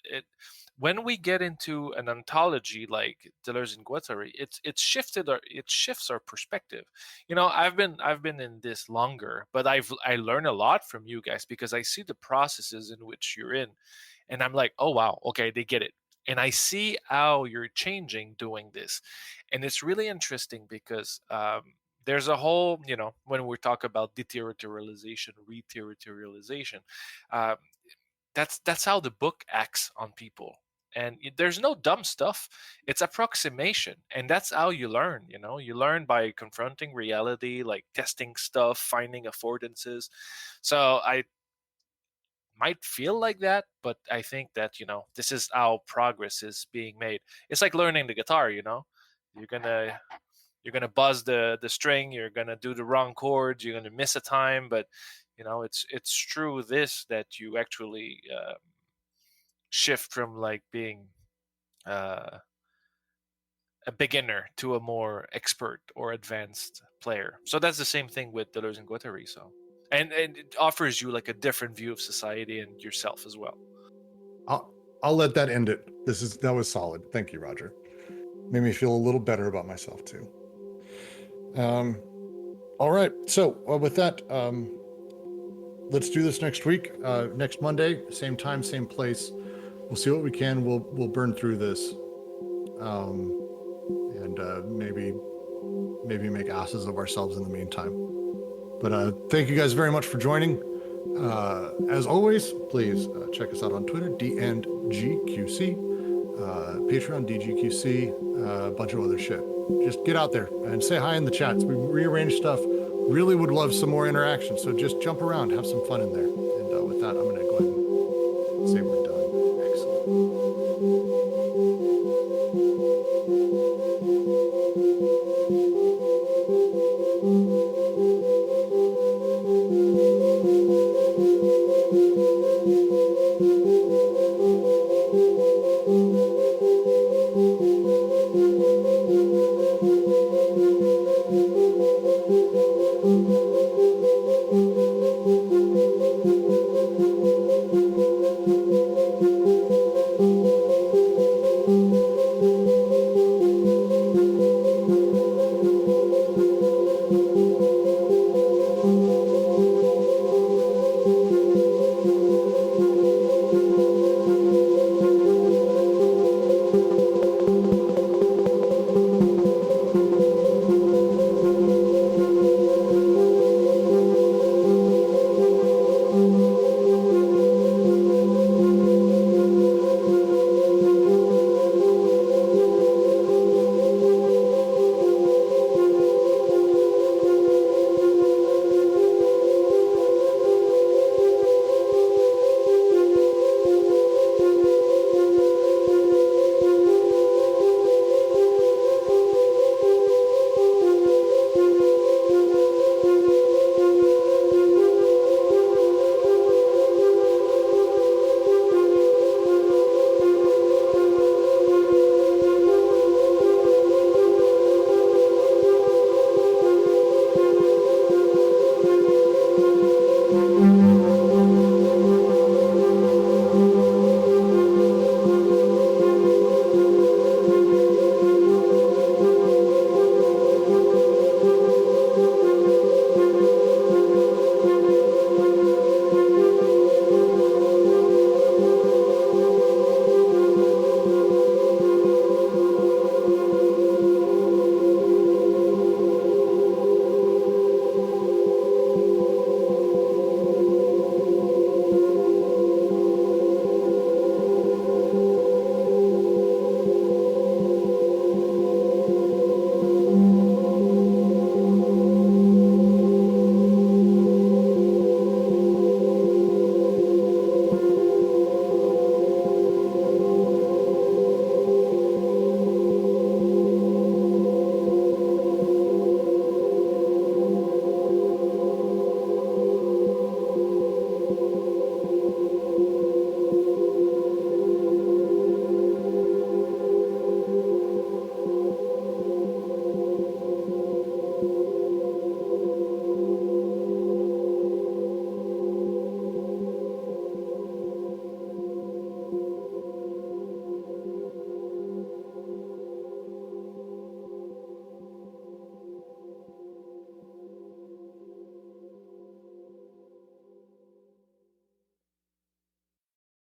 When we get into an ontology like Deleuze and Guattari, it shifts our perspective. I've been in this longer, but I learn a lot from you guys because I see the processes in which you're in, and I'm like, "Oh wow, okay, they get it." And I see how you're changing doing this, and it's really interesting because there's a whole, when we talk about deterritorialization, reterritorialization, uh, that's how the book acts on people. And there's no dumb stuff. It's approximation, and that's how you learn. You learn by confronting reality, like testing stuff, finding affordances. So I might feel like that, but I think that this is how progress is being made. It's like learning the guitar. You're gonna buzz the string, you're gonna do the wrong chords, you're gonna miss a time, but it's through this that you actually shift from like being a beginner to a more expert or advanced player. So that's the same thing with Deleuze and Guattari. So and it offers you like a different view of society and yourself as well. I'll let that end it. That was solid. Thank you, Roger. Made me feel a little better about myself too. All right. So with that, let's do this next week. Next Monday, same time, same place. We'll see what we can. We'll burn through this, and maybe make asses of ourselves in the meantime. But thank you guys very much for joining. As always, please check us out on Twitter, DGQC, Patreon, DGQC, a bunch of other shit. Just get out there and say hi in the chats. We rearrange stuff. Really would love some more interaction. So just jump around, have some fun in there. And with that, I'm going to go ahead and say we're